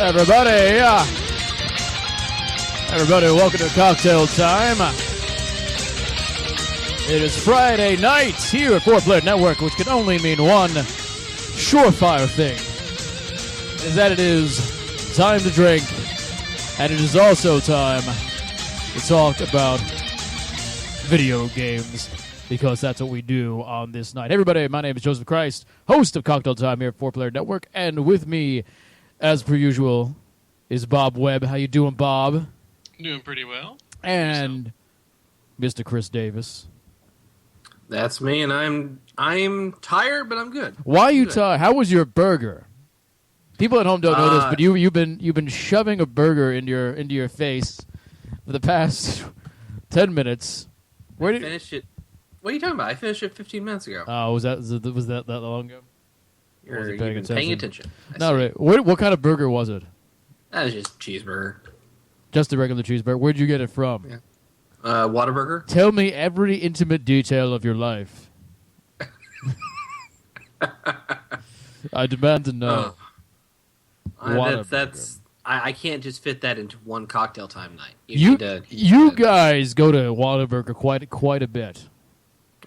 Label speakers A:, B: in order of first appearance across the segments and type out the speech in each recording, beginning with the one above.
A: Everybody, welcome to Cocktail Time. It is Friday night here at 4Player Network, which can only mean one surefire thing, is that it is time to drink, and it is also time to talk about video games, because that's what we do on this night. Hey everybody, my name is Joseph Christ, host of Cocktail Time here at 4Player Network, and with me, as per usual, is Bob Webb. How you doing, Bob?
B: Doing pretty well.
A: And Mr. Chris Davis.
C: That's me, and I'm tired, but I'm good.
A: Why are you tired? How was your burger? People at home don't know this, but you've been shoving a burger into your face for the past 10 minutes. Where did
C: finish it? What are you talking about? I finished it 15 minutes ago.
A: Oh, was that long ago?
C: You've been paying attention.
A: No, right. What kind of burger was it?
C: That was just cheeseburger.
A: Just a regular cheeseburger. Where'd you get it from?
C: Yeah. Whataburger.
A: Tell me every intimate detail of your life. I demand to know.
C: I can't just fit that into one cocktail time night.
A: You guys go to Whataburger quite a bit.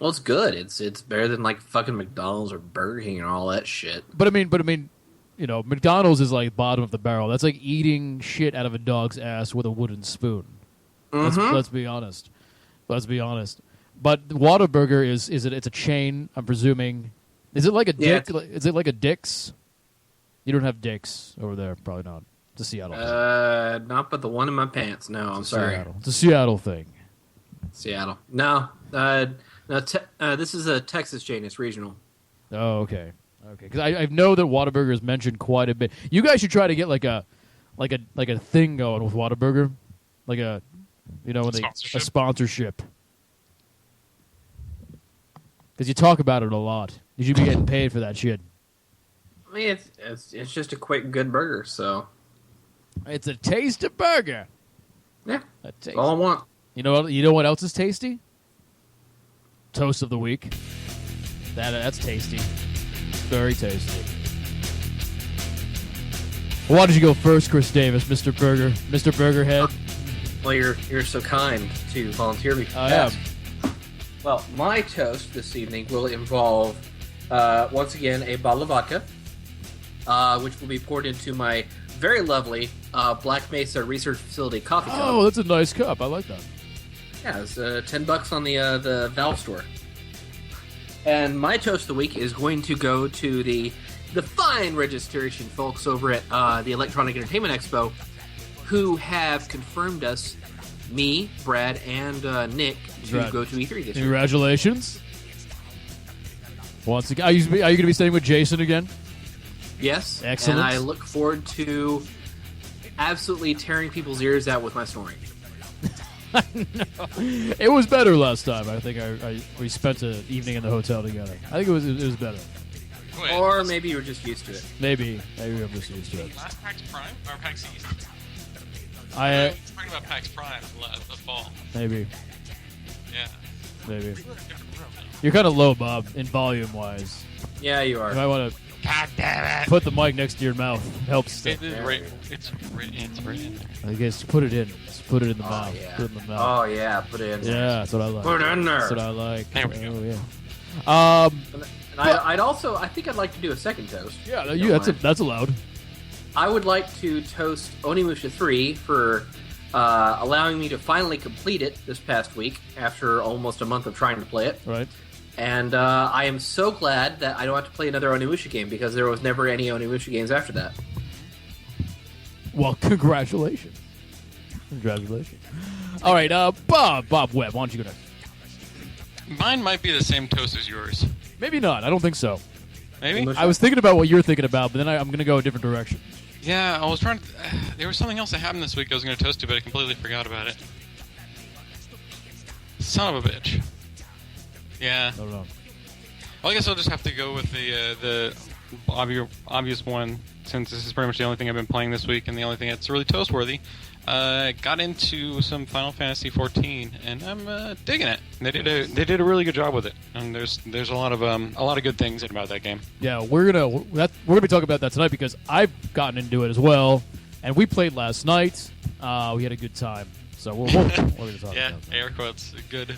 C: Well, it's good. It's better than like fucking McDonald's or Burger King and all that shit.
A: But I mean, you know, McDonald's is like bottom of the barrel. That's like eating shit out of a dog's ass with a wooden spoon.
C: Mm-hmm.
A: Let's be honest. But Whataburger it's a chain, I'm presuming. Is it like a Dick? Is it like a Dick's? You don't have Dick's over there, probably not. It's a Seattle thing.
C: Not but the one in my pants. No, I'm sorry.
A: It's a Seattle thing.
C: Seattle. No. This is a Texas chain. It's regional.
A: Oh, okay. Because I know that Whataburger is mentioned quite a bit. You guys should try to get like a thing going with Whataburger, like a sponsorship. Because you talk about it a lot. You should be getting paid for that shit.
C: I mean, it's just a quick, good burger. So
A: it's a tasty burger.
C: Yeah, that's all I want.
A: You know what else is tasty? Toast of the week. That's tasty. Very tasty. Well, why don't you go first, Chris Davis, Mr. Burgerhead?
C: Well, you're so kind to volunteer me.
A: I am.
C: Well, my toast this evening will involve once again a bottle of vodka, which will be poured into my very lovely Black Mesa Research Facility coffee cup.
A: Oh, that's a nice cup. I like that.
C: Yeah, it's $10 on the Valve store. And my toast of the week is going to go to the fine registration folks over at the Electronic Entertainment Expo, who have confirmed us, me, Brad, and Nick, to go to E3 this year.
A: Congratulations. Once again, are you going to be staying with Jason again?
C: Yes.
A: Excellent.
C: And I look forward to absolutely tearing people's ears out with my snoring.
A: No. It was better last time. I think we spent an evening in the hotel together. I think it was better.
C: Wait, or maybe you were just used to it.
A: Maybe I'm just used to it.
B: Not PAX Prime or PAX East?
A: I
B: talking about PAX Prime the fall.
A: Maybe.
B: Yeah.
A: Maybe. You're kind of low, Bob, in volume wise.
C: Yeah, you are.
A: You might want to
B: God damn it.
A: put the mic next to your mouth. Helps.
B: It's right in there.
A: I guess put it in. Just put it in the mouth.
C: Yeah.
A: Put it in the mouth.
C: Oh yeah, put it in there.
A: Yeah, that's what I like.
C: Put it in there.
A: That's what I like.
B: There we go.
A: Yeah.
C: And I think I'd like to do a second toast.
A: Yeah, that's allowed.
C: I would like to toast Onimusha 3 for allowing me to finally complete it this past week after almost a month of trying to play it.
A: Right.
C: And I am so glad that I don't have to play another Onimusha game, because there was never any Onimusha games after that.
A: Well, congratulations. All right, Bob Webb, why don't you go next?
B: Mine might be the same toast as yours.
A: Maybe not. I don't think so.
B: Maybe?
A: I was thinking about what you're thinking about, but then I'm going to go a different direction.
B: Yeah, I was trying to... there was something else that happened this week I was going to toast to, but I completely forgot about it. Son of a bitch. Yeah.
A: I don't know.
B: Well, I guess I'll just have to go with the obvious one, since this is pretty much the only thing I've been playing this week and the only thing that's really toast-worthy. Got into some Final Fantasy XIV, and I'm digging it. They did a really good job with it, and there's a lot of good things about that game.
A: Yeah, we're gonna be talking about that tonight because I've gotten into it as well. And we played last night. We had a good time. So we're going to talk about that.
B: Air quotes, good.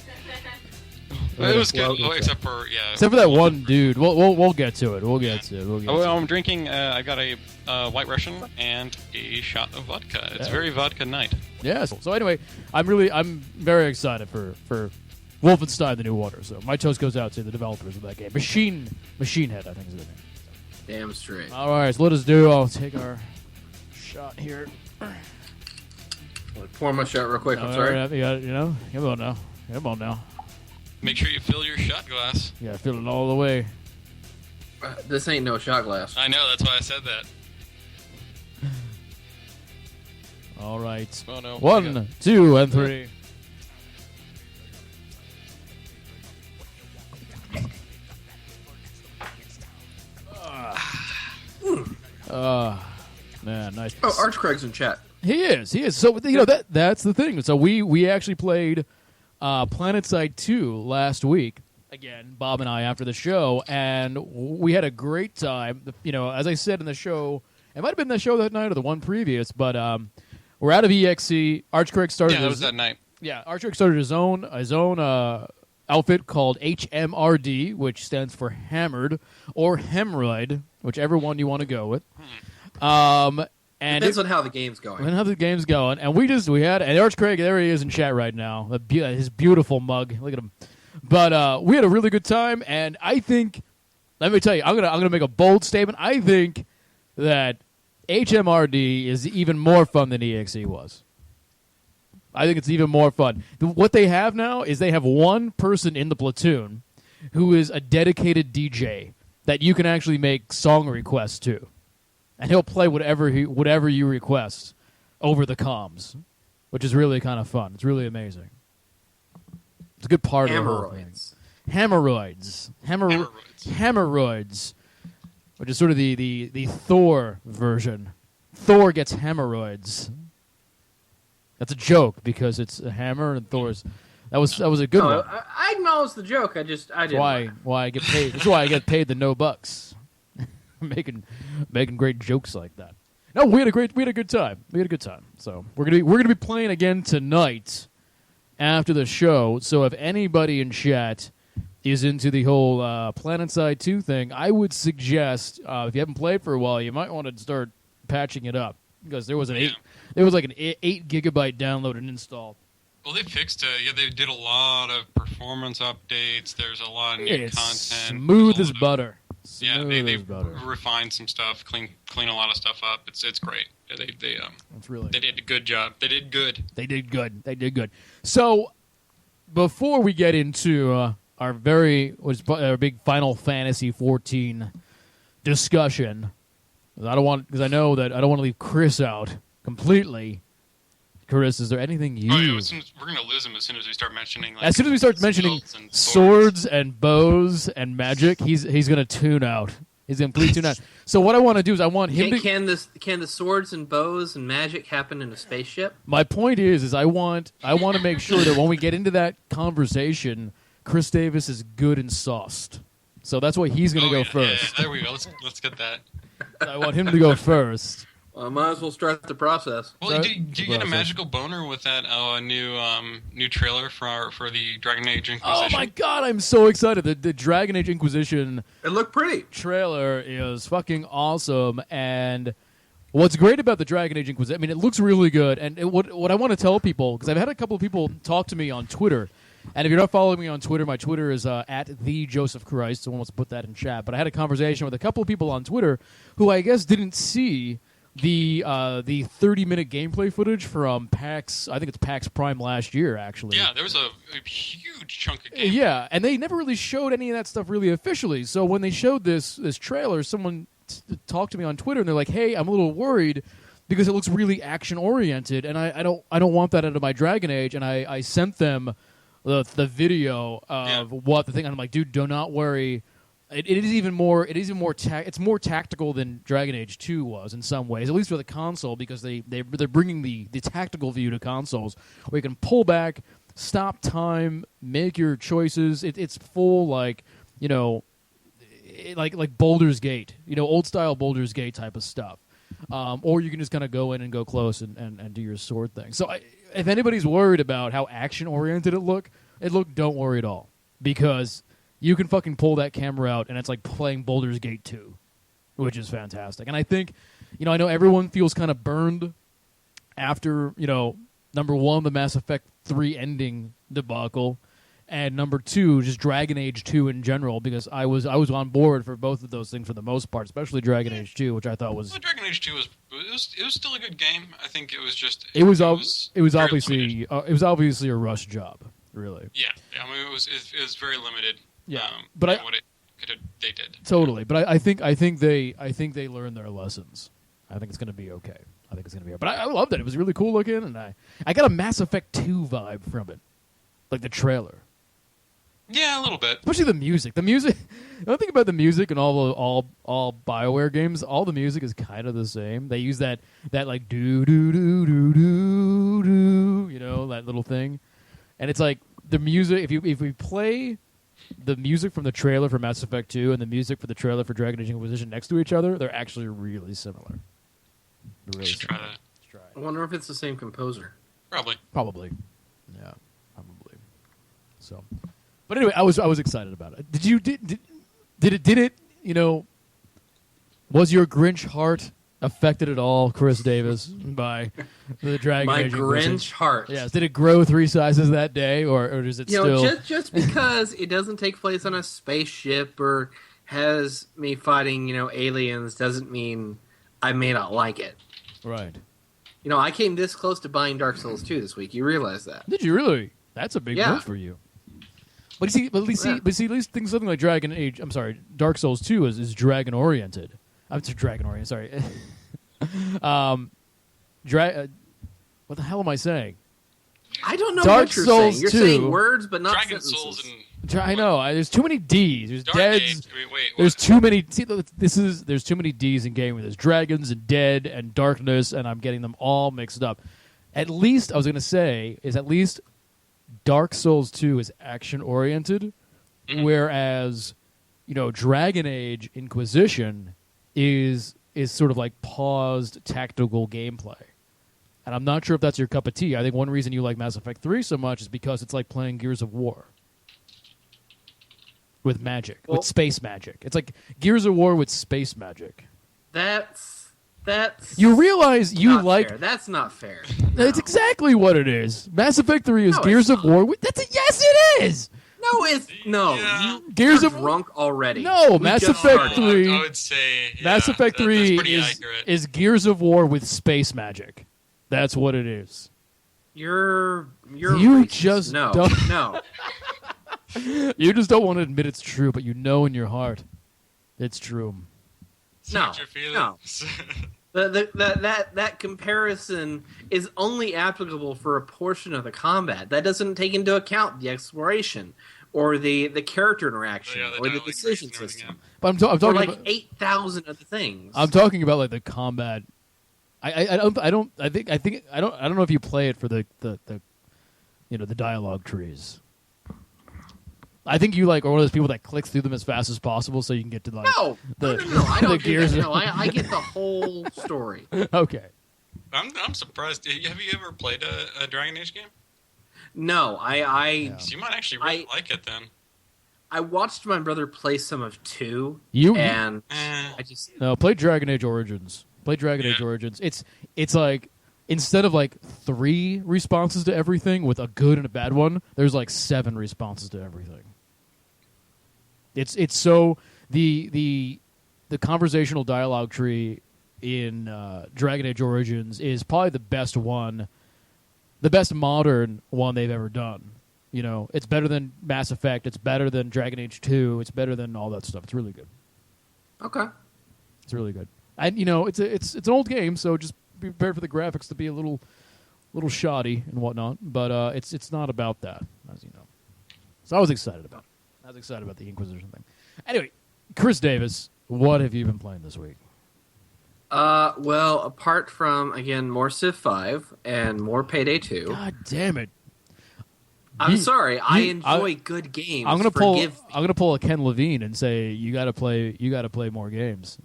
B: It was good, except for
A: that one dude. We'll get to it. We'll get to it.
B: I'm drinking. I got a White Russian and a shot of vodka. It's very vodka night.
A: Yeah. So anyway, I'm very excited for Wolfenstein: The New Order. So my toast goes out to the developers of that game. Machine Head, I think is the name.
C: Damn straight.
A: All right, so let us do. I'll take our shot here.
C: Pour my shot real quick. I'm sorry.
A: You got it, come on now.
B: Make sure you fill your shot glass.
A: Yeah, fill it all the way.
C: This ain't no shot glass.
B: I know, that's why I said that.
A: All right.
B: Oh no.
A: 1, 2, and 3. Man, nice.
C: Oh, Arch Craig's in chat.
A: He is. So that's the thing. So we actually played PlanetSide 2 last week. Again, Bob and I after the show, and we had a great time. As I said in the show, it might have been the show that night or the one previous, but we're out of EXE. Arch Craig started.
B: Yeah, that was that night.
A: Yeah, Arch Craig started his own outfit called HMRD, which stands for Hammered or Hemorrhoid, whichever one you want to go with. And
C: depends on how the game's going.
A: And how the game's going. And we had Arch Craig, there he is in chat right now. His beautiful mug. Look at him. But we had a really good time, and I think, let me tell you, I'm gonna make a bold statement. I think that HMRD is even more fun than EXE was. I think it's even more fun. What they have now is they have one person in the platoon who is a dedicated DJ that you can actually make song requests to. And he'll play whatever you request over the comms, which is really kind of fun. It's really amazing. It's a good part of the whole thing. Hemorrhoids, which is sort of the Thor version. Thor gets hemorrhoids. That's a joke because it's a hammer and Thor's. That was a good one.
C: I acknowledge the joke. I didn't.
A: Why I get paid. That's why I get paid the no bucks. making great jokes like that. No, we had a good time. So we're gonna be playing again tonight after the show. So if anybody in chat is into the whole PlanetSide 2 thing, I would suggest if you haven't played for a while, you might want to start patching it up because there was an 8 gigabyte download and install.
B: Well, they fixed it. Yeah, they did a lot of performance updates. There's a lot of new content.
A: Smooth as butter.
B: They refined some stuff, clean a lot of stuff up. It's great. They did a good job. They did good. So before we get into our big Final Fantasy 14 discussion, because I know that I don't want to leave Chris out completely. Chris, is there anything you? We're going to lose him as soon as we start mentioning.
A: As soon as we start mentioning swords and bows and magic, he's going to tune out. He's going to completely tune out. So what I want to do is I want him to.
C: Can the swords and bows and magic happen in a spaceship?
A: My point is I want to make sure that when we get into that conversation, Chris Davis is good and sauced. So that's why he's going to go first.
B: Yeah, there we go. Let's get that.
A: I want him to go first.
C: Well, I might as well start the process.
B: Well, do you get a magical boner with that new trailer for the Dragon Age Inquisition?
A: Oh my god, I'm so excited! The Dragon Age Inquisition.
C: It looked pretty.
A: Trailer is fucking awesome, and what's great about the Dragon Age Inquisition? I mean, it looks really good, and what I want to tell people, because I've had a couple of people talk to me on Twitter, and if you're not following me on Twitter, my Twitter is at @thejosephchrist. Someone wants to put that in chat, but I had a conversation with a couple of people on Twitter who I guess didn't see the 30-minute gameplay footage from PAX, I think it's PAX Prime last year, actually.
B: Yeah, there was a huge chunk of gameplay.
A: Yeah, and they never really showed any of that stuff really officially. So when they showed this trailer, someone talked to me on Twitter, and they're like, "Hey, I'm a little worried because it looks really action-oriented, and I don't want that out of my Dragon Age." And I sent them the video of what the thing, and I'm like, "Dude, do not worry." It is even more. It's more tactical than Dragon Age 2 was in some ways, at least for the console, because they're bringing the tactical view to consoles, where you can pull back, stop time, make your choices. It's full like Baldur's Gate, old style Baldur's Gate type of stuff. or you can just kind of go in and go close and do your sword thing. So if anybody's worried about how action-oriented it looked, don't worry at all. Because you can fucking pull that camera out, and it's like playing Baldur's Gate 2, which is fantastic. And I think, I know everyone feels kind of burned after, number one, the Mass Effect 3 ending debacle, and number two, just Dragon Age 2 in general, because I was on board for both of those things for the most part, especially Dragon Age 2, which I thought was...
B: Well, Dragon Age 2 was still a good game. I think it was just...
A: It was obviously a rush job, really.
B: Yeah. I mean, it was very limited.
A: Yeah,
B: what they did.
A: Totally, but I think they learned their lessons. I think it's going to be okay. But I loved it. It was really cool looking, and I got a Mass Effect 2 vibe from it, like the trailer.
B: Yeah, a little bit.
A: Especially the music. The other thing about the music in all BioWare games, all the music is kind of the same. They use that like do do do do do do, that little thing, and it's like the music. If we play the music from the trailer for Mass Effect 2 and the music for the trailer for Dragon Age Inquisition next to each other, they're actually really similar.
B: I should try that.
C: I wonder if it's the same composer.
B: Probably.
A: Yeah, probably. So, but anyway, I was excited about it. Did it? Was your Grinch heart affected at all, Chris Davis, by the Dragon
C: My
A: Age
C: Grinch heart.
A: Yes. Did it grow 3 sizes that day, or is it still?
C: Just because it doesn't take place on a spaceship or has me fighting, aliens, doesn't mean I may not like it.
A: Right.
C: I came this close to buying Dark Souls 2 this week. You realize that?
A: Did you really? That's a big move for you. But see, at least things something like Dark Souls 2 is dragon oriented. I'm dragon oriented. Sorry. What the hell am I saying?
C: I don't know
A: Dark
C: what you're
A: Souls
C: saying. You're
A: 2.
C: saying words, but not
B: Dragon
C: sentences.
B: Souls and
A: I know. There's too many D's. There's
B: Dark
A: deads.
B: Age. Wait,
A: there's too many. See, there's too many D's in gaming. There's dragons and dead and darkness, and I'm getting them all mixed up. At least I was going to say is at least Dark Souls 2 is action oriented, whereas Dragon Age Inquisition is sort of like paused tactical gameplay. And I'm not sure if that's your cup of tea. I think one reason you like Mass Effect 3 so much is because it's like playing Gears of War. With magic. With space magic. It's like Gears of War with space magic.
C: That's...
A: You realize you like...
C: Fair. That's not fair.
A: That's exactly what it is. Mass Effect 3 is Gears of War with... Yes, it is!
C: No, it's... No.
B: Yeah.
A: Gears
C: You're
A: of
C: drunk already.
A: No, Mass Effect 3...
B: I would say...
A: Mass Effect 3
B: accurate.
A: is Gears of War with space magic. That's what it is.
C: You
A: racist. Just
C: no.
A: You just don't want to admit it's true, but you know in your heart it's true.
C: No. That comparison is only applicable for a portion of the combat. That doesn't take into account the exploration or the character interaction or the decision system.
A: But I'm talking
C: like
A: about
C: 8,000 other things.
A: I'm talking about like the combat. I don't know if you play it for the dialogue trees. I think you are one of those people that clicks through them as fast as possible so you can get to
C: no, I don't do that. No, I get the whole story.
A: Okay.
B: I'm surprised. Have you ever played a Dragon Age game?
C: No,
B: So you might actually really like it then.
C: I watched my brother play some of 2,
A: I
C: just...
A: No, play Dragon Age Origins. Play Dragon Age Origins. It's like, instead of like 3 responses to everything with a good and a bad one, there's like 7 responses to everything. It's so the conversational dialogue tree in Dragon Age Origins is probably the best one, the best modern one they've ever done. It's better than Mass Effect. It's better than Dragon Age 2. It's better than all that stuff. It's really good.
C: Okay.
A: It's really good. And it's an old game, so just be prepared for the graphics to be a little shoddy and whatnot. But it's not about that, as you know. So I was excited about it. I was excited about the Inquisition thing. Anyway, Chris Davis, what have you been playing this week?
C: Well, apart from, again, more Civ 5 and more Payday 2.
A: God damn it.
C: I'm sorry. I enjoy good games.
A: I'm gonna pull a Ken Levine and say you gotta play more games.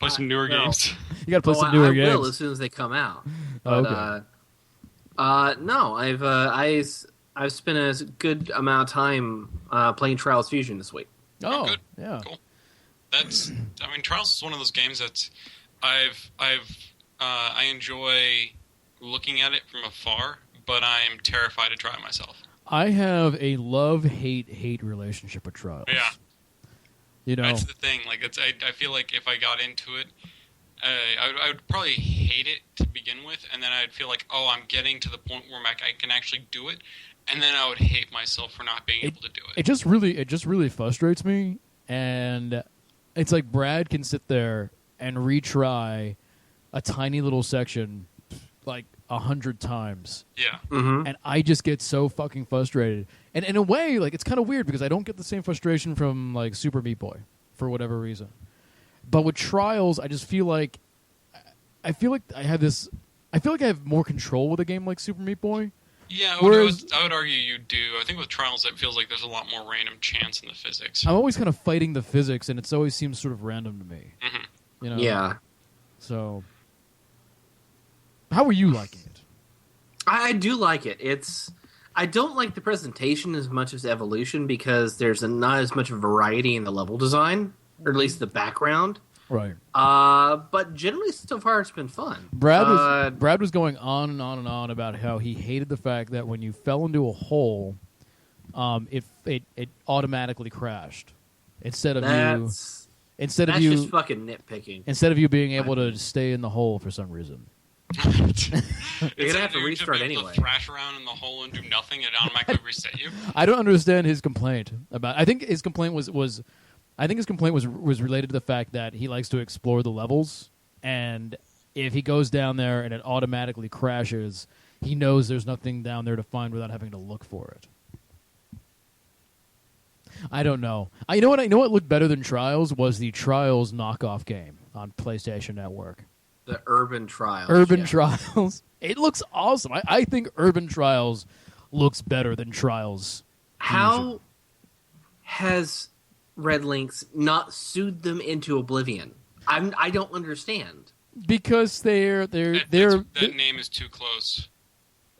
B: play some newer games.
A: You got to play some newer games.
C: I will as soon as they come out. But, no, I've spent a good amount of time playing Trials Fusion this week.
B: Oh, good.
A: Yeah.
B: Cool. Trials is one of those games that I enjoy looking at it from afar, but I'm terrified to try it myself.
A: I have a love-hate relationship with Trials.
B: Yeah.
A: You know,
B: that's the thing. Like, I feel like if I got into it, I would probably hate it to begin with, and then I'd feel like, oh, I'm getting to the point where I can actually do it, and then I would hate myself for not being able to do it.
A: It just really frustrates me, and it's like Brad can sit there and retry a tiny little section like 100 times.
B: Yeah.
C: Mm-hmm.
A: And I just get so fucking frustrated. And in a way, like, it's kind of weird because I don't get the same frustration from like Super Meat Boy for whatever reason. But with Trials, I just feel like I have more control with a game like Super Meat Boy.
B: Yeah, I would argue you do. I think with Trials, it feels like there's a lot more random chance in the physics.
A: I'm always kind of fighting the physics, and it always seems sort of random to me.
B: Mm-hmm.
A: You know?
C: Yeah.
A: So, how are you liking it?
C: I do like it. I don't like the presentation as much as Evolution because there's not as much variety in the level design, or at least the background.
A: Right.
C: But generally, so far, it's been fun.
A: Brad was going on and on and on about how he hated the fact that when you fell into a hole, it automatically crashed instead of
C: that's just fucking nitpicking.
A: Instead of you being able to stay in the hole for some reason.
C: You're gonna have to restart anyway.
B: To thrash around in the hole and do nothing, and automatically reset you.
A: I don't understand his complaint about. I think his complaint was related to the fact that he likes to explore the levels, and if he goes down there and it automatically crashes, he knows there's nothing down there to find without having to look for it. I don't know. You know what looked better than Trials was the Trials knockoff game on PlayStation Network.
C: The Urban Trials.
A: Trials. It looks awesome. I think Urban Trials looks better than Trials.
C: How has Red Lynx not sued them into oblivion? I don't understand.
A: Because that
B: name is too close.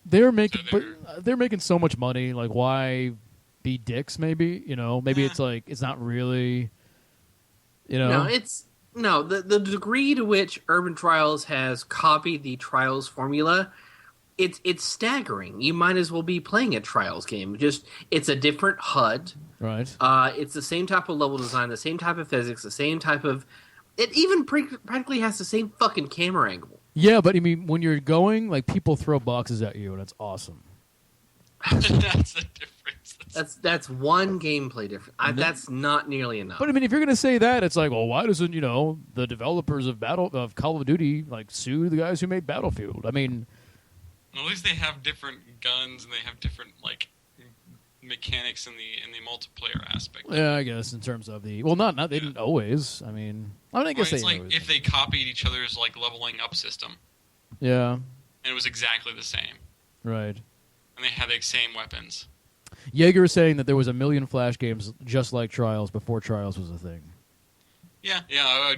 A: They're making so much money. Like, why be dicks? Maybe maybe it's like it's not really.
C: The degree to which Urban Trials has copied the Trials formula, it's staggering. You might as well be playing a Trials game. Just it's a different HUD.
A: Right.
C: It's the same type of level design, the same type of physics, the same type of. It even practically has the same fucking camera angle.
A: Yeah, but I mean, when you're going, like, people throw boxes at you, and it's awesome.
B: That's the difference.
C: That's one gameplay difference. That's not nearly enough.
A: But I mean, if you're going to say that, it's like, well, why doesn't the developers of Call of Duty like sue the guys who made Battlefield? I mean,
B: at least they have different guns and they have different like mechanics in the multiplayer aspect.
A: Yeah, I guess in terms of they didn't always. I guess
B: it's
A: they
B: like
A: always.
B: If they copied each other's like leveling up system.
A: Yeah.
B: And it was exactly the same.
A: Right.
B: And they had the same weapons.
A: Jaeger is saying that there was 1 million Flash games just like Trials before Trials was a thing.
B: Yeah. I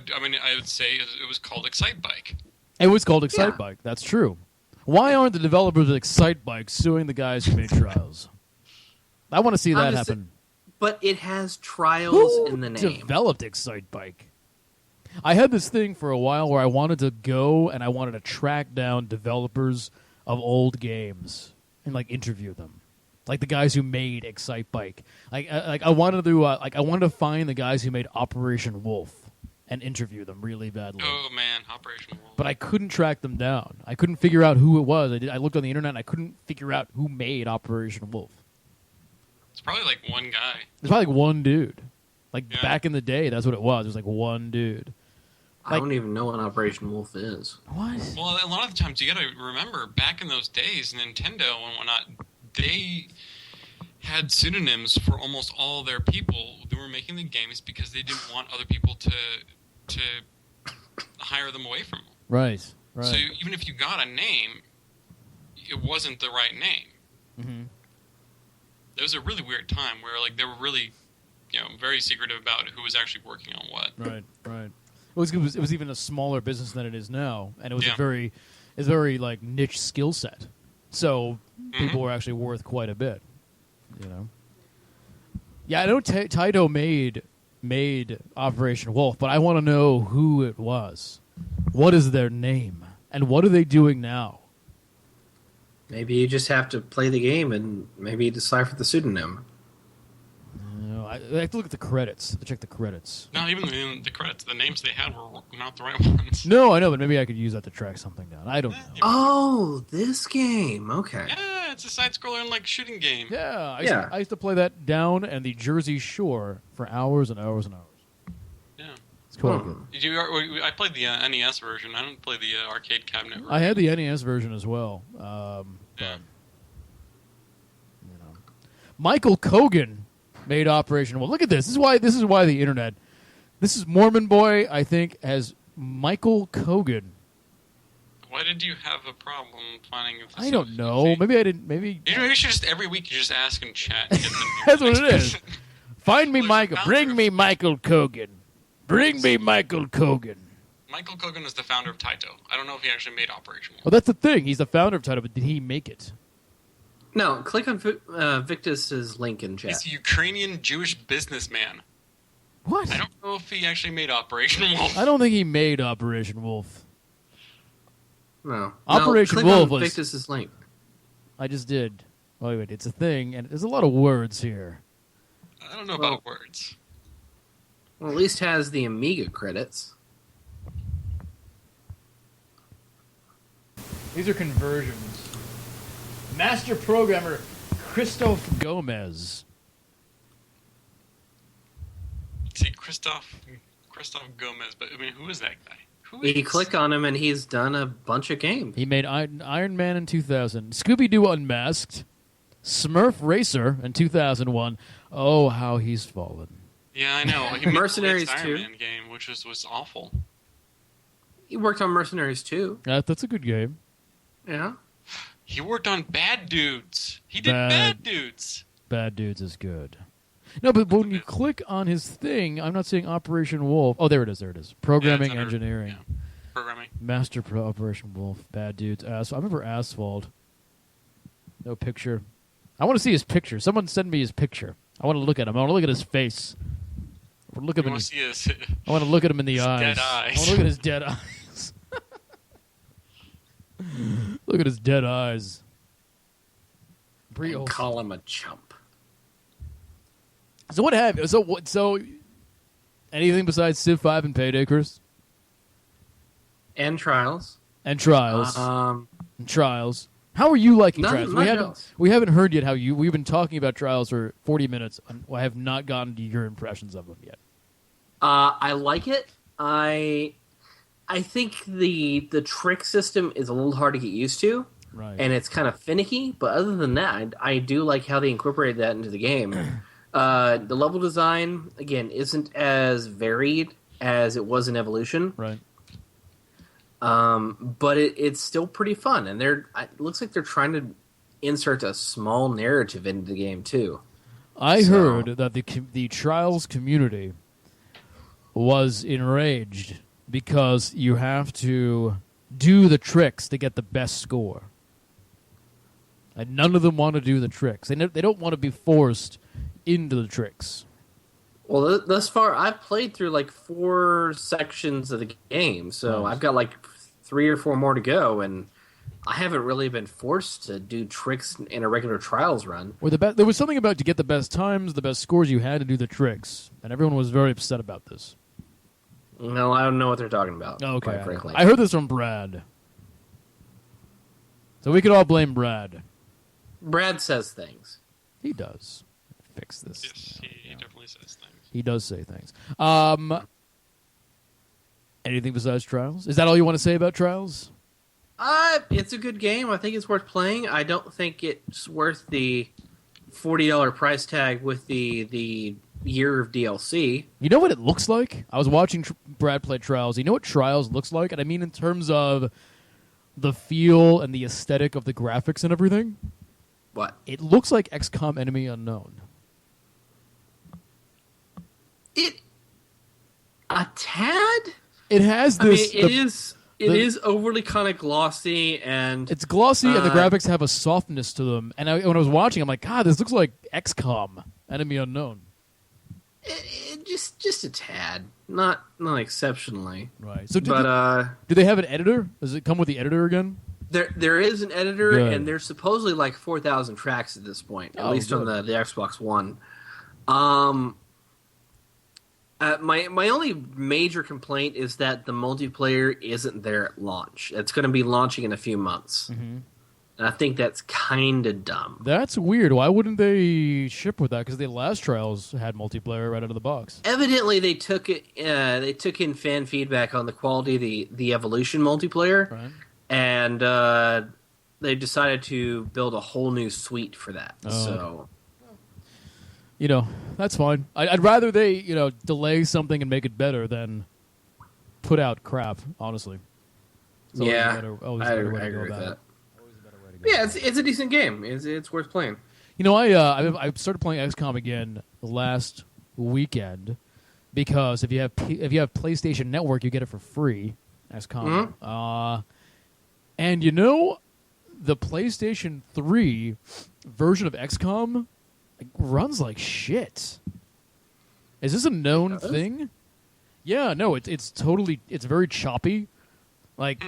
B: would say it was called Excitebike.
A: It was called Excitebike. That's true. Why aren't the developers of Excitebike suing the guys who made Trials? I want to see that happen.
C: But it has Trials in the name.
A: Who developed Excitebike? I had this thing for a while where I wanted to go and I wanted to track down developers of old games and like interview them, like the guys who made Excitebike. I wanted to find the guys who made Operation Wolf and interview them really badly.
B: Oh man, Operation Wolf!
A: But I couldn't track them down. I couldn't figure out who it was. I looked on the internet and I couldn't figure out who made Operation Wolf.
B: It's probably like one guy.
A: It's probably like one dude. Back in the day, that's what it was. It was like one dude.
C: I don't even know what Operation Wolf is.
A: What?
B: Well, a lot of the times you got to remember back in those days, Nintendo and whatnot, they had pseudonyms for almost all their people who were making the games because they didn't want other people to hire them away from them.
A: Right.
B: So even if you got a name, it wasn't the right name.
A: Mm-hmm.
B: There was a really weird time where like they were really, very secretive about who was actually working on what.
A: Right. was even a smaller business than it is now, and it was
B: Yeah.
A: a very like niche skill set. So people were actually worth quite a bit, you know. Yeah, I know Taito made Operation Wolf, but I want to know who it was. What is their name, and what are they doing now?
C: Maybe you just have to play the game and maybe decipher the pseudonym.
A: I have to look at the credits. To check the credits.
B: No, even the credits, the names they had were not the right ones.
A: No, I know, but maybe I could use that to track something down. I don't know.
C: Oh, this game. Okay.
B: Yeah, it's a side-scroller and like shooting game.
A: Yeah,
C: Yeah.
A: I used to play that down and the Jersey Shore for hours and hours and hours.
B: Yeah.
A: It's quite
C: Hmm.
A: good.
B: I played the NES version. I didn't play the arcade cabinet version.
A: I had the NES version as well.
B: Yeah.
A: But, you know. Michael Kogan made Operation Wolf. Look at this. This is why the internet. This is Mormon Boy, I think, has Michael Kogan.
B: Why did you have a problem finding if this
A: I don't know. Maybe I didn't. Maybe
B: You should just every week you just ask in chat. And get the
A: that's what it is. Find me
B: Well,
A: Michael.
B: the
A: Bring
B: founder
A: me
B: of-
A: Michael Kogan. Bring me Michael Kogan.
B: Michael Kogan is the founder of Taito. I don't know if he actually made Operation Wolf.
A: Well, that's the thing. He's the founder of Taito, but did he make it?
C: No, click on Victus's link in chat.
B: He's a Ukrainian Jewish businessman.
A: What?
B: I don't know if he actually made Operation Wolf.
A: I don't think he made Operation Wolf.
C: No.
A: Operation
C: no, click
A: Wolf
C: on
A: was-
C: Victus's link.
A: I just did. Wait, it's a thing, and there's a lot of words here.
B: I don't know about words.
C: Well, at least has the Amiga credits.
A: These are conversions. Master programmer Christoph Gomez.
B: See, Christoph Gomez, but I mean, who is that guy? Who is?
C: You click on him and he's done a bunch of games.
A: He made Iron Man in 2000, Scooby-Doo Unmasked, Smurf Racer in 2001. Oh, how he's fallen.
B: Yeah, I know. He made
C: Mercenaries
B: the latest
C: 2.
B: Iron Man game, which was awful.
C: He worked on Mercenaries too.
A: That's a good game.
C: Yeah.
B: He worked on Bad Dudes. He did
A: Bad-
B: Bad Dudes.
A: Bad Dudes is good. No, but when you click on his thing, I'm not seeing Operation Wolf. Oh, there it is. Programming,
B: Yeah, it's under-
A: engineering.
B: yeah. Programming.
A: Master Pro Operation Wolf, Bad Dudes. I remember Asphalt. No picture. I want to see his picture. Someone send me his picture. I want to look at him. I want to look at his face. I want to look at
B: You
A: him.
B: want to see his...
A: I want to look at him in the
B: his
A: eyes.
B: dead
A: I
B: eyes.
A: want to look at his dead eyes. Look at his dead eyes.
C: And call him a chump.
A: So what have you? So anything besides Civ 5 and Payday, Chris?
C: And Trials.
A: And Trials.
C: Um,
A: And Trials. How are you liking
C: None-
A: Trials?
C: much else.
A: We haven't heard yet how you. We've been talking about Trials for 40 minutes. And I have not gotten to your impressions of them yet.
C: I like it. I think the trick system is a little hard to get used to,
A: Right.
C: and it's kind of finicky. But other than that, I do like how they incorporated that into the game. The level design again isn't as varied as it was in Evolution,
A: Right.
C: but it's still pretty fun. And it looks like they're trying to insert a small narrative into the game too.
A: I
C: So-
A: heard that the Trials community was enraged because you have to do the tricks to get the best score. And none of them want to do the tricks. They don't want to be forced into the tricks.
C: Well, thus far, I've played through like 4 sections of the game, so
A: Nice.
C: I've got like 3 or 4 more to go, and I haven't really been forced to do tricks in a regular Trials run.
A: Or there was something about to get the best times, the best scores, you had to do the tricks. And everyone was very upset about this.
C: No, I don't know what they're talking about,
A: Okay.
C: quite frankly.
A: I heard this from Brad. So we could all blame Brad.
C: Brad says things.
A: He does. Fix this.
B: Yes, he definitely says things.
A: He does say things. Anything besides Trials? Is that all you want to say about Trials?
C: It's a good game. I think it's worth playing. I don't think it's worth the $40 price tag with the year of DLC.
A: You know what it looks like? I was watching Brad play Trials. You know what Trials looks like? And I mean in terms of the feel and the aesthetic of the graphics and everything.
C: What?
A: It looks like XCOM Enemy Unknown.
C: A tad?
A: It has this.
C: It is overly kind of glossy, and
A: it's glossy, and the graphics have a softness to them. And when I was watching, I'm like, God, this looks like XCOM, Enemy Unknown.
C: It just a tad, not exceptionally.
A: Right. So,
C: do
A: they have an editor? Does it come with the editor again?
C: There is an editor,
A: Good.
C: and there's supposedly like 4,000 tracks at this point, at least
A: good.
C: on the Xbox One. My only major complaint is that the multiplayer isn't there at launch. It's going to be launching in a few months. Mm-hmm. And I think that's kind of dumb.
A: That's weird. Why wouldn't they ship with that? Because the last trials had multiplayer right out of the box.
C: Evidently, they took it. They took in fan feedback on the quality of the Evolution multiplayer,
A: right.
C: And they decided to build a whole new suite for that. So,
A: that's fine. I'd rather they delay something and make it better than put out crap. Honestly.
C: I agree with that. Yeah, it's a decent game. It's worth playing.
A: I started playing XCOM again last weekend because if you have PlayStation Network, you get it for free. XCOM, and the PlayStation 3 version of XCOM runs like shit. Is this a known thing? Yeah, no, it's very choppy, like.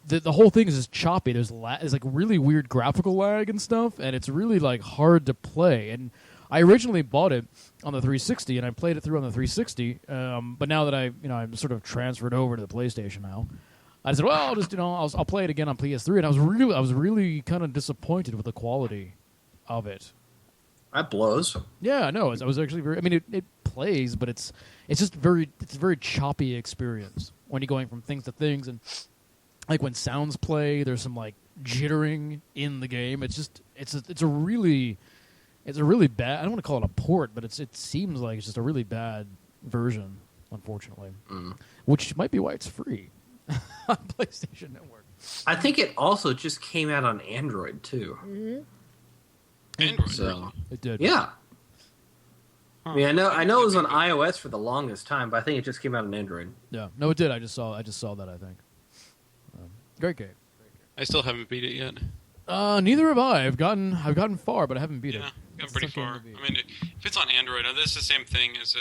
A: The whole thing is just choppy. There's like really weird graphical lag and stuff, and it's really like hard to play. And I originally bought it on the 360, and I played it through on the 360. But now that I'm sort of transferred over to the PlayStation now, I said, well, I'll just I'll play it again on PS3. And I was really kind of disappointed with the quality of it.
C: That blows.
A: Yeah, no, I was actually very. I mean, it plays, but it's just a very choppy experience when you're going from things to things and. Like when sounds play, there's some like jittering in the game. It's a really bad. I don't want to call it a port, but it seems like it's just a really bad version, unfortunately. Which might be why it's free on PlayStation Network.
C: I think it also just came out on Android too.
B: Mm-hmm. Android,
C: so
A: it did.
C: Yeah.
B: Huh.
C: I mean, I know it was on iOS for the longest time, but I think it just came out on Android.
A: Yeah, no, it did. I just saw that. I think. Great game.
B: I still haven't beat it yet.
A: Neither have I. I've gotten far, but I haven't beat it.
B: Yeah, gotten pretty far. I mean, if it's on Android, this is the same thing as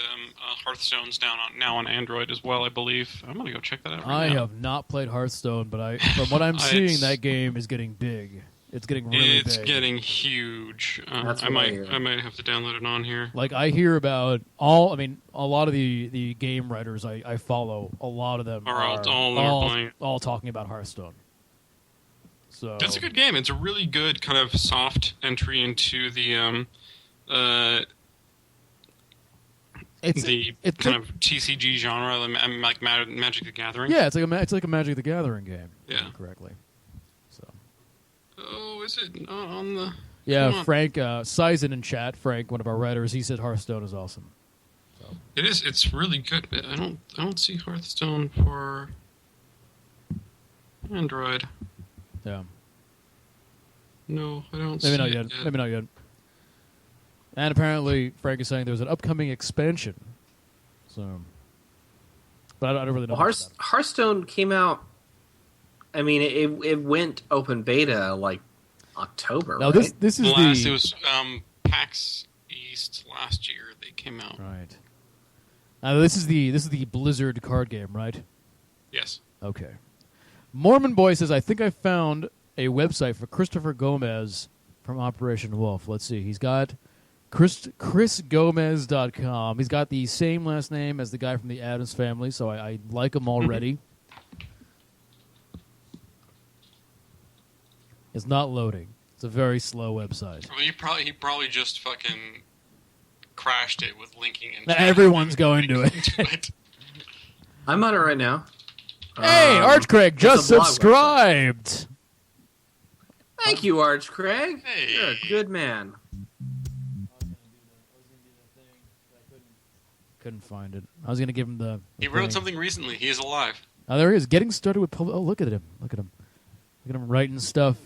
B: Hearthstone's now on Android as well, I believe. I'm gonna go check that out.
A: I have not played Hearthstone, but from what I'm seeing, that game is getting big. It's getting really big.
B: It's getting huge.
C: That's
B: I might have to download it on here.
A: Like I hear about a lot of the game writers I follow. A lot of them are all talking about Hearthstone. So
B: it's a good game. It's a really good kind of soft entry into the kind of TCG genre, like Magic the Gathering.
A: Yeah, it's like a Magic the Gathering game.
B: Yeah,
A: correctly. So.
B: Oh, is it not on the?
A: Yeah, Frank Sizen in chat. Frank, one of our writers, he said Hearthstone is awesome. So.
B: It is. It's really good. But I don't see Hearthstone for Android.
A: Yeah.
B: No, I don't.
A: Maybe
B: see
A: not
B: it
A: yet. Maybe not yet. And apparently, Frank is saying there's an upcoming expansion. So, but I don't really know.
C: Well, Hearthstone came out. I mean, it went open beta like October.
A: Now
C: right?
A: this is
B: It was PAX East last year. They came out.
A: Right. Now this is the Blizzard card game, right?
B: Yes.
A: Okay. Mormon Boy says, I think I found a website for Christopher Gomez from Operation Wolf. Let's see. He's got chrisgomez.com. He's got the same last name as the guy from the Addams Family, so I like him already. It's not loading. It's a very slow website.
B: Well, he probably just fucking crashed it with linking and
A: everyone's going to it.
C: I'm on it right now.
A: Hey, Arch Craig just subscribed.
C: Thank you, Arch Craig.
B: Hey.
C: You're a good man.
A: Couldn't find it. I was going to give him the
B: He wrote something recently. He is alive.
A: Oh, there he is. Getting started with... Oh, look at him. Look at him writing stuff.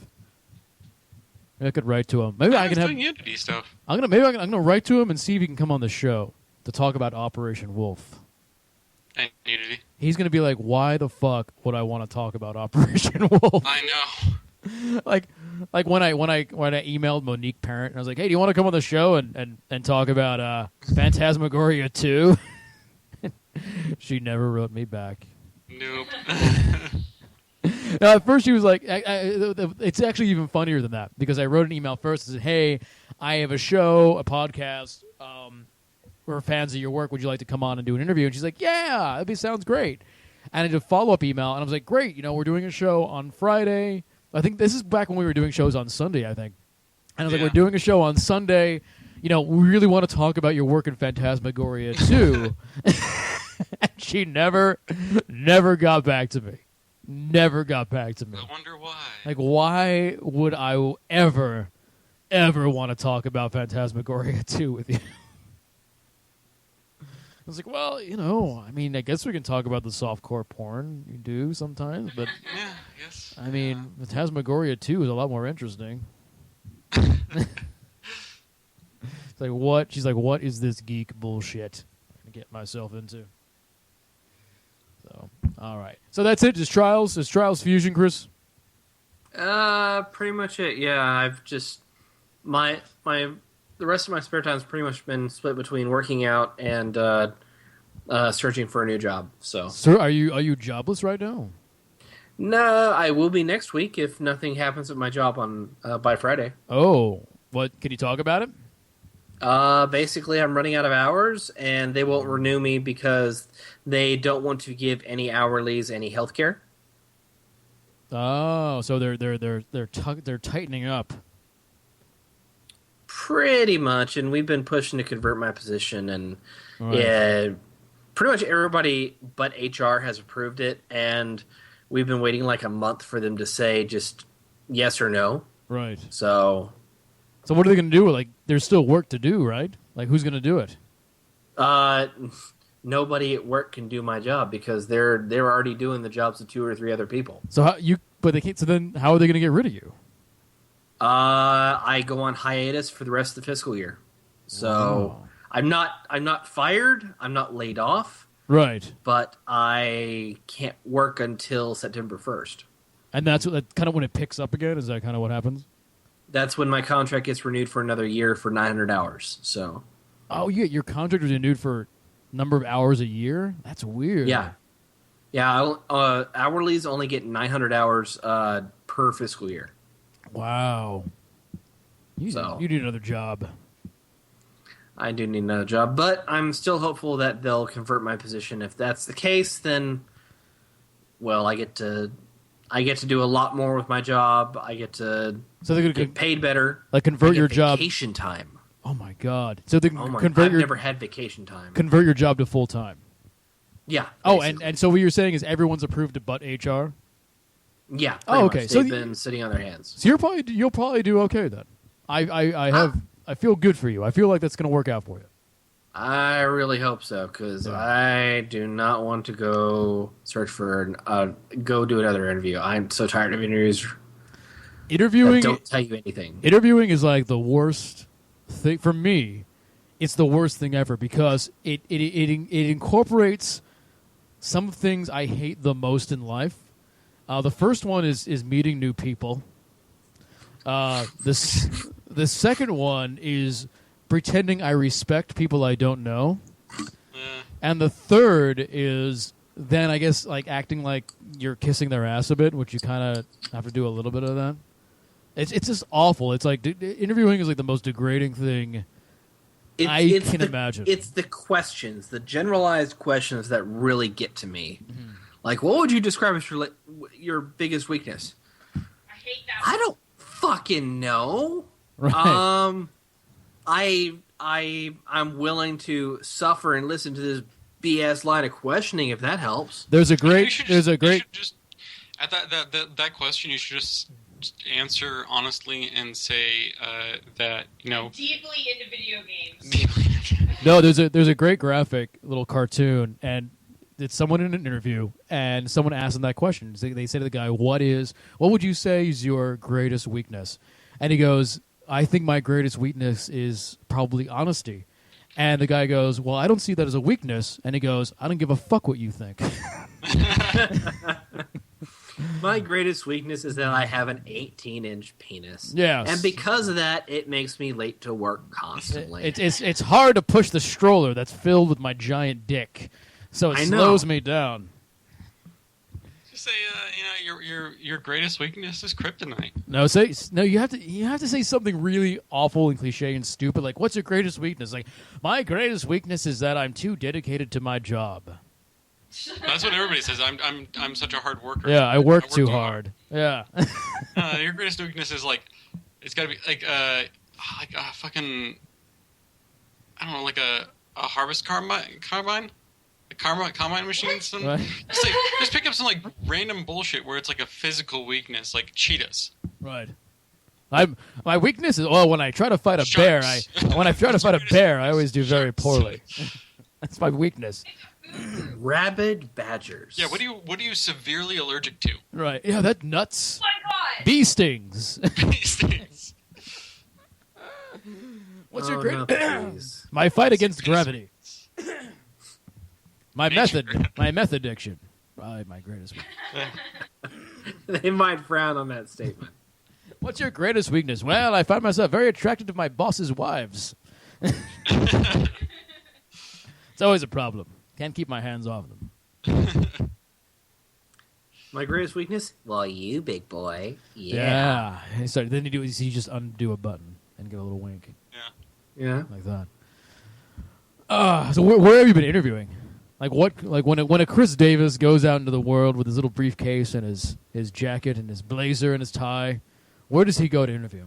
A: Maybe I could write to him. Maybe I can have...
B: doing Unity stuff.
A: I'm gonna write to him and see if he can come on the show to talk about Operation Wolf.
B: And Nudity.
A: He's going to be like, why the fuck would I want to talk about Operation Wolf?
B: I know.
A: like when I emailed Monique Parent and I was like, hey, do you want to come on the show and talk about Phantasmagoria 2? She never wrote me back.
B: Nope.
A: At first she was like, it's actually even funnier than that, because I wrote an email first and said, hey, I have a show, a podcast, we're fans of your work, would you like to come on and do an interview? And she's like, yeah, that sounds great. And I did a follow-up email, and I was like, great, we're doing a show on Friday. I think this is back when we were doing shows on Sunday, I think. And I was like, we're doing a show on Sunday. We really want to talk about your work in Phantasmagoria 2. And she never got back to me. Never got back to me.
B: I wonder why.
A: Like, why would I ever want to talk about Phantasmagoria 2 with you? I was like, well, I guess we can talk about the softcore porn you do sometimes, but
B: Yeah, yes.
A: Phantasmagoria 2 is a lot more interesting. It's like, what? She's like, what is this geek bullshit to get myself into? So, all right. So that's it. Just Trials. Is Trials Fusion, Chris?
C: Pretty much it. Yeah, I've just the rest of my spare time's pretty much been split between working out and searching for a new job. So,
A: sir, are you jobless right now?
C: No, I will be next week if nothing happens at my job on by Friday.
A: Oh, what? Can you talk about it?
C: Basically, I'm running out of hours, and they won't renew me because they don't want to give any hourlies any health care.
A: Oh, so they're tightening up.
C: Pretty much, and we've been pushing to convert my position, and
A: Right.
C: yeah, pretty much everybody but HR has approved it, and we've been waiting like a month for them to say just yes or no.
A: Right.
C: So
A: what are they going to do? Like, there's still work to do, right? Like, who's going to do it?
C: nobody at work can do my job because they're already doing the jobs of 2 or 3 other people.
A: So they can't. So then, how are they going to get rid of you?
C: I go on hiatus for the rest of the fiscal year. So
A: Wow.
C: I'm not fired. I'm not laid off.
A: Right.
C: But I can't work until September 1st.
A: And that's kind of when it picks up again. Is that kind of what happens?
C: That's when my contract gets renewed for another year for 900 hours. So.
A: Oh, yeah, your contract was renewed for number of hours a year? That's weird.
C: Yeah. Yeah, hourlies only get 900 hours per fiscal year.
A: Wow. You need another job.
C: I do need another job, but I'm still hopeful that they'll convert my position. If that's the case, then, well, I get to do a lot more with my job. I get to get paid better.
A: Like convert your job.
C: Vacation time.
A: Oh my God! So they
C: I've never had vacation time.
A: Convert your job to full time.
C: Yeah.
A: Oh,
C: basically.
A: and so what you're saying is everyone's approved it but HR.
C: Yeah.
A: Oh, okay.
C: Much.
A: So
C: they've been sitting on their hands.
A: So you'll probably do okay then. I feel good for you. I feel like that's going to work out for you.
C: I really hope so, because I do not want to go search for go do another interview. I'm so tired of interviews.
A: Interviewing
C: that don't tell you anything.
A: Interviewing is like the worst thing for me. It's the worst thing ever because it incorporates some things I hate the most in life. The first one is meeting new people. The second one is pretending I respect people I don't know. And the third is then I guess like acting like you're kissing their ass a bit, which you kind of have to do a little bit of that. It's just awful. It's like interviewing is like the most degrading thing I can imagine.
C: It's the questions, the generalized questions that really get to me. Mm-hmm. Like, what would you describe as your biggest weakness?
D: I hate that.
C: I don't fucking know.
A: Right.
C: I'm willing to suffer and listen to this BS line of questioning if that helps.
A: There's a great.
B: You should just at that question. You should just answer honestly and say that
D: I'm deeply into video games.
A: No, there's a great graphic little cartoon, and it's someone in an interview, and someone asked him that question. They say to the guy, "What would you say is your greatest weakness?" And he goes, "I think my greatest weakness is probably honesty." And the guy goes, well, I don't see that as a weakness. And he goes, I don't give a fuck what you think.
C: My greatest weakness is that I have an 18-inch penis.
A: Yes.
C: And because of that, it makes me late to work constantly.
A: It's hard to push the stroller that's filled with my giant dick. So it slows me down.
B: Just say, your greatest weakness is kryptonite.
A: No, you have to say something really awful and cliche and stupid. Like, what's your greatest weakness? Like, my greatest weakness is that I'm too dedicated to my job.
B: That's what everybody says. I'm such a hard worker.
A: Yeah, I work too hard. Yeah.
B: Your greatest weakness is like, it's got to be like a fucking, I don't know, like a harvest combine, a combine machine.
A: Right.
B: Just pick up some like random bullshit where it's like a physical weakness, like cheetahs.
A: Right. My weakness is when I try to fight a bear. I always do very poorly. That's my weakness.
C: Rabid badgers.
B: Yeah, what are you severely allergic to?
A: Right. Yeah, that's nuts.
D: Oh my god!
A: Bee stings.
B: These things.
A: What's your great?
C: No,
A: My fight against gravity. My meth addiction. Probably my greatest weakness.
C: They might frown on that statement.
A: What's your greatest weakness? Well, I find myself very attracted to my boss's wives. It's always a problem. Can't keep my hands off them.
C: My greatest weakness? Well, you big boy.
A: Yeah. So then you just undo a button and give a little wink.
C: Yeah.
A: Like that. So where have you been interviewing? Like when a Chris Davis goes out into the world with his little briefcase and his jacket and his blazer and his tie, where does he go to interview?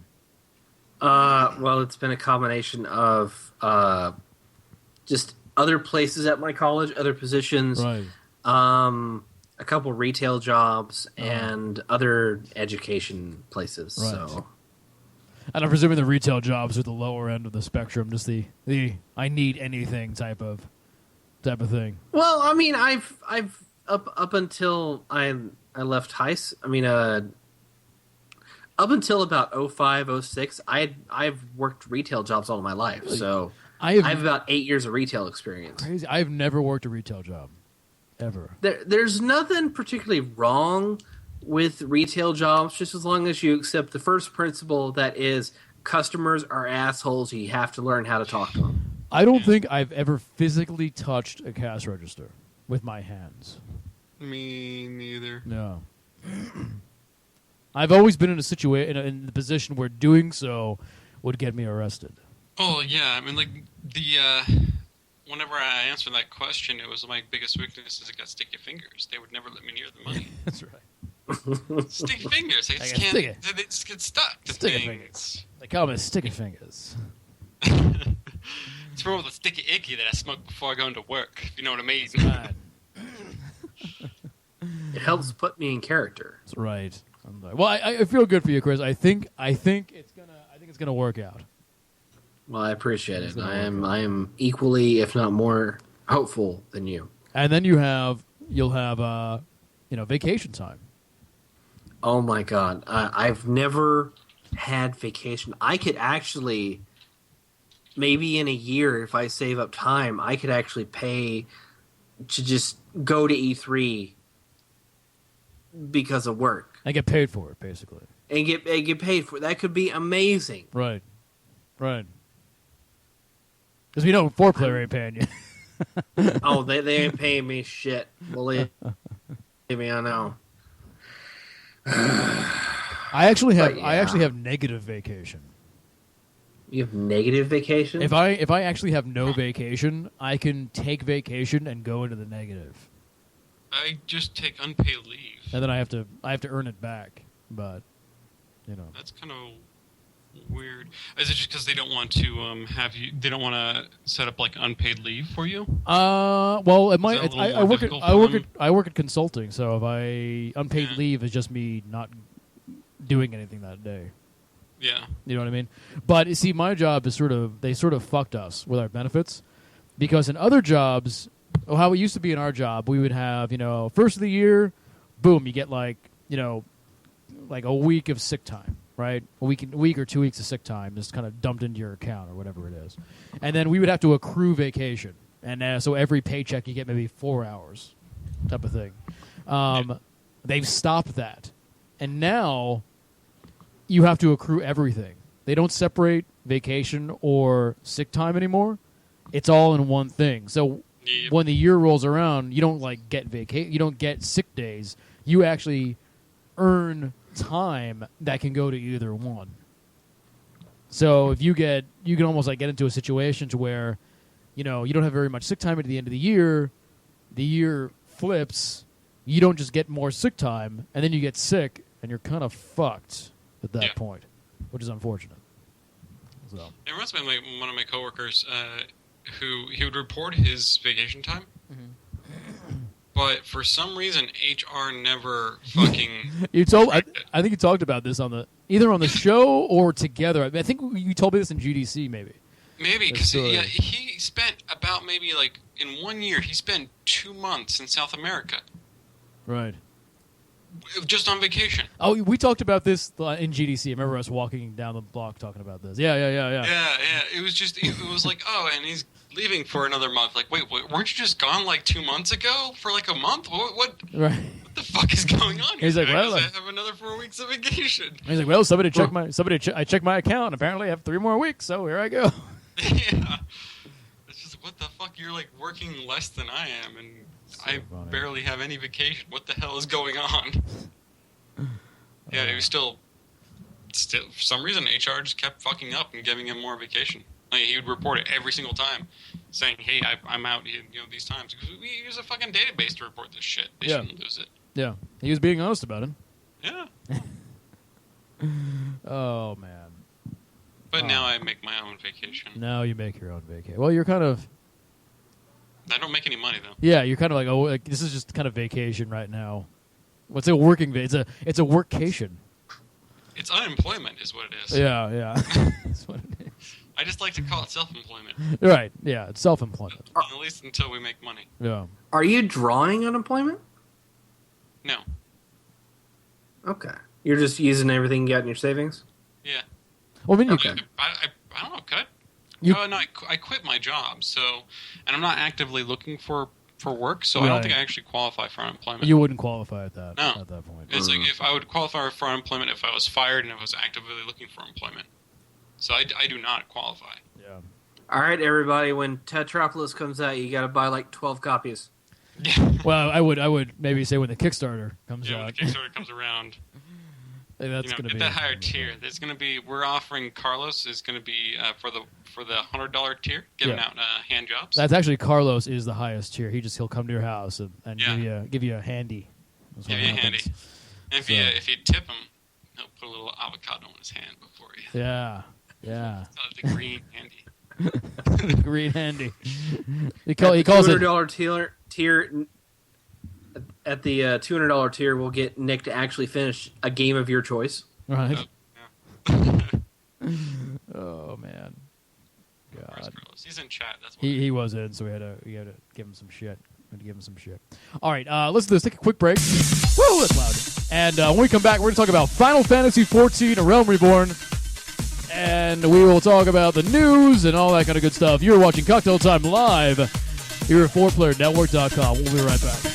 C: Well, it's been a combination of just other places at my college, other positions,
A: Right.
C: A couple retail jobs, and other education places.
A: Right.
C: So,
A: And I'm presuming the retail jobs are the lower end of the spectrum, just the I need anything type of thing.
C: well, I mean, I've up until I left up until about 05, 06, I've worked retail jobs all my life. So I have about 8 years of retail experience.
A: Crazy. I've never worked a retail job, ever.
C: There's nothing particularly wrong with retail jobs, just as long as you accept the first principle that is customers are assholes. You have to learn how to talk to them.
A: I don't think I've ever physically touched a cash register with my hands.
B: Me neither.
A: No. I've always been in a situation in the position where doing so would get me arrested.
B: Oh yeah, I mean like whenever I answered that question, it was my biggest weakness is I got sticky fingers. They would never let me near the money.
A: That's right.
B: Sticky fingers. I just
A: got
B: can't.
A: sticky.
B: They just get stuck to
A: Sticky
B: things.
A: fingers. They call me sticky fingers.
B: It's more of the sticky icky that I smoke before I go into work. If you know what I mean.
A: Right.
C: It helps put me in character.
A: That's right. Well, I feel good for you, Chris. I think it's gonna work out.
C: Well, I appreciate it. I am equally, if not more, hopeful than you.
A: And then you'll have vacation time.
C: Oh my god, I've never had vacation. I could actually, maybe in a year, if I save up time, I could actually pay to just go to E3 because of work
A: I get paid for it, basically.
C: and get paid for it. That could be amazing.
A: Right. Because we know 4-player ain't paying you.
C: Oh, they ain't paying me shit. Believe me, I know.
A: I actually have negative vacation.
C: You have negative vacation?
A: If I actually have no vacation, I can take vacation and go into the negative.
B: I just take unpaid leave.
A: And then I have to earn it back. But
B: That's kind of weird. Is it just because they don't want to they don't want to set up like unpaid leave for you?
A: Well, it might.
B: Is that a little more difficult for
A: I work at consulting, so if unpaid leave is just me not doing anything that day.
B: Yeah.
A: You know what I mean? But you see, my job is they sort of fucked us with our benefits, because in other jobs, how it used to be in our job, we would have first of the year, boom, you get like a week of sick time. right? A week or 2 weeks of sick time just kind of dumped into your account or whatever it is. And then we would have to accrue vacation. And so every paycheck you get maybe 4 hours type of thing. They've stopped that. And now you have to accrue everything. They don't separate vacation or sick time anymore. It's all in one thing. So when the year rolls around, you don't like get you don't get sick days. You actually earn time that can go to either one. So if you can almost like get into a situation to where, you don't have very much sick time at the end of the year flips, you don't just get more sick time, and then you get sick, and you're kind of fucked at that point, which is unfortunate. So.
B: It reminds me of one of my coworkers who he would report his vacation time, but for some reason HR never fucking.
A: I think you talked about this either on the show or together. I think you told me this in GDC maybe.
B: Maybe because he spent about maybe like in 1 year he spent 2 months in South America.
A: Right.
B: Just on vacation.
A: Oh, we talked about this in GDC. I remember us walking down the block talking about this. Yeah.
B: Yeah. It was like, oh, and he's leaving for another month. Like, wait, weren't you just gone like 2 months ago for like a month? What
A: Right.
B: What the fuck is going on here?
A: He's like, well,
B: I have another 4 weeks of vacation.
A: He's like, well, I checked my account. Apparently, I have 3 more weeks. So here I go.
B: Yeah. It's just what the fuck? You're like working less than I am, and I barely have any vacation. What the hell is going on? Yeah, it was still for some reason HR just kept fucking up and giving him more vacation. Like, he would report it every single time, saying, "Hey, I'm out, these times." Because we use a fucking database to report this shit. They shouldn't lose it.
A: Yeah, he was being honest about it.
B: Yeah.
A: Oh man.
B: But now I make my own vacation.
A: Now you make your own vacation. Well, you're kind of.
B: I don't make any money though.
A: Yeah, you're kind of like, this is just kind of vacation right now. What's a working? It's a workcation.
B: It's unemployment, is what it is.
A: Yeah. That's what it is.
B: I just like to call it self-employment.
A: Right. Yeah, it's self-employment.
B: At least until we make money.
A: Yeah.
C: Are you drawing unemployment?
B: No.
C: Okay. You're just using everything you got in your savings?
B: Yeah.
A: Well, I mean,
C: Okay.
B: I don't know, could I?
A: You-
B: No, I quit my job, and I'm not actively looking for work, so I
A: Right.
B: don't think I actually qualify for unemployment.
A: you wouldn't qualify at that point.
B: It's like if I would qualify for unemployment if I was fired and I was actively looking for employment. So I do not qualify.
A: Yeah.
C: All right, everybody. When Tetropolis comes out, you got to buy like 12 copies.
B: Yeah.
A: Well, I would maybe say when the Kickstarter comes
B: When
A: out.
B: the Kickstarter comes around,
A: That's going to be
B: at that higher tier. There's going to be we're offering Carlos is going to be for the $100 tier giving out hand jobs.
A: That's actually Carlos is the highest tier. He'll come to your house and give you a handy. That's
B: Give
A: what
B: you a
A: happens.
B: handy. And if you tip him, he'll put a little avocado in his hand before you.
A: Yeah.
B: The green handy.
A: The green handy. He
C: At the
A: calls it.
C: $200 tier. At the $200 tier, we'll get Nick to actually finish a game of your choice.
A: Right.
B: Yeah.
A: Oh man.
B: Where's
A: God.
B: Carlos? He's in chat. That's what
A: He was in, so we had to give him some shit. All right, let's do this. Take a quick break. Woo, that's loud. And when we come back, we're going to talk about Final Fantasy XIV: A Realm Reborn. And we will talk about the news and all that kind of good stuff. You're watching Cocktail Time live here at 4PlayerNetwork.com. We'll be right back.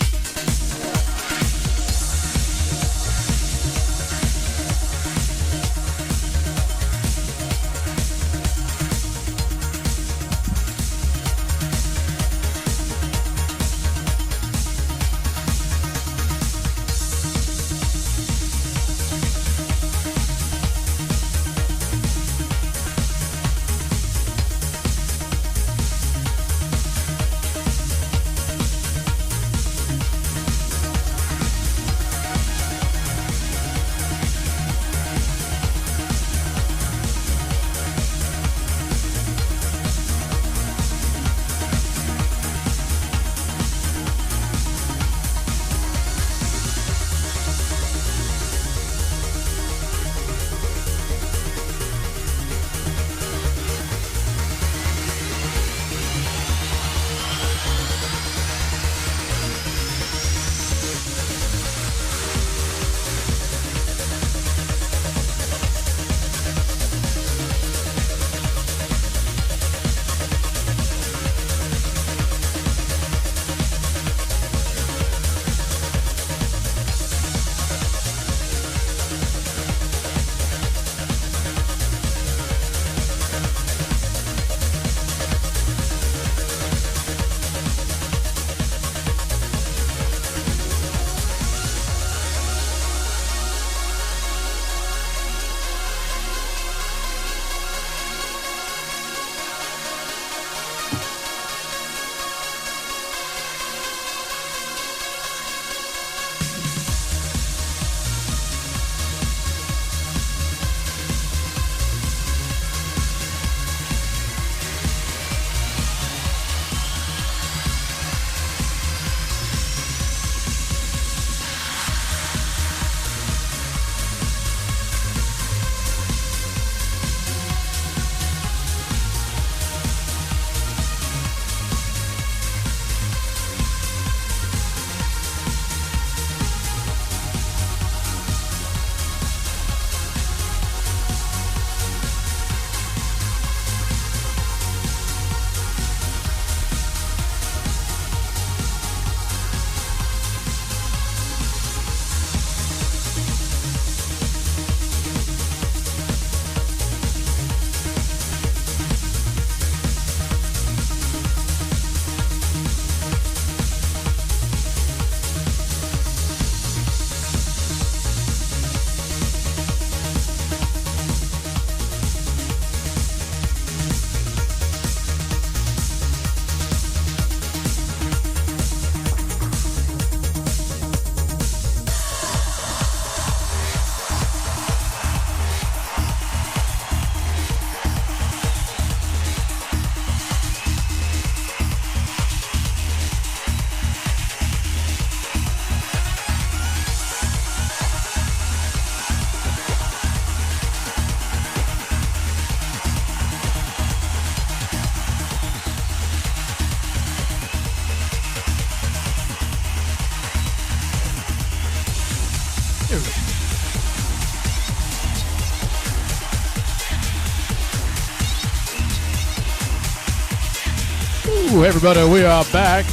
A: Ooh, hey everybody, we are back.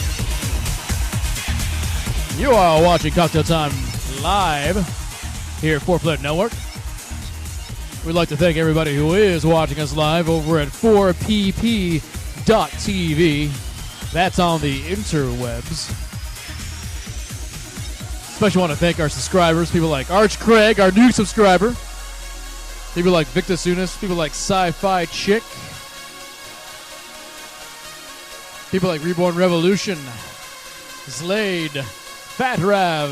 A: You are watching Cocktail Time live here at 4Player Network. We'd like to thank everybody who is watching us live over at 4pp.tv. That's on the interwebs. Especially want to thank our subscribers, people like Arch Craig, our new subscriber. People like Victor Sunis, people like Sci-Fi Chick. People like Reborn Revolution, Slade, Fat Rav,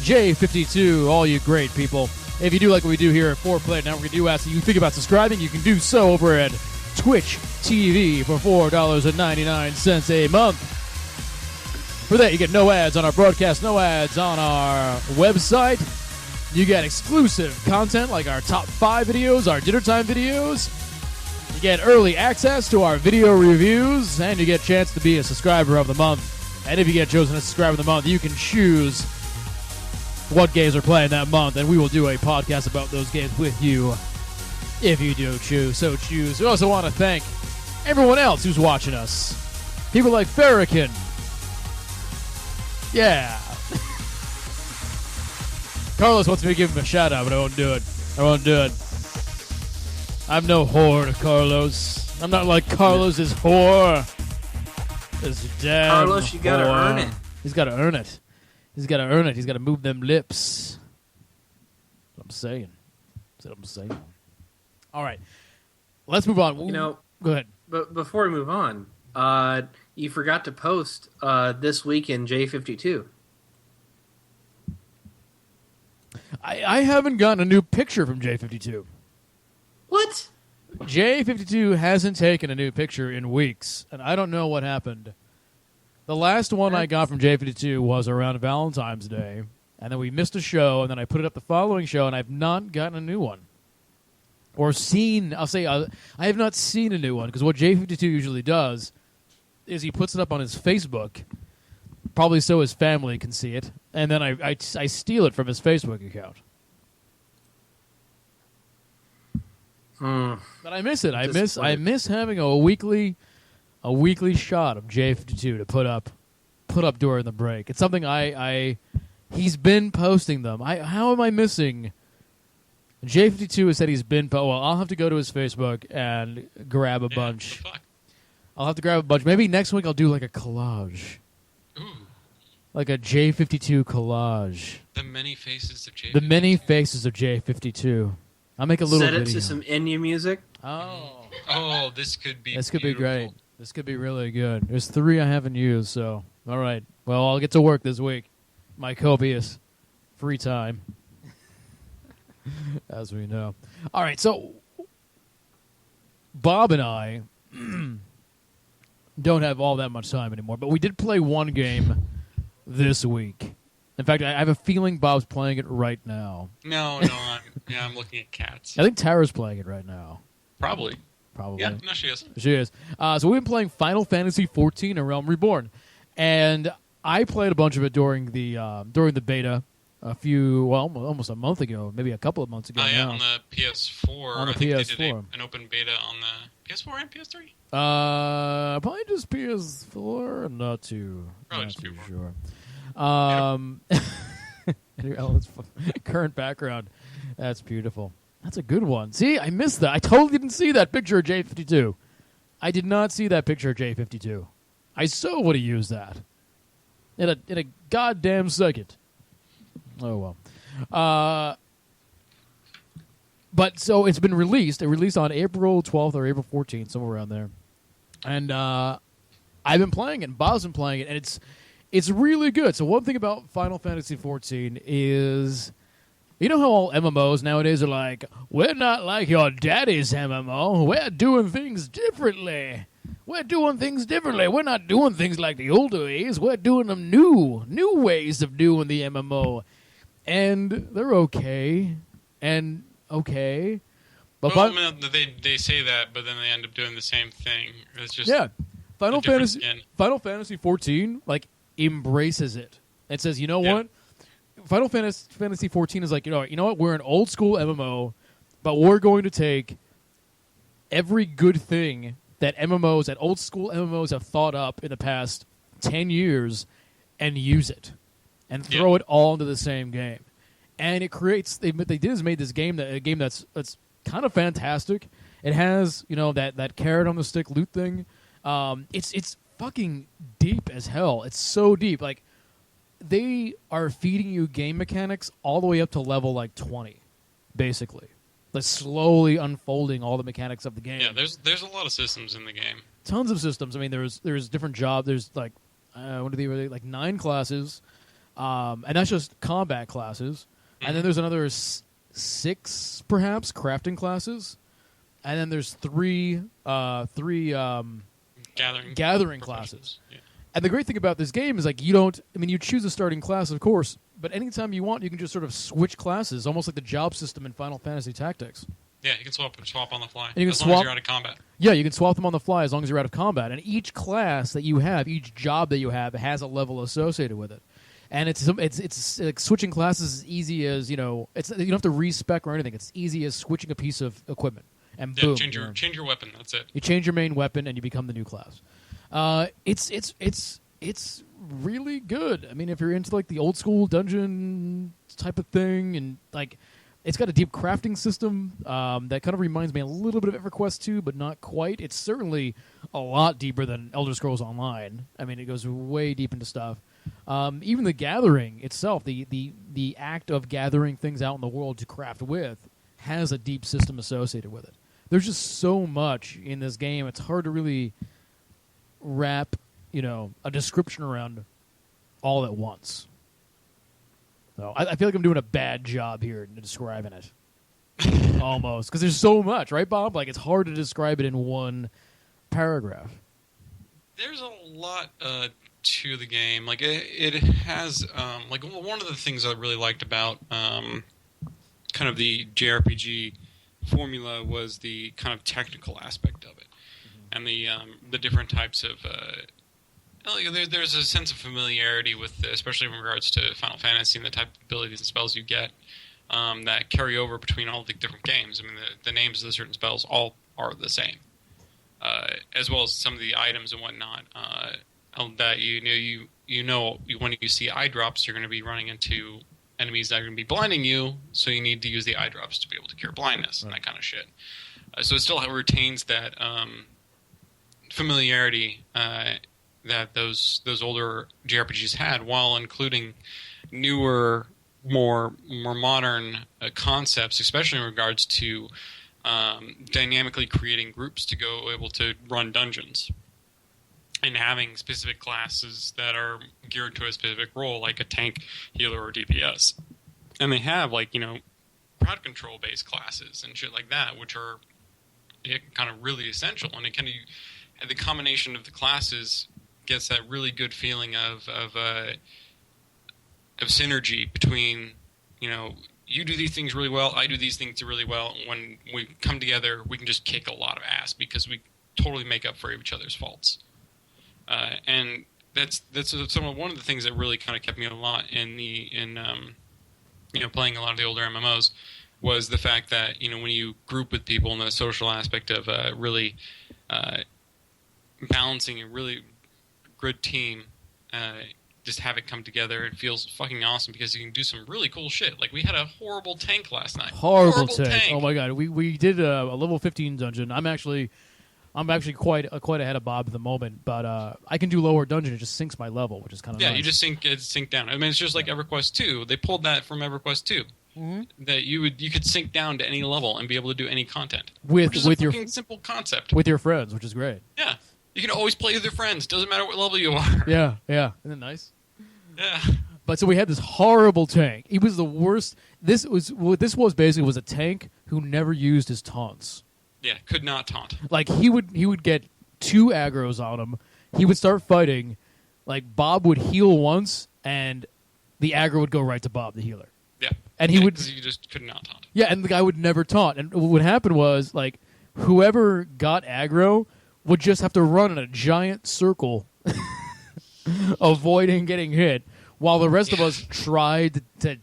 A: J52, all you great people. If you do like what we do here at 4Play Network, we do ask that you think about subscribing. You can do so over at Twitch TV for $4.99 a month. For that, you get no ads on our broadcast, no ads on our website. You get exclusive content like our top 5 videos, our dinner time videos. You get early access to our video reviews, and you get a chance to be a subscriber of the month. And if you get chosen as subscriber of the month, you can choose what games are playing that month, and we will do a podcast about those games with you if you do choose. We also want to thank everyone else who's watching us. People like Farrakhan. Yeah. Carlos wants me to give him a shout out, but I won't do it. I'm no whore to Carlos. I'm not like Carlos is whore. This damn
C: Carlos, you gotta
A: whore.
C: earn it.
A: He's gotta earn it. He's gotta move them lips. That's what I'm saying. All right. Let's move on.
C: Go
A: ahead.
C: But before we move on, you forgot to post this week in J52.
A: I haven't gotten a new picture from J52.
C: What?
A: J52 hasn't taken a new picture in weeks, and I don't know what happened. The last one I got from J52 was around Valentine's Day, and then we missed a show, and then I put it up the following show, and I've not gotten a new one. Or seen, I have not seen a new one, because what J52 usually does is he puts it up on his Facebook, probably so his family can see it, and then I steal it from his Facebook account. But I miss it. I miss having a weekly shot of J52 to put up during the break. It's something he's been posting them. How am I missing? J52 has said he's been. Well, I'll have to go to his Facebook and grab a bunch.
B: What the fuck?
A: I'll have to grab a bunch. Maybe next week I'll do like a collage.
B: Ooh.
A: Like a J52 collage.
B: The many faces of J52.
A: The many faces of J52. I'll make a little
C: Set it
A: video.
C: to some Enya music.
A: Oh.
B: Oh, this could be
A: This could be
B: beautiful.
A: great. This could be really good. There's 3 I haven't used, so all right. Well, I'll get to work this week. My copious free time, as we know. All right, so Bob and I don't have all that much time anymore, but we did play one game this week. In fact, I have a feeling Bob's playing it right now.
B: No, I'm looking at cats.
A: I think Tara's playing it right now.
B: Probably.
A: Probably.
B: Yeah, no, she is.
A: She is. So we've been playing Final Fantasy XIV: A Realm Reborn, and I played a bunch of it during the beta almost a month ago, maybe a couple of months ago.
B: Yeah,
A: now.
B: on the PS4.
A: On the
B: I think
A: PS4.
B: they did an open beta on the PS4 and PS3.
A: Probably just PS4. I'm not too
B: PS4.
A: sure. Current background. That's beautiful. That's a good one. See, I missed that. I totally didn't see that picture of J52. I did not see that picture of J52. I so would have used that in a goddamn second. Oh well. But so it's been released. It released on April 12th or April 14th, somewhere around there. And I've been playing it, and Bob's been playing it, and it's really good. So one thing about Final Fantasy XIV is, you know how all MMOs nowadays are like, we're not like your daddy's MMO. We're doing things differently. We're not doing things like the older ways. We're doing them new ways of doing the MMO. And they're okay. But
B: Well, they say that, but then they end up doing the same thing. It's just
A: Final
B: a different
A: Fantasy
B: skin.
A: Final Fantasy 14 embraces it. It says, you know what? Final Fantasy 14 is like, you know what? We're an old school MMO, but we're going to take every good thing that MMOs, that old school MMOs have thought up in the past 10 years and use it and throw it all into the same game. And it creates, what they did is made this game, a game that's kind of fantastic. It has, that carrot on the stick loot thing. It's fucking deep as hell. It's so deep. Like, they are feeding you game mechanics all the way up to level, 20, basically. Like, slowly unfolding all the mechanics of the game.
B: Yeah, there's a lot of systems in the game.
A: Tons of systems. I mean, there's different jobs. There's, 9 classes. And that's just combat classes. And then there's another 6, perhaps, crafting classes. And then there's three gathering classes. Yeah. And the great thing about this game is, you choose a starting class, of course, but anytime you want, you can just sort of switch classes, almost like the job system in Final Fantasy Tactics.
B: Yeah, you can swap on the fly,
A: as
B: long as you're out of combat.
A: Yeah, you can swap them on the fly as long as you're out of combat. And each class that you have, each job that you have, has a level associated with it. And it's like switching classes as easy as, you don't have to respec or anything. It's easy as switching a piece of equipment. And boom,
B: change your weapon. That's it.
A: You change your main weapon and you become the new class. It's really good. I mean, if you're into the old school dungeon type of thing, and it's got a deep crafting system that kind of reminds me a little bit of EverQuest 2, but not quite. It's certainly a lot deeper than Elder Scrolls Online. I mean, it goes way deep into stuff. Even the gathering itself, the act of gathering things out in the world to craft with, has a deep system associated with it. There's just so much in this game. It's hard to really wrap, a description around all at once. So I feel like I'm doing a bad job here in describing it. Almost. Because there's so much, right, Bob? It's hard to describe it in one paragraph.
B: There's a lot to the game. It has, one of the things I really liked about kind of the JRPG formula was the kind of technical aspect of it, and the different types of. There's a sense of familiarity with, especially in regards to Final Fantasy and the type of abilities and spells you get that carry over between all the different games. I mean, the names of the certain spells all are the same, as well as some of the items and whatnot. That when you see eye drops, you're going to be running into enemies that are going to be blinding you, so you need to use the eye drops to be able to cure blindness and that kind of shit. So it still retains that familiarity that those older JRPGs had, while including newer, more modern concepts, especially in regards to dynamically creating groups to go able to run dungeons. And having specific classes that are geared to a specific role, like a tank, healer, or DPS. And they have, crowd control-based classes and shit like that, which are kind of really essential. And it the combination of the classes gets that really good feeling of synergy between, you do these things really well, I do these things really well. When we come together, we can just kick a lot of ass because we totally make up for each other's faults. And that's one of the things that really kind of kept me a lot in playing a lot of the older MMOs was the fact that when you group with people in the social aspect of really balancing a really good team, just have it come together. It feels fucking awesome because you can do some really cool shit. We had a horrible tank last night.
A: Horrible tank. Oh my god, we did a level 15 dungeon. I'm actually quite ahead of Bob at the moment, but I can do lower dungeon. It just sinks my level, which is kind of nice.
B: You just sink down. I mean, it's just like EverQuest 2. They pulled that from EverQuest 2. Mm-hmm. That you could sink down to any level and be able to do any content
A: with
B: your simple concept
A: with your friends, which is great.
B: Yeah, you can always play with your friends. Doesn't matter what level you are.
A: Yeah. Isn't it nice?
B: Yeah.
A: But so we had this horrible tank. He was the worst. This was basically a tank who never used his taunts.
B: Yeah, could not taunt.
A: He would get 2 aggros on him. He would start fighting. Bob would heal once, and the aggro would go right to Bob, the healer.
B: Yeah,
A: and he would.
B: You just could not taunt.
A: Yeah, and the guy would never taunt. And what would happen was whoever got aggro would just have to run in a giant circle, avoiding getting hit, while the rest of us tried to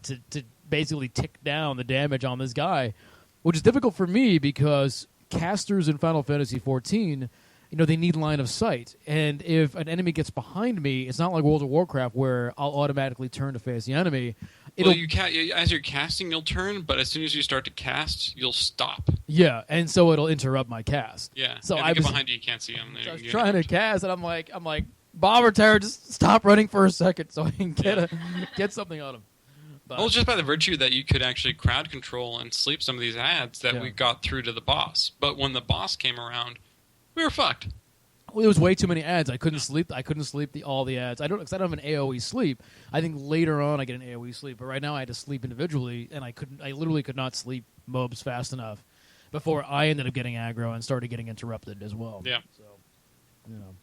A: basically tick down the damage on this guy, which is difficult for me because casters in Final Fantasy XIV they need line of sight. And if an enemy gets behind me, it's not like World of Warcraft where I'll automatically turn to face the enemy.
B: Well, as you're casting, you'll turn, but as soon as you start to cast, you'll stop.
A: Yeah, and so it'll interrupt my cast.
B: Yeah,
A: so
B: if
A: I
B: they get
A: was
B: behind you, you can't see them.
A: So I was trying to cast, and I'm like, Bob or Terra, just stop running for a second so I can get something on him. But,
B: well, just by the virtue that you could actually crowd control and sleep some of these ads that we got through to the boss. But when the boss came around, we were fucked.
A: Well, there was way too many ads. I couldn't sleep. All the ads. I don't have an AOE sleep. I think later on I get an AOE sleep, but right now I had to sleep individually, and I literally could not sleep mobs fast enough before I ended up getting aggro and started getting interrupted as well.
B: Yeah.
A: So, you know.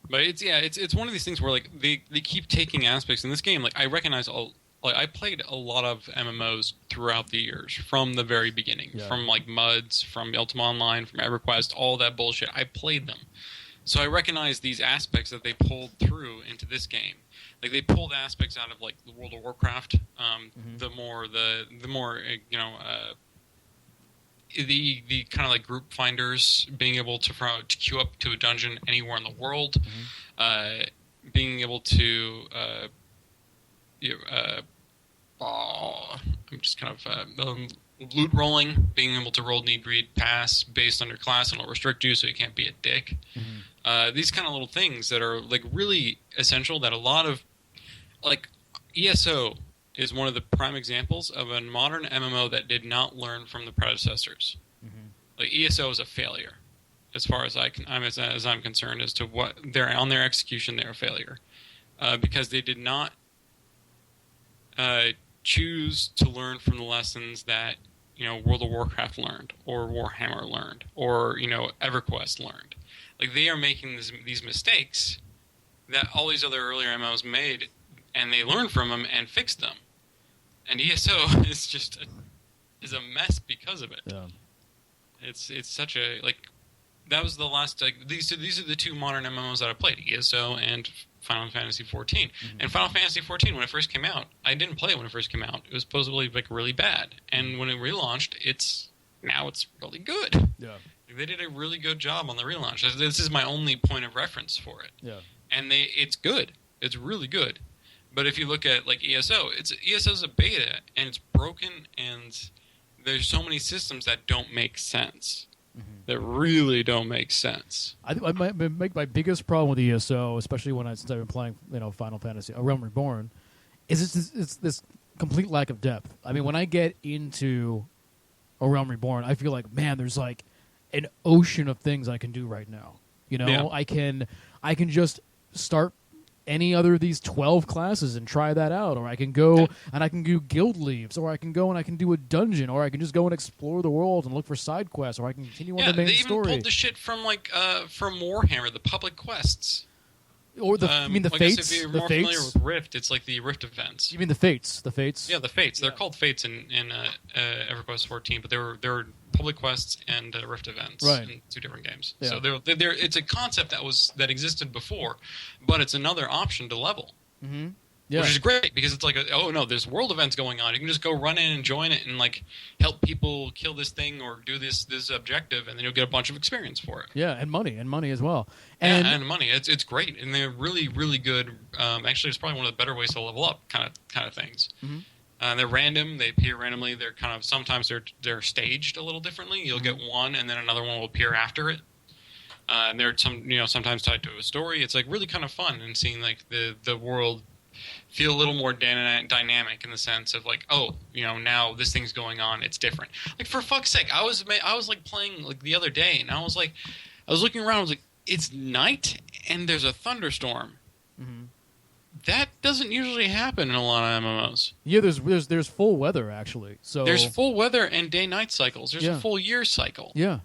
B: But it's one of these things where like they keep taking aspects in this game. Like I recognize I played a lot of MMOs throughout the years from the very beginning, from like MUDs, from Ultima Online, from EverQuest, all that bullshit. I played them, so I recognize these aspects that they pulled through into this game. Like they pulled aspects out of like the World of Warcraft. The more the kind of like group finders, being able to queue up to a dungeon anywhere in the world, being able to I'm just kind of loot rolling, being able to roll need, greed, pass based on your class and it'll restrict you so you can't be a dick. These kind of little things that are like really essential that a lot of like ESO is one of the prime examples of a modern MMO that did not learn from the predecessors. Like ESO is a failure, as far as I'm concerned, as to what they're on their execution. They're a failure because they did not choose to learn from the lessons that World of Warcraft learned, or Warhammer learned, or EverQuest learned. Like they are making these mistakes that all these other earlier MMOs made, and they learned from them and fixed them. And ESO is just is a mess because of it. Yeah. It's such a that was the last these are the two modern MMOs that I played, ESO and Final Fantasy XIV. And Final Fantasy XIV, when it first came out, I didn't play it when it first came out. It was supposedly really bad. And when it relaunched, it's really good. Yeah. They did a really good job on the relaunch. This is my only point of reference for it. Yeah. And it's good. It's really good. But if you look at ESO's a beta, and it's broken, and there's so many systems that don't make sense. That really don't make sense. I
A: think my biggest problem with ESO, especially since I've been playing Final Fantasy, A Realm Reborn, is it's this complete lack of depth. I mean, when I get into A Realm Reborn, I feel like, man, there's like an ocean of things I can do right now. I can just start any other of these 12 classes and try that out, or I can go and I can do guild leaves, or I can go and I can do a dungeon, or I can just go and explore the world and look for side quests, or I can continue on the main story.
B: Yeah, they even pulled the shit from from Warhammer, the public quests.
A: Or the Fates?
B: If you're more familiar with Rift, it's like the Rift events.
A: You mean the Fates? The Fates?
B: Yeah, the Fates. They're called Fates in EverQuest 14, but they were public quests and Rift events in two different games. Yeah. So they're it's a concept that existed before, but it's another option to level. Yeah. Which is great, because it's like, there's world events going on. You can just go run in and join it and help people kill this thing or do this objective, and then you'll get a bunch of experience for it.
A: Yeah, and money as well.
B: And money. It's great, and they're really, really good. Actually, it's probably one of the better ways to level up kind of things. They're random. They appear randomly. They're kind of sometimes they're staged a little differently. You'll get one, and then another one will appear after it. And they're sometimes tied to a story. It's really kind of fun, and seeing the world feel a little more dynamic in the sense of now this thing's going on, it's different. For fuck's sake, I was playing the other day, and I was looking around, I was it's night and there's a thunderstorm. That doesn't usually happen in a lot of MMOs.
A: Yeah, there's full weather actually. So
B: there's full weather and day-night cycles. There's a full year cycle.
A: Yeah.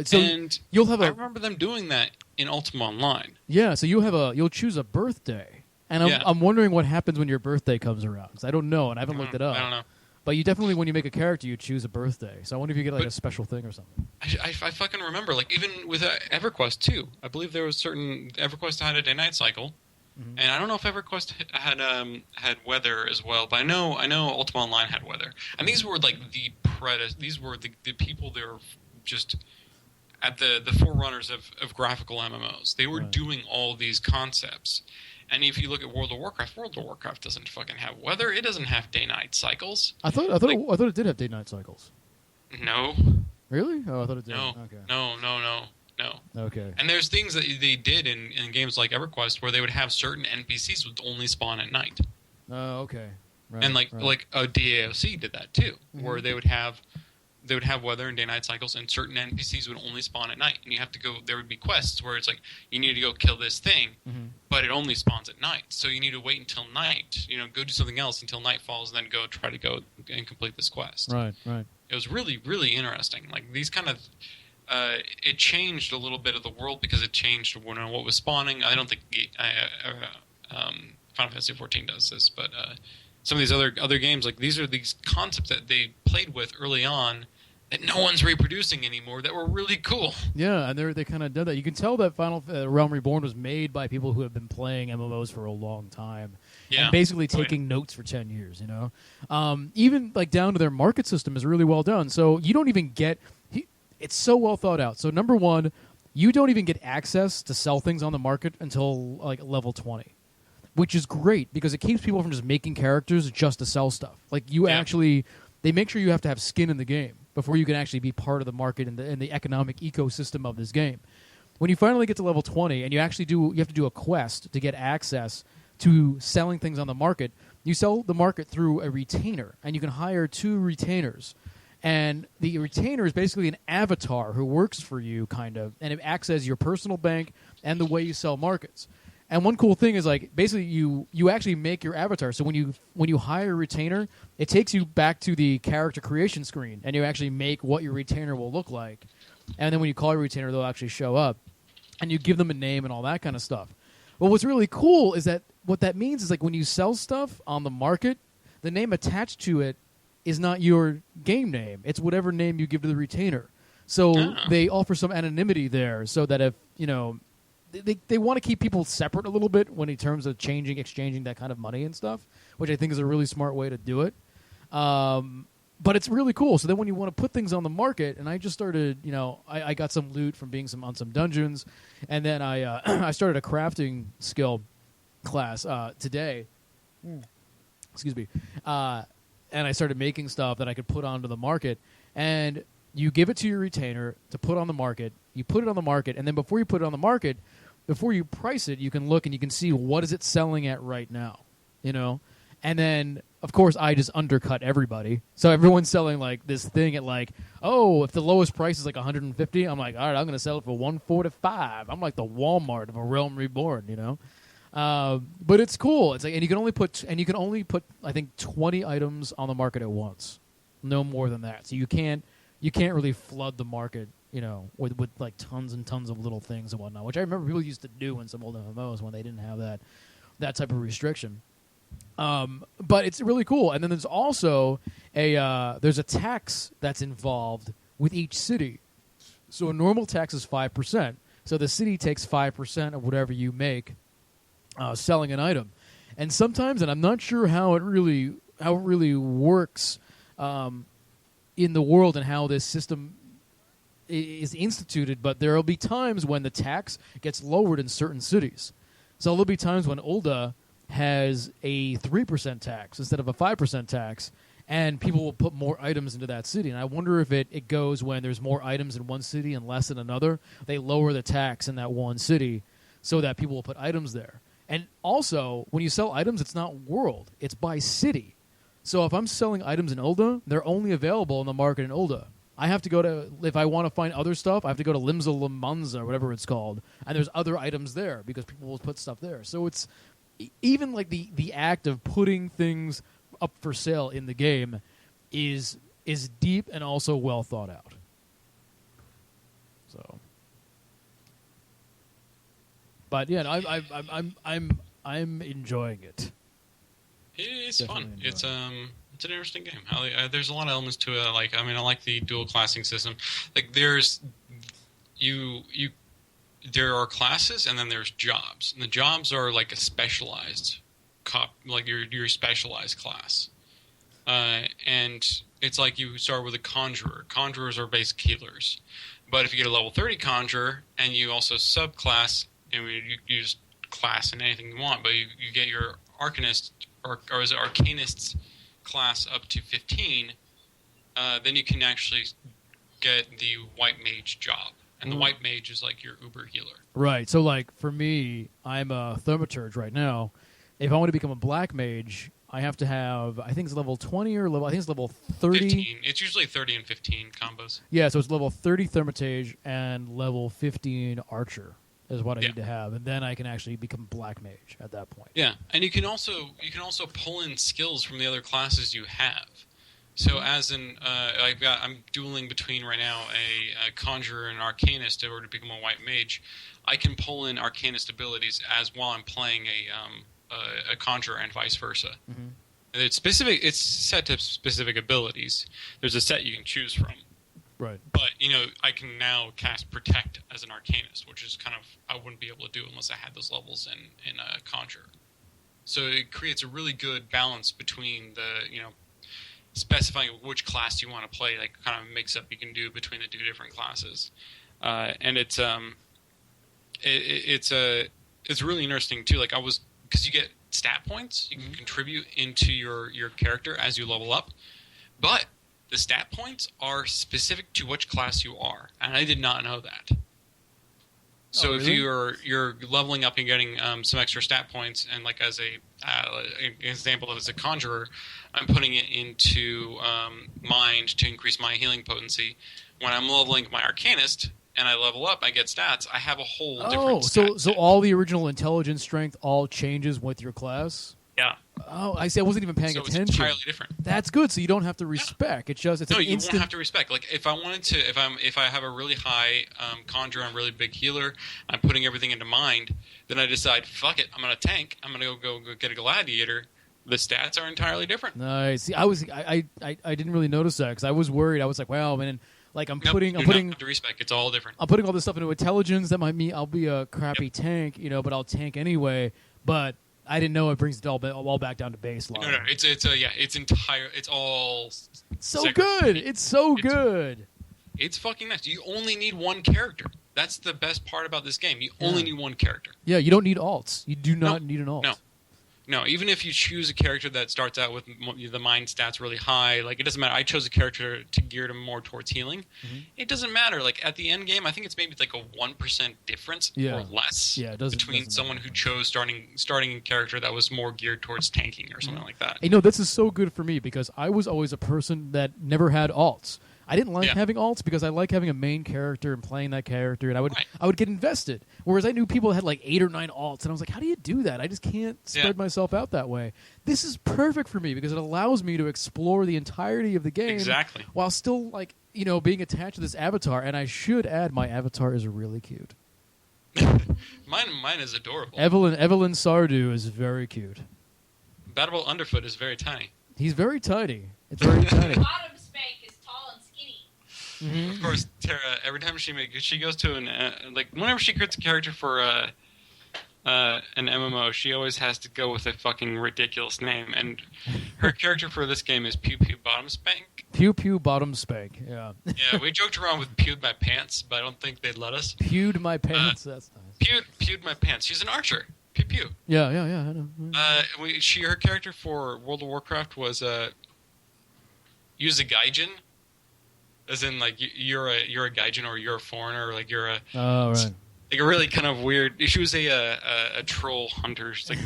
A: So
B: I remember them doing that in Ultima Online.
A: Yeah, so you'll choose a birthday. And I'm wondering what happens when your birthday comes around, because I don't know, and I haven't looked it up.
B: I don't know.
A: But you definitely, when you make a character, you choose a birthday. So I wonder if you get a special thing or something.
B: I fucking remember, even with EverQuest 2, I believe there was certain EverQuest had a day-night cycle, and I don't know if EverQuest had weather as well. But I know Ultima Online had weather, and these were these were the people that were just at the forerunners of graphical MMOs. They were doing all these concepts. And if you look at World of Warcraft doesn't fucking have weather. It doesn't have day-night cycles.
A: I thought it did have day-night cycles.
B: No.
A: Really? Oh, I thought it did.
B: No.
A: Okay.
B: No.
A: Okay.
B: And there's things that they did in games like EverQuest where they would have certain NPCs would only spawn at night.
A: Oh, okay. Right,
B: And like DAOC did that too, where they would have weather and day-night cycles, and certain NPCs would only spawn at night. And you have to go. There would be quests where it's like you need to go kill this thing, but it only spawns at night. So you need to wait until night. Go do something else until night falls, and then try to go and complete this quest.
A: Right.
B: It was really, really interesting. Like these kind of. It changed a little bit of the world because it changed what was spawning. I don't think Final Fantasy XIV does this, but some of these other games, like these are these concepts that they played with early on that no one's reproducing anymore that were really cool.
A: Yeah, and they kind of did that. You can tell that Final Realm Reborn was made by people who have been playing MMOs for a long time.
B: Yeah.
A: And basically taking notes for 10 years, Even like down to their market system is really well done. So you don't even get... It's so well thought out. So number one, you don't even get access to sell things on the market until like level 20. Which is great because it keeps people from just making characters just to sell stuff. Like they make sure you have to have skin in the game before you can actually be part of the market and the economic ecosystem of this game. When you finally get to level 20 and you have to do a quest to get access to selling things on the market, you sell the market through a retainer, and you can hire 2 retainers. And the retainer is basically an avatar who works for you, kind of, and it acts as your personal bank and the way you sell markets. And one cool thing is, like, basically you actually make your avatar. So when you hire a retainer, it takes you back to the character creation screen, and you actually make what your retainer will look like. And then when you call your retainer, they'll actually show up, and you give them a name and all that kind of stuff. Well, what's really cool is that what that means is, like, when you sell stuff on the market, the name attached to it is not your game name. It's whatever name you give to the retainer. So they offer some anonymity there, so that if they want to keep people separate a little bit when in terms of exchanging that kind of money and stuff, which I think is a really smart way to do it. But it's really cool. So then when you want to put things on the market, and I just started, I got some loot from being on some dungeons, and then I I started a crafting skill class today. Excuse me. And I started making stuff that I could put onto the market. And you give it to your retainer to put on the market. You put it on the market, and then before you put it on the market, before you price it, you can look and you can see what is it selling at right now, And then, of course, I just undercut everybody. So everyone's selling like this thing at like, oh, if the lowest price is like 150, I'm like, all right, I'm going to sell it for 145. I'm like the Walmart of a Realm Reborn, But it's cool. It's like, and you can only put I think 20 items on the market at once, no more than that. So you can't really flood the market, with like tons and tons of little things and whatnot, which I remember people used to do in some old MMOs when they didn't have that type of restriction. But it's really cool. And then there's also there's a tax that's involved with each city. So a normal tax is 5%. So the city takes 5% of whatever you make. Selling an item, and sometimes, and I'm not sure how it really works in the world and how this system is instituted, but there will be times when the tax gets lowered in certain cities. So there'll be times when Ul'dah has a 3% tax instead of a 5% tax, and people will put more items into that city. And I wonder if it goes when there's more items in one city and less in another. They lower the tax in that one city so that people will put items there. And also, when you sell items, it's not world. It's by city. So if I'm selling items in Ul'dah, they're only available in the market in Ul'dah. I have to go to, if I want to find other stuff, I have to go to Limsa Limanza, or whatever it's called. And there's other items there because people will put stuff there. So it's even like the act of putting things up for sale in the game is deep and also well thought out. So... But yeah, I'm enjoying it.
B: It's definitely fun. It's an interesting game. There's a lot of elements to it. I like the dual classing system. Like there are classes and then there's jobs. And the jobs are like a specialized like your specialized class. And it's like you start with a conjurer. Conjurers are basic healers. But if you get a level 30 Conjurer and you also subclass, and you use class in anything you want, but you get your Arcanist or is it Arcanist's class up to 15, then you can actually get the White Mage job. And the White Mage is like your Uber healer.
A: Right. So, like, for me, I'm a Thaumaturge right now. If I want to become a Black Mage, I have to have, I think it's level 20 or level, I think it's level 30.
B: 15. It's usually 30 and 15 combos.
A: Yeah, so it's level 30 Thaumaturge and level 15 Archer is what I need to have. And then I can actually become Black Mage at that point.
B: Yeah, and you can also pull in skills from the other classes you have. So as in, I'm dueling between right now a Conjurer and Arcanist in order to become a White Mage. I can pull in Arcanist abilities as while I'm playing a Conjurer and vice versa.
A: Mm-hmm.
B: And it's specific. It's set to specific abilities. There's a set you can choose from.
A: Right.
B: But I can now cast Protect as an Arcanist, which is kind of I wouldn't be able to do unless I had those levels in Conjurer. So it creates a really good balance between the specifying which class you want to play, like kind of mix up you can do between the two different classes, and it's really interesting too. Like because you get stat points, you can contribute into your character as you level up, but the stat points are specific to which class you are, and I did not know that. So
A: really?
B: if you're leveling up and getting some extra stat points, and like as an example as a Conjurer, I'm putting it into Mind to increase my healing potency. When I'm leveling my Arcanist and I level up, I get stats. I have a whole different stat
A: so all the original intelligence strength all changes with your class?
B: Yeah.
A: Oh, I see. I wasn't even paying attention.
B: It's entirely different.
A: That's good. So you don't have to respec. It's just
B: No,
A: an
B: you
A: instant.
B: won't have to respec. Like if I wanted to, if I have a really high Conjurer, I'm a really big healer, I'm putting everything into Mind, then I decide, fuck it, I'm gonna tank. I'm gonna go get a Gladiator. The stats are entirely different.
A: Nice. See, I didn't really notice that because I was worried. I was like, wow, man. Like I'm putting
B: not to respec. It's all different.
A: I'm putting all this stuff into intelligence. That might mean I'll be a crappy tank, but I'll tank anyway. But I didn't know it brings it all back down to baseline.
B: No, it's all
A: so
B: segregated.
A: good. It's so good.
B: It's fucking nice. You only need one character. That's the best part about this game. You only need one character.
A: Yeah, you don't need alts. You do not need an alt.
B: No, even if you choose a character that starts out with the Mind stats really high, like it doesn't matter. I chose a character to gear him more towards healing. Mm-hmm. It doesn't matter. Like at the end game, I think it's maybe like a 1% difference or less between someone who chose starting a character that was more geared towards tanking or something like that.
A: Hey, no, this is so good for me because I was always a person that never had alts. I didn't like having alts because I like having a main character and playing that character, and I would get invested. Whereas I knew people had like 8 or 9 alts, and I was like, how do you do that? I just can't spread myself out that way. This is perfect for me because it allows me to explore the entirety of the game while still like being attached to this avatar. And I should add, my avatar is really cute.
B: Mine is adorable.
A: Evelyn Sardu is very cute.
B: Batable Underfoot is very tiny.
A: He's very tiny. It's very tiny.
D: Bottom Spank is tall and skinny.
A: Mm-hmm.
B: Of course, Tara. Every time she goes to whenever she creates a character for an MMO, she always has to go with a fucking ridiculous name. And her character for this game is Pew Pew Bottom Spank.
A: Pew Pew Bottom Spank. Yeah.
B: Yeah, we joked around with Pewed My Pants, but I don't think they'd let us.
A: Pewed My Pants. That's nice.
B: Pewed My Pants. She's an archer. Pew Pew.
A: Yeah. I know.
B: Her character for World of Warcraft was use a gaijin, as in like you're a gaijin or you're a foreigner, or like you're a like a really kind of weird. She was a troll hunter. She's like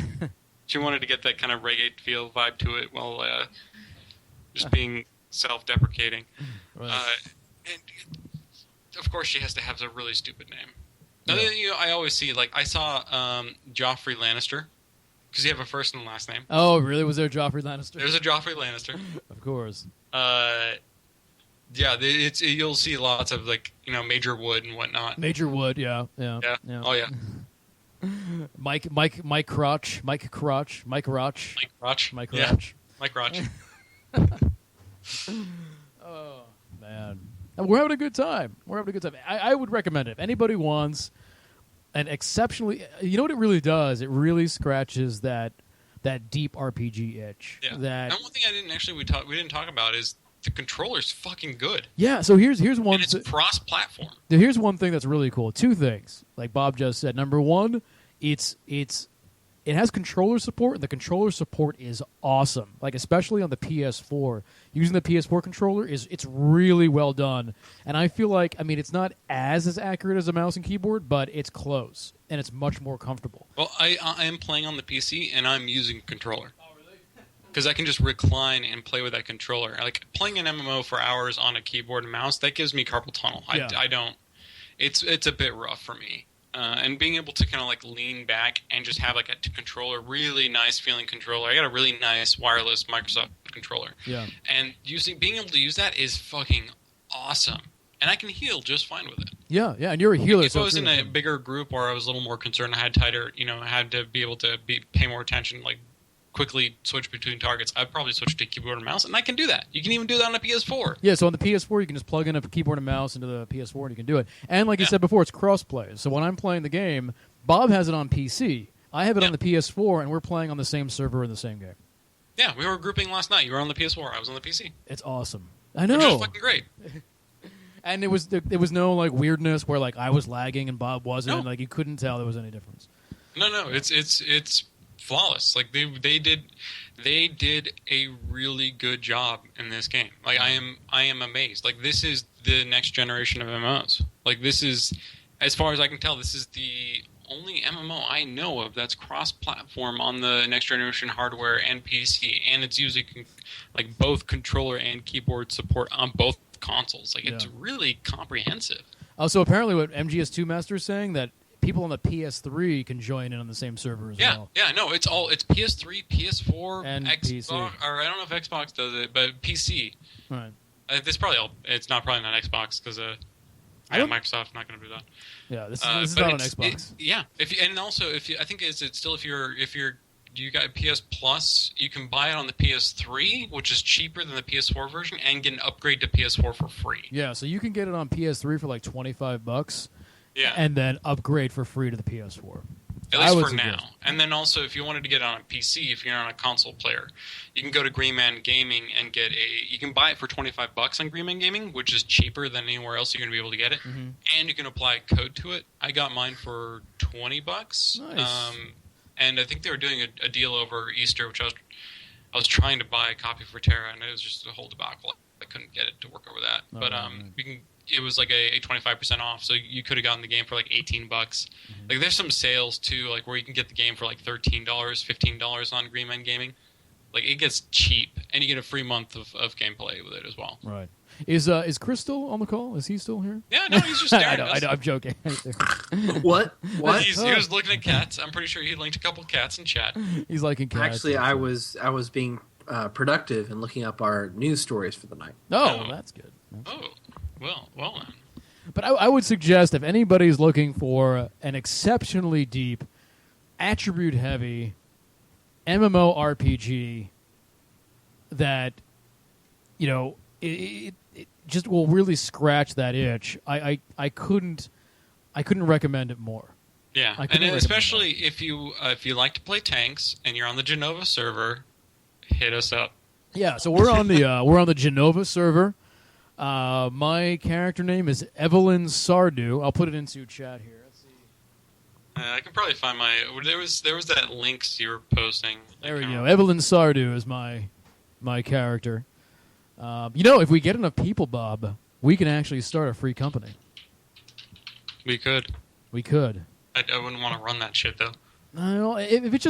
B: she wanted to get that kind of reggae feel vibe to it while just being self-deprecating. Right. And of course, she has to have a really stupid name. Now, I always see I saw Joffrey Lannister. Because you have a first and last name.
A: Oh, really? Was there a Joffrey Lannister?
B: There's a Joffrey Lannister.
A: Of course.
B: You'll see lots of Major Wood and whatnot.
A: Major Wood, yeah.
B: Oh yeah.
A: Mike Crotch. Oh man, we're having a good time. I would recommend it if anybody wants. And exceptionally, what it really does? It really scratches that deep RPG itch.
B: Yeah.
A: That
B: and one thing we didn't talk about is the controller's fucking good.
A: Yeah. So here's one.
B: And it's cross-platform.
A: Here's one thing that's really cool. Two things, like Bob just said. Number one, it has controller support, and the controller support is awesome. Like, especially on the PS4, using the PS4 controller it's really well done. And I feel like, I mean, it's not as accurate as a mouse and keyboard, but it's close, and it's much more comfortable.
B: Well, I am playing on the PC, and I'm using controller. Oh, really? Because I can just recline and play with that controller. Like, playing an MMO for hours on a keyboard and mouse, that gives me carpal tunnel.
A: Yeah.
B: I don't. It's a bit rough for me. And being able to kind of like lean back and just have like a controller, really nice feeling controller. I got a really nice wireless Microsoft controller.
A: Yeah.
B: And being able to use that is fucking awesome. And I can heal just fine with it.
A: Yeah, and you're a healer.
B: If I was in a bigger group where I was a little more concerned, I had tighter, I had to be able to pay more attention, like quickly switch between targets, I'd probably switch to keyboard and mouse, and I can do that. You can even do that on a PS4.
A: Yeah, so on the PS4, you can just plug in a keyboard and mouse into the PS4, and you can do it. And like you said before, it's cross-play. So when I'm playing the game, Bob has it on PC. I have it on the PS4, and we're playing on the same server in the same game.
B: Yeah, we were grouping last night. You were on the PS4. I was on the PC.
A: It's awesome. I know.
B: Which is fucking great.
A: And there was no like weirdness where like I was lagging and Bob wasn't.
B: No.
A: Like you couldn't tell there was any difference.
B: No, it's flawless. Like they did a really good job in this game. Like I am amazed. Like this is the next generation of MMOs. Like this is, as far as I can tell, this is the only MMO I know of that's cross-platform on the next generation hardware and PC, and it's using like both controller and keyboard support on both consoles. Like it's really comprehensive.
A: So apparently, what MGS2 Master is saying that people on the PS3 can join in on the same server as well.
B: Yeah, no, it's PS3, PS4,
A: and
B: Xbox,
A: PC.
B: or I don't know if Xbox does it, but PC.
A: Right.
B: It's probably probably not Xbox because Microsoft's not going to do that.
A: Yeah, this is not on Xbox.
B: I think it's still if you got PS Plus, you can buy it on the PS3, which is cheaper than the PS4 version, and get an upgrade to PS4 for free.
A: Yeah, so you can get it on PS3 for like $25.
B: Yeah.
A: And then upgrade for free to the PS4.
B: At least for now. And then also, if you wanted to get it on a PC, if you're not a console player, you can go to Green Man Gaming and you can buy it for $25 on Green Man Gaming, which is cheaper than anywhere else you're going to be able to get it.
A: Mm-hmm.
B: And you can apply a code to it. I got mine for $20.
A: Nice.
B: And I think they were doing a deal over Easter, which I was trying to buy a copy for Terra, and it was just a whole debacle. I couldn't get it to work over that.
A: Oh,
B: but it was like a 25% off, so you could have gotten the game for like $18. Mm-hmm. Like there's some sales too, like where you can get the game for like $13, $15 on Green Man Gaming. Like it gets cheap, and you get a free month of gameplay with it as well.
A: Right. Is Chris still on the call? Is he still here?
B: Yeah, no, he's just staring.
A: I know, I'm joking.
C: What?
B: He was looking at cats. I'm pretty sure he linked a couple cats in chat.
A: He's liking cats.
C: Actually, I was being productive and looking up our news stories for the night.
A: Oh, that's good.
B: Well then.
A: But I would suggest if anybody's looking for an exceptionally deep, attribute-heavy MMORPG that, it just will really scratch that itch, I couldn't recommend it more.
B: Yeah, and especially if you like to play tanks and you're on the Genova server, hit us up. Yeah,
A: so we're on the Genova server. My character name is Evelyn Sardu. I'll put it into chat here. Let's see.
B: I can probably find there was that links you were posting.
A: There we go. Evelyn Sardu is my character. If we get enough people, Bob, we can actually start a free company.
B: We could.
A: I
B: wouldn't want to run that shit though.
A: No, if it's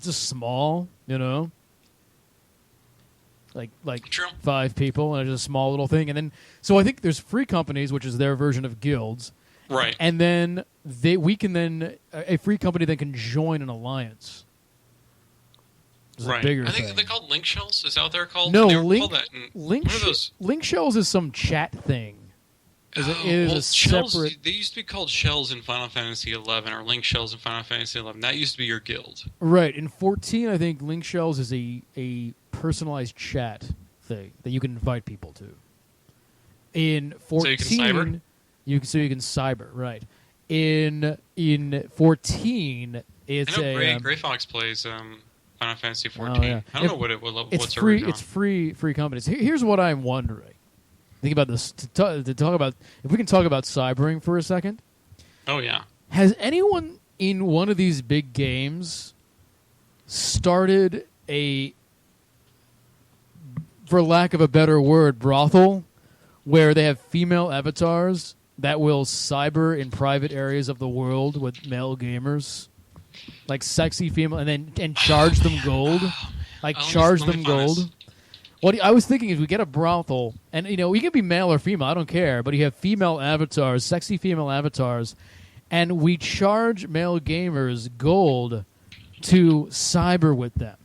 A: just small, like
B: True.
A: 5 people, and it's a small little thing, and then so I think there's free companies, which is their version of guilds,
B: right?
A: And then a free company then can join an alliance.
B: Right.
A: I
B: think they're called link shells. Is that what they're called?
A: No,
B: link
A: shells is some chat thing.
B: Shells, they used to be called shells in Final Fantasy XI, or link shells in Final Fantasy XI. That used to be your guild.
A: Right. In 14, I think link shells is a personalized chat thing that you can invite people to. In 14, you can cyber, right. In 14, it's
B: I know Gray Fox plays Final Fantasy 14.
A: Oh, yeah.
B: I don't know what
A: It's
B: what's
A: free. It's free companies. Here's what I'm wondering. Think about this. To talk about, if we can talk about cybering for a second.
B: Oh yeah.
A: Has anyone in one of these big games started a, for lack of a better word, brothel, where they have female avatars that will cyber in private areas of the world with male gamers, like sexy female, and charge them gold, like charge them gold? What I was thinking is we get a brothel, and we can be male or female, I don't care, but you have female avatars, sexy female avatars, and we charge male gamers gold to cyber with them.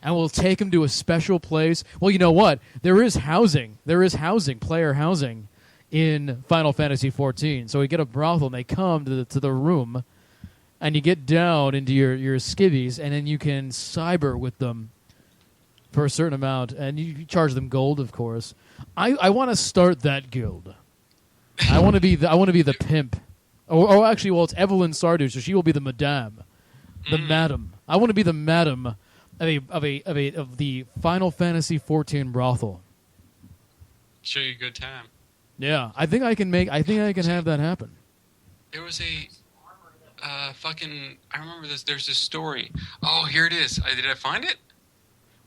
A: And we'll take them to a special place. Well, you know what? There is housing. Player housing in Final Fantasy XIV. So we get a brothel, and they come to the room, and you get down into your skivvies, and then you can cyber with them for a certain amount, and you charge them gold, of course. I want to start that guild. I want to be the pimp. Or actually, well, it's Evelyn Sardu, so she will be the madame, the madam. I want to be the madam of the Final Fantasy XIV brothel.
B: Show you a good time.
A: Yeah, I think I can have that happen.
B: There was a I remember this. There's this story. Oh, here it is. Did I find it?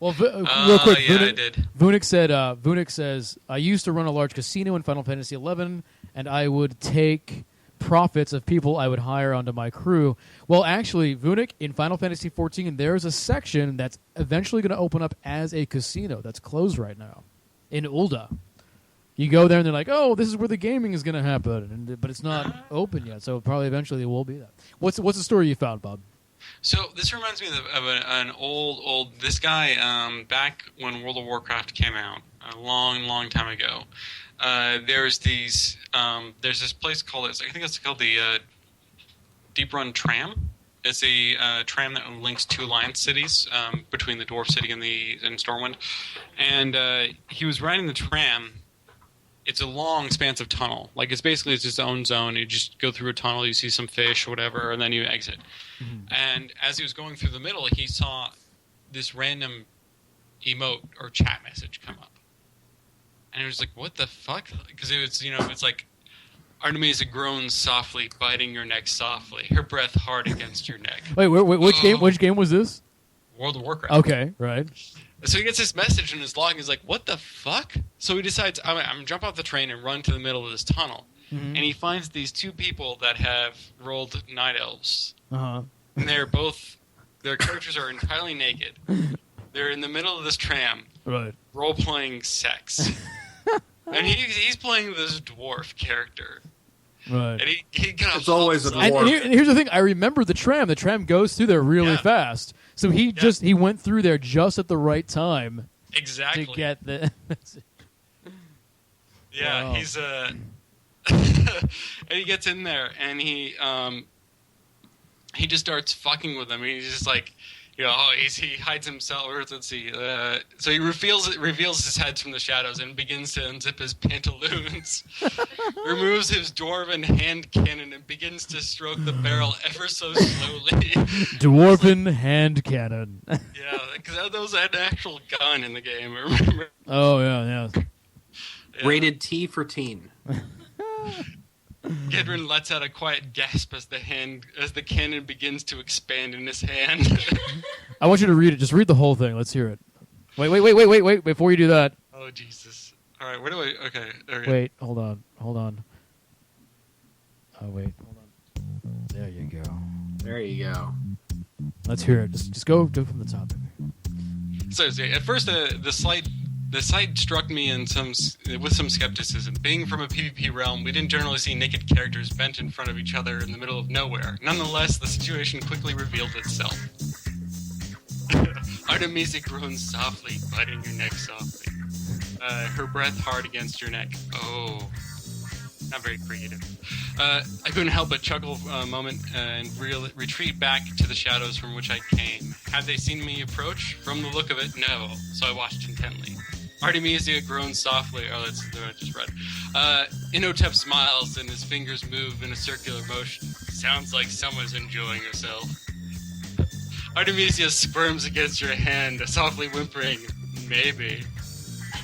A: Well, real quick,
B: yeah, I did.
A: Vunic says, I used to run a large casino in Final Fantasy XI, and I would take profits of people I would hire onto my crew. Well, actually, Vunic, in Final Fantasy XIV, there's a section that's eventually going to open up as a casino that's closed right now in Ul'dah. You go there, and they're like, oh, this is where the gaming is going to happen, but it's not open yet, so probably eventually it will be that. What's the story you found, Bob?
B: So this reminds me of an old this guy back when World of Warcraft came out a long time ago. There's this place called, I think it's called the Deep Run Tram. It's a tram that links two alliance cities between the Dwarf City and Stormwind. And he was riding the tram. It's a long, expansive tunnel. Like, it's basically its own zone. You just go through a tunnel, you see some fish or whatever, and then you exit. Mm-hmm. And as he was going through the middle, he saw this random emote or chat message come up. And he was like, what the fuck? Because it was, it's like, Artemisia groans softly, biting your neck softly, her breath hard against your neck.
A: Wait, which game was this?
B: World of Warcraft.
A: Okay, right.
B: So he gets this message in his log, and he's like, what the fuck? So he decides, I'm going to jump off the train and run to the middle of this tunnel. Mm-hmm. And he finds these two people that have rolled night elves. Uh-huh. And their characters are entirely naked. They're in the middle of this tram.
A: Right.
B: Role-playing sex. And he's playing this dwarf character.
A: Right.
B: And he kind of
E: it's always a dwarf.
A: And here's the thing. I remember the tram. The tram goes through there really fast. So he went through there just at the right time.
B: Exactly.
A: To get the...
B: Yeah, wow. He's and he gets in there and he just starts fucking with them. He's just like, he hides himself. Or let's see. So he reveals his head from the shadows and begins to unzip his pantaloons. Removes his dwarven hand cannon and begins to stroke the barrel ever so slowly.
A: Dwarven hand cannon.
B: Yeah, because that was an actual gun in the game. Remember?
A: Oh yeah.
C: Rated T for teen.
B: Gedrin lets out a quiet gasp as the cannon begins to expand in his hand.
A: I want you to read it. Just read the whole thing. Let's hear it. Wait. Before you do that.
B: Oh, Jesus. All right, where do I... Okay. There
A: wait, hold on. Oh, wait, hold on. There you go.
C: There you go.
A: Let's hear it. Just go from the top.
B: So, at first, the site struck me with some skepticism. Being from a PvP realm, we didn't generally see naked characters bent in front of each other in the middle of nowhere. Nonetheless, the situation quickly revealed itself. Artemisia groans softly, biting your neck softly. Her breath hard against your neck. Oh, not very creative. I couldn't help but chuckle a moment and retreat back to the shadows from which I came. Had they seen me approach? From the look of it, no. So I watched intently. Artemisia groans softly. Oh, that's what I just read. Inotep smiles and his fingers move in a circular motion. Sounds like someone's enjoying herself.
E: Artemisia squirms against your hand, softly whimpering, maybe.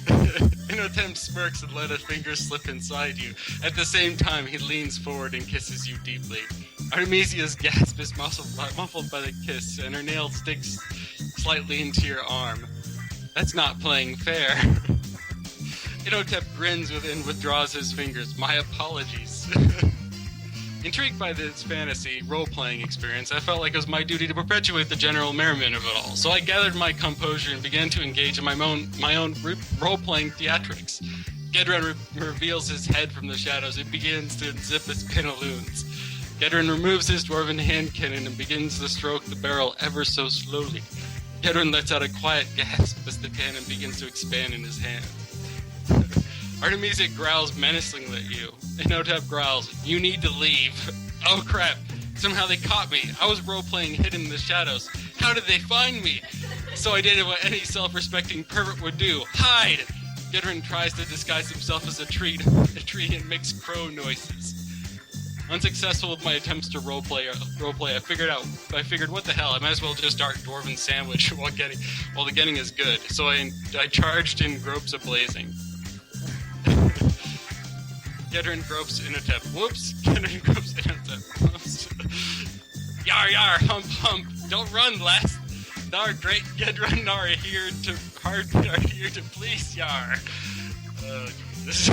E: Inotem smirks and let a finger slip inside you. At the same time, he leans forward and kisses you deeply. Artemisia's gasp is muffled by the kiss, and her nail sticks slightly into your arm. That's not playing fair. Inotep grins and withdraws his fingers. My apologies. Intrigued by this fantasy role-playing experience, I felt like it was my duty to perpetuate the general merriment of it all. So I gathered my composure and began to engage in my own role-playing theatrics. Gedren reveals his head from the shadows and begins to unzip his pantaloons. Gedren removes his dwarven hand cannon and begins to stroke the barrel ever so slowly. Gedren lets out a quiet gasp as the cannon begins to expand in his hand. Artemisia growls menacingly at you. Inotep growls, you need to leave. Oh crap, somehow they caught me. I was role-playing hidden in the shadows. How did they find me? So I did what any self-respecting pervert would do. Hide! Gedren tries to disguise himself as a tree and makes crow noises. Unsuccessful with my attempts to roleplay, I figured what the hell, I might as well just start Dwarven Sandwich while the getting is good. So I charged in gropes ablazing. Gedren gropes Inotep. Whoops! Gedren gropes Inotep. Whoops. Yar yar, hump hump. Don't run, lass. Nar great Gedren are here to please yar. Oh, Jesus.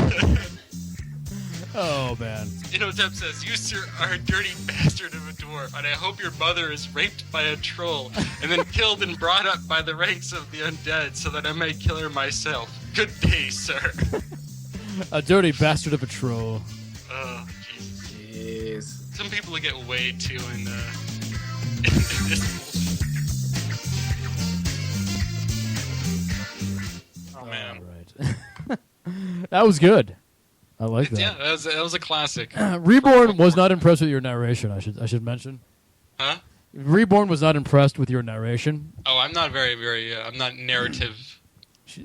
A: Oh, man.
E: Inotep says, you, sir, are a dirty bastard of a dwarf, and I hope your mother is raped by a troll, and then killed and brought up by the ranks of the undead, so that I may kill her myself. Good day, sir.
A: A dirty bastard of a troll.
E: Oh, Jesus.
C: Jeez.
E: Some people get way too in this bullshit. Oh, man.
A: All right. That was good. I like that.
E: Yeah, that was a classic.
A: Reborn was not impressed with your narration, I should mention.
E: Huh?
A: Reborn was not impressed with your narration.
E: Oh, I'm not very, I'm not narrative.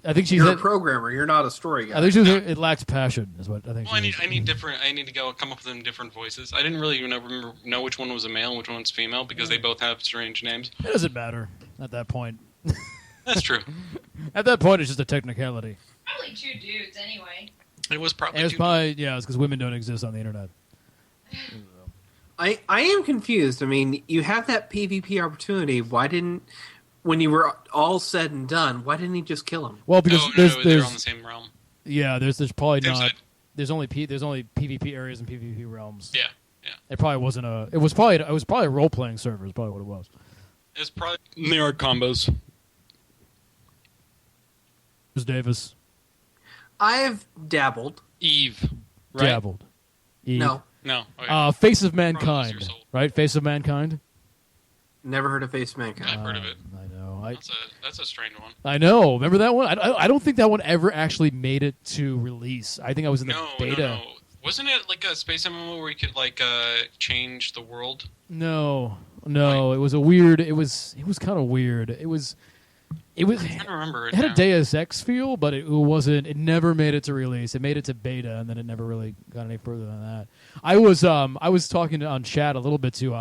A: I think she's
C: You're a programmer. You're not a story guy.
A: I think it lacks passion, is what I think.
E: Well, I need to come up with them different voices. I didn't really know which one was a male and which one was female because they both have strange names.
A: It doesn't matter at that point.
E: That's true.
A: At that point, it's just a technicality.
D: Probably two dudes anyway.
E: It was probably.
A: It's because women don't exist on the internet.
C: I am confused. I mean, you have that PvP opportunity. Why didn't, when you were all said and done, why didn't he just kill him?
A: Well, because
E: they're
A: there's
E: on the same realm.
A: Yeah, there's probably
E: Same
A: not.
E: side.
A: There's only PvP areas and PvP realms.
E: Yeah.
A: It probably wasn't a. It was probably a role playing server. Is probably what it was.
E: It's probably they are combos.
A: It was Davis.
C: I've dabbled.
E: Eve, right?
A: Dabbled. Eve.
C: No,
E: Okay.
A: Face of
E: Probably
A: Mankind.
E: your soul.
A: Right? Face of Mankind.
C: never heard of Face of Mankind.
E: I've heard of it.
A: I know.
E: That's a strange one.
A: I know. Remember that one? I don't think that one ever actually made it to release. I think I was in the beta.
E: No. Wasn't it like a space MMO where you could change the world?
A: No. It was a weird. It was kind of weird. It was.
E: I can't remember it.
A: It had
E: now.
A: a Deus Ex feel, but it wasn't. It never made it to release. It made it to beta, and then it never really got any further than that. I was talking on chat a little bit to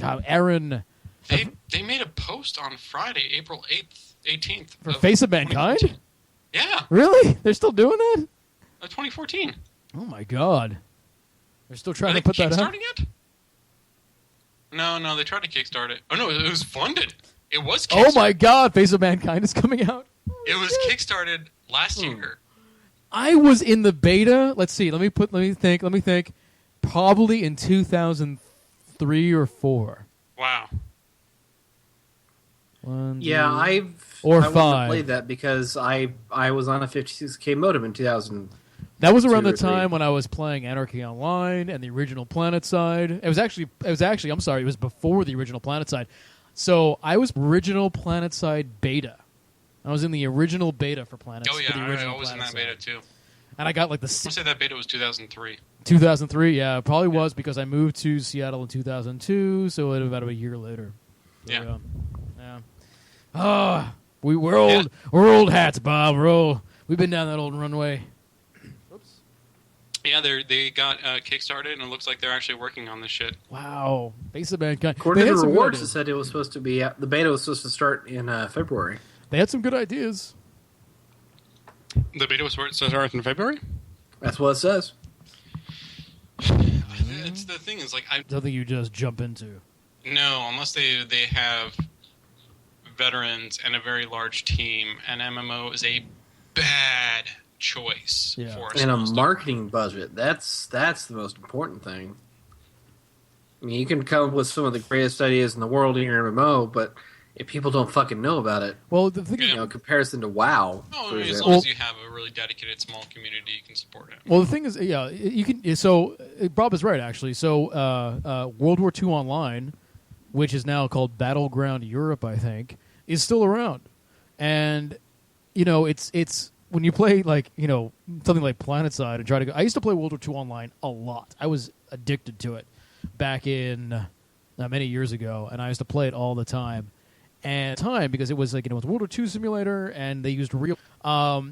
A: Aaron.
E: They made a post on Friday, April 18th.
A: For Face of Mankind?
E: Yeah.
A: Really? They're still doing that?
E: 2014.
A: Oh my god. They're still trying
E: Are
A: to
E: they
A: put that up?
E: kickstarting it? No, they tried to kickstart it. Oh no, it was funded. It was kickstarted.
A: Oh my god, Face of Mankind is coming out.
E: It was kickstarted last year.
A: I was in the beta. Let's see. Let me think. Probably in 2003 or 4.
E: Wow.
C: Yeah, I
A: five.
C: played that because I was on a 56K modem in 2000.
A: That was around the
C: 2 or 3.
A: time when I was playing Anarchy Online and the original PlanetSide. It was actually. I'm sorry. It was before the original PlanetSide. So I was original PlanetSide beta. I was in the original beta for Planet.
E: Oh
A: for the
E: yeah,
A: original
E: I was in that beta too.
A: And I got like
E: I want to say that beta was 2003.
A: 2003. Yeah, it probably was because I moved to Seattle in 2002. So it was about a year later. So,
E: Yeah.
A: Yeah. Ah, we're old. Yeah. We're old hats, Bob. We've been down that old runway. Oops.
B: Yeah, they got kickstarted, and it looks like they're actually working on this shit.
A: Wow, Base of Mankind.
C: According
A: They
C: to
A: had
C: the
A: some good
C: rewards, it
A: ideas.
C: said it was supposed to be the beta was supposed to start in February.
A: They had some good ideas.
B: The beta was supposed to start in February?
C: That's what it says.
B: It's the thing is, like,
A: Something you just jump into.
B: no, unless they have veterans and a very large team, and MMO is a bad choice
A: Yeah.
B: for
C: And a
B: small stuff.
C: marketing budget. That's the most important thing. I mean, you can come up with some of the greatest ideas in the world in your MMO, but if people don't fucking know about it,
A: Well, the thing,
C: you know, comparison to WoW,
B: No,
C: for
B: as
C: example.
B: long as you have a really dedicated small community, you can support it.
A: well, the thing is, yeah, you can. So Bob is right, actually. So World War II Online, which is now called Battleground Europe, I think, is still around, and you know, it's when you play like something like PlanetSide and try to go. I used to play World War II Online a lot. I was addicted to it back in many years ago, and I used to play it all the time. And because it was like it was World War II simulator, and they used real.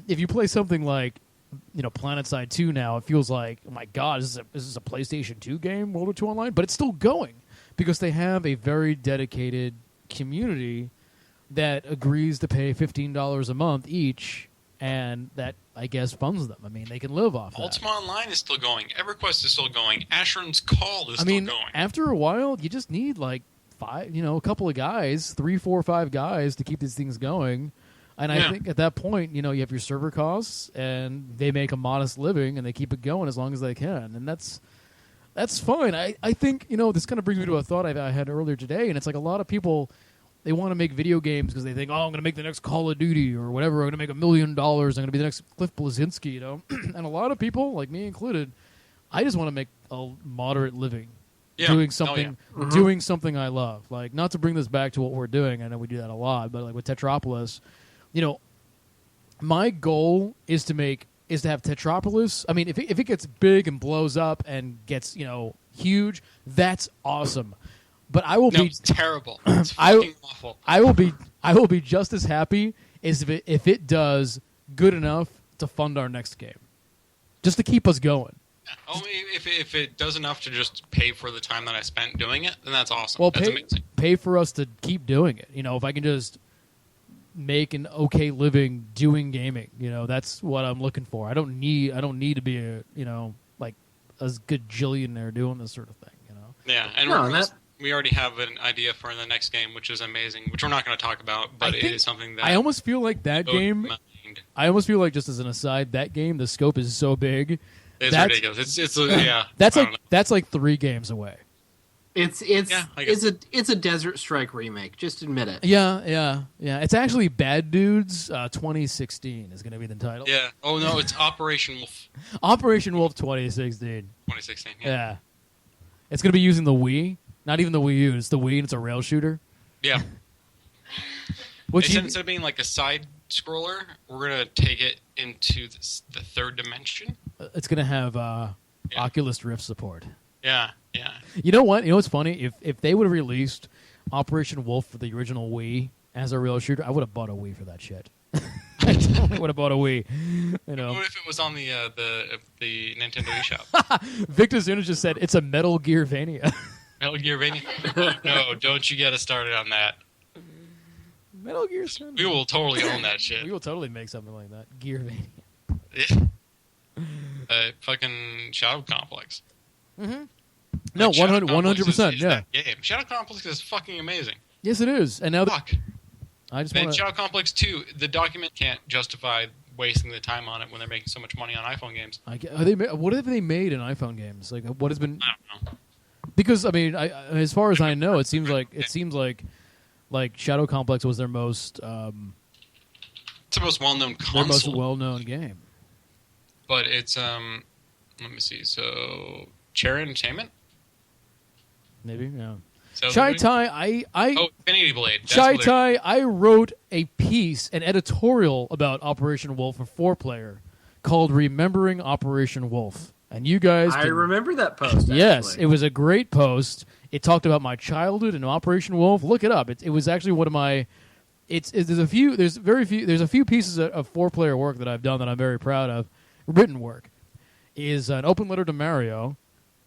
A: If you play something like PlanetSide 2 now, it feels like, oh my god, is this a PlayStation 2 game, World War II Online? But it's still going because they have a very dedicated community that agrees to pay $15 a month each, and that I guess funds them. I mean, they can live off that.
B: Ultima Online is still going. EverQuest is still going. Asheron's Call is
A: I mean,
B: still going.
A: after a while, you just need like a couple of guys, 3, 4, 5 guys to keep these things going. And I think at that point, you have your server costs, and they make a modest living, and they keep it going as long as they can, and that's fine. I think this kind of brings me to a thought I had earlier today, and it's like a lot of people, they want to make video games because they think, oh, I'm going to make the next Call of Duty or whatever. I'm going to make $1 million. I'm going to be the next Cliff Bleszinski, and a lot of people, like me included, I just want to make a moderate living.
B: Yeah.
A: Doing
B: Oh,
A: something,
B: yeah.
A: doing something I love. Like, not to bring this back to what we're doing. I know we do that a lot, but like with Tetropolis, my goal is to have Tetropolis. I mean, if it gets big and blows up and gets huge, that's awesome. But I will be
B: it's terrible. It's fucking awful.
A: I will be just as happy as if it does good enough to fund our next game, just to keep us going.
B: Only if it does enough to just pay for the time that I spent doing it, then that's awesome.
A: Well,
B: that's amazing.
A: pay for us to keep doing it. If I can just make an okay living doing gaming, that's what I'm looking for. I don't need to be a like a gajillionaire doing this sort of thing.
B: Yeah, and we already have an idea for the next game, which is amazing, which we're not going to talk about, but it is something that
A: I almost feel like that game. I almost feel like, just as an aside, that game, the scope is so big.
B: It's ridiculous. It's yeah.
A: That's like 3 games away.
C: It's a Desert Strike remake. Just admit it.
A: Yeah. It's actually Bad Dudes 2016 is going to be the title.
B: Yeah. Oh no, it's Operation Wolf.
A: Operation Wolf 2016.
B: 2016.
A: Yeah. It's going to be using the Wii. Not even the Wii U. It's the Wii, and it's a rail shooter.
B: Yeah. Instead of being like a side scroller, we're gonna take it into the third dimension.
A: It's going to have Oculus Rift support.
B: Yeah.
A: You know what? You know what's funny? If they would have released Operation Wolf for the original Wii as a rail shooter, I would have bought a Wii for that shit. I totally would have bought a Wii.
B: What if it was on the Nintendo eShop?
A: Victor Zuna just said it's a Metal Gear Vania.
B: Metal Gear Vania? No, don't you get us started on that.
A: Metal Gear.
B: We will totally own that shit.
A: We will totally make something like that. Gear Vania.
B: Fucking Shadow Complex.
A: Mm-hmm. No, 100%. Yeah.
B: Game. Shadow Complex is fucking amazing.
A: Yes, it is. And now
B: Fuck.
A: I just
B: And
A: want
B: Shadow Complex 2, the document can't justify wasting the time on it when they're making so much money on iPhone games.
A: what have they made in iPhone games? Like, what has been?
B: I don't know.
A: Because I mean, as far as I know, it seems like Shadow Complex was their most
B: It's the most well-known console.
A: their most well-known game.
B: But it's let me see. So Chair Entertainment.
A: Maybe, yeah.
B: So
A: Chai Tai,
B: Infinity Blade. That's
A: Chai
B: what they-
A: Tai, I wrote a piece, an editorial about Operation Wolf for 4Player called "Remembering Operation Wolf," and you guys.
C: I remember that post.
A: Yes,
C: actually.
A: it was a great post. It talked about my childhood and Operation Wolf. Look it up. It was actually one of my. There's a few pieces of 4Player work that I've done that I'm very proud of, written work, is an open letter to Mario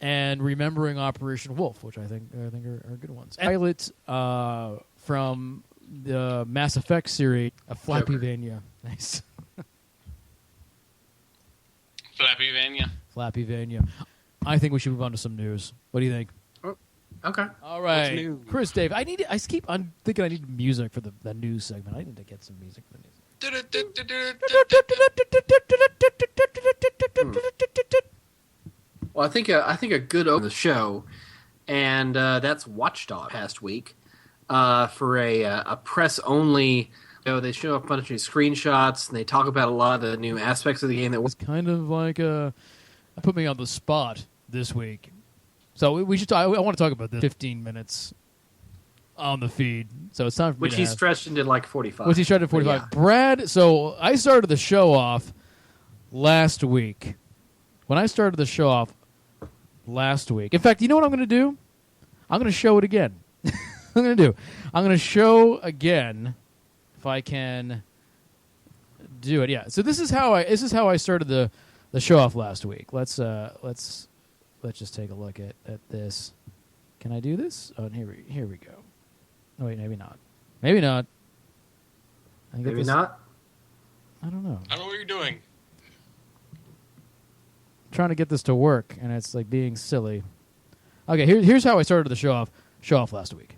A: and remembering Operation Wolf, which I think are good ones. Pilot from the Mass Effect series, a Flappy Vania. Nice.
B: Flappy Vania.
A: Flappy Vania. I think we should move on to some news. What do you think?
C: Okay.
A: All
B: What's
A: right,
B: new?
A: Chris, Dave. I'm thinking I need music for the news segment. I need to get some music for the news.
C: Well, I think a good over the show, and that's Watchdog past week for a press only. They show a bunch of screenshots and they talk about a lot of the new aspects of the game that was
A: It's kind of like put me on the spot this week. So we should. I want to talk about this 15 minutes on the feed. So it's time for me
C: which
A: to
C: he
A: have-
C: stretched into like 45.
A: Which he started at 45.
C: Yeah.
A: Brad, so I started the show off last week. When I started the show off last week. In fact, you know what I'm going to do? I'm going to show it again. I'm going to show again if I can do it. Yeah. So this is how I started the show off last week. Let's just take a look at this. Can I do this? Oh, and here we go. Oh, wait, maybe not. Maybe not.
C: Maybe not.
A: I don't know.
B: I don't know what you're doing.
A: Trying to get this to work, and it's like being silly. Okay, here's how I started the show off last week.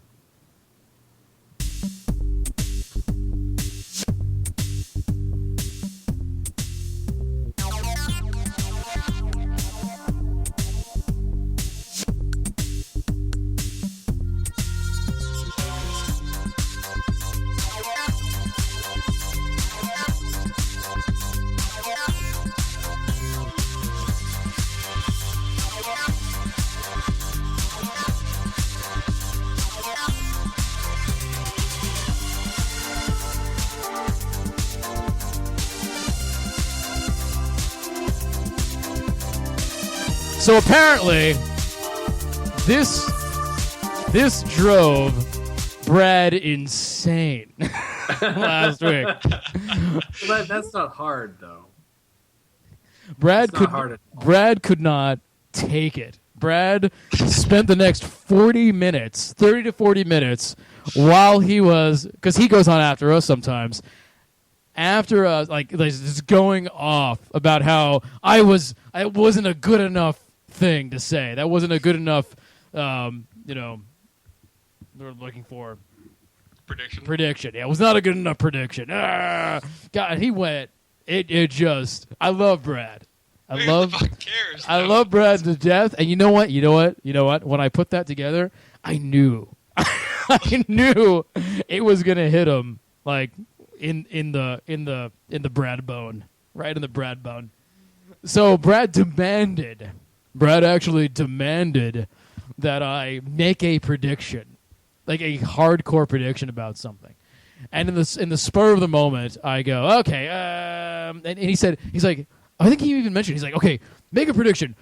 A: So apparently, this drove Brad insane last week.
C: But that's not hard though.
A: Brad
C: It's not hard at all.
A: Brad could not take it. Brad spent the next 30 to 40 minutes, while he was, because he goes on after us sometimes, after us, like just going off about how it wasn't a good enough thing to say. That wasn't a good enough, they're looking for prediction. Yeah, it was not a good enough prediction. God, he went. It just. I love Brad.
B: Who the fuck cares?
A: I love Brad to death. And you know what? When I put that together, I knew. I knew it was gonna hit him like in the Brad bone, right in the Brad bone. So Brad actually demanded that I make a prediction, like a hardcore prediction about something. And in the spur of the moment, I go, okay. And he's like, I think he even mentioned, he's like, okay, make a prediction.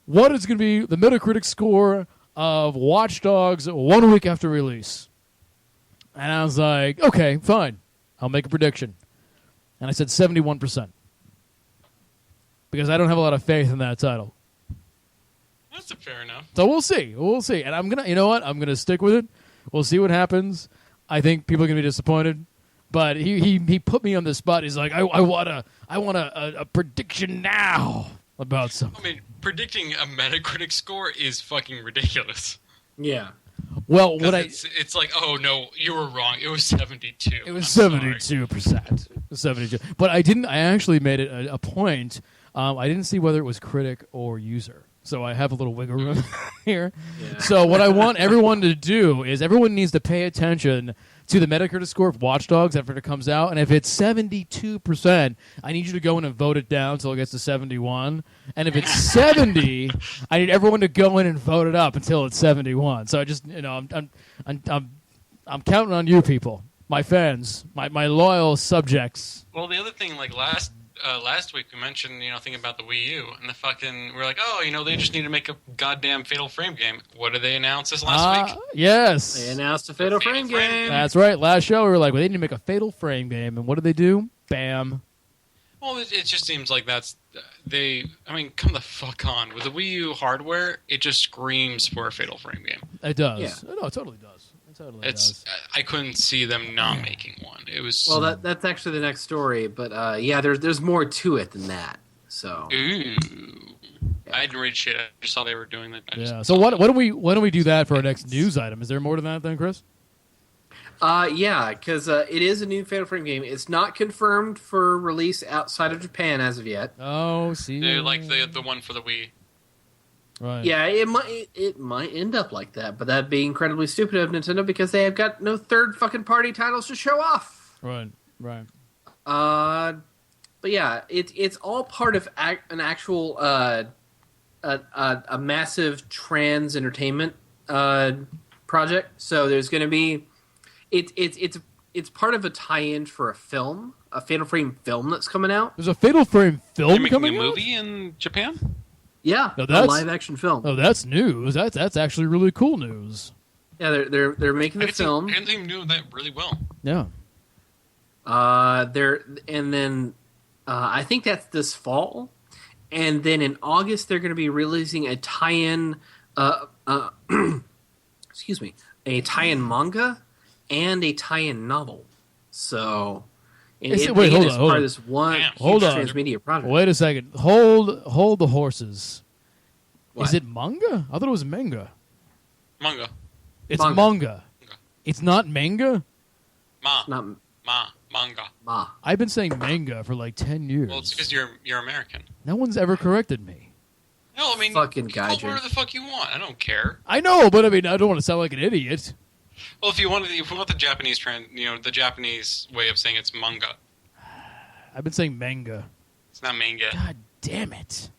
A: What is going to be the Metacritic score of Watch Dogs 1 week after release? And I was like, okay, fine. I'll make a prediction. And I said 71%. Because I don't have a lot of faith in that title.
B: That's fair enough.
A: So we'll see. And I'm going to, you know what? I'm going to stick with it. We'll see what happens. I think people are going to be disappointed. But he put me on the spot. He's like, I want a prediction now about something.
B: I mean, predicting a Metacritic score is fucking ridiculous.
C: Yeah.
A: Well,
B: 'Cause it's like, oh no, you were wrong. It was 72.
A: it was
B: I'm sorry.
A: 72%. 72. But I actually made it a point. I didn't see whether it was critic or user. So I have a little wiggle room here.
C: Yeah.
A: So what I want everyone to do is everyone needs to pay attention to the Metacritic score of Watch Dogs after it comes out. And if it's 72%, I need you to go in and vote it down until it gets to 71. And if it's 70, I need everyone to go in and vote it up until it's 71. So I just, I'm counting on you people, my fans, my loyal subjects.
B: Well, the other thing, like last week we mentioned, thinking about the Wii U, and we're like, oh, they just need to make a goddamn Fatal Frame game. What did they announce this last week?
A: Yes.
C: They announced a Fatal Frame game.
A: That's right. Last show we were like, well, they need to make a Fatal Frame game. And what did they do? Bam.
B: Well, it just seems like that's they. I mean, come the fuck on with the Wii U hardware. It just screams for a Fatal Frame game.
A: It does.
C: Yeah.
A: No, it totally does. It totally
B: It's.
A: does.
B: I couldn't see them not making one. It was.
C: Well, that's actually the next story, but yeah, there's more to it than that. So
B: Ooh. I didn't read shit. I just saw they were doing that.
A: Yeah. So why don't we do that for our next news item? Is there more to that then, Chris?
C: yeah, because it is a new Fatal Frame game. It's not confirmed for release outside of Japan as of yet.
A: Oh, see.
B: They're like the one for the Wii.
A: Right.
C: Yeah, it might end up like that, but that'd be incredibly stupid of Nintendo because they have got no third fucking party titles to show off.
A: Right. Right.
C: But yeah, it's all part of an actual a massive trans entertainment project. So there's going to be it's part of a tie-in for a film, a Fatal Frame film that's coming out.
A: There's a Fatal Frame film
B: They're making
A: coming
B: a
A: out?
B: movie in Japan.
C: Yeah,
A: No,
C: a
A: that's-
C: live action film.
A: Oh, that's news. That's actually really cool news.
C: Yeah, they're making the film.
B: I didn't think they knew that really well.
A: Yeah.
C: I think that's this fall, and then in August they're going to be releasing a tie-in, excuse me, a tie-in manga and a tie-in novel. So,
A: Wait,
C: again,
A: hold
C: it's
A: on,
C: part
A: hold on.
C: of this one
B: Damn.
C: huge
A: Hold on.
C: transmedia project.
A: Wait a second. Hold the horses.
C: What?
A: Is it manga? I thought it was manga.
B: Manga.
A: It's
C: Manga.
A: manga. It's not manga?
C: Not
B: Manga.
C: ma.
A: I've been saying manga for like 10 years.
B: Well, it's because you're American.
A: No one's ever corrected me.
B: No, I mean,
C: Fucking
B: you call
C: Gaijin.
B: whatever the fuck you want. I don't care.
A: I know, but I mean, I don't want to sound like an idiot.
B: Well, if you want the Japanese trend, the Japanese way of saying it's manga.
A: I've been saying manga.
B: It's not manga.
A: God damn it.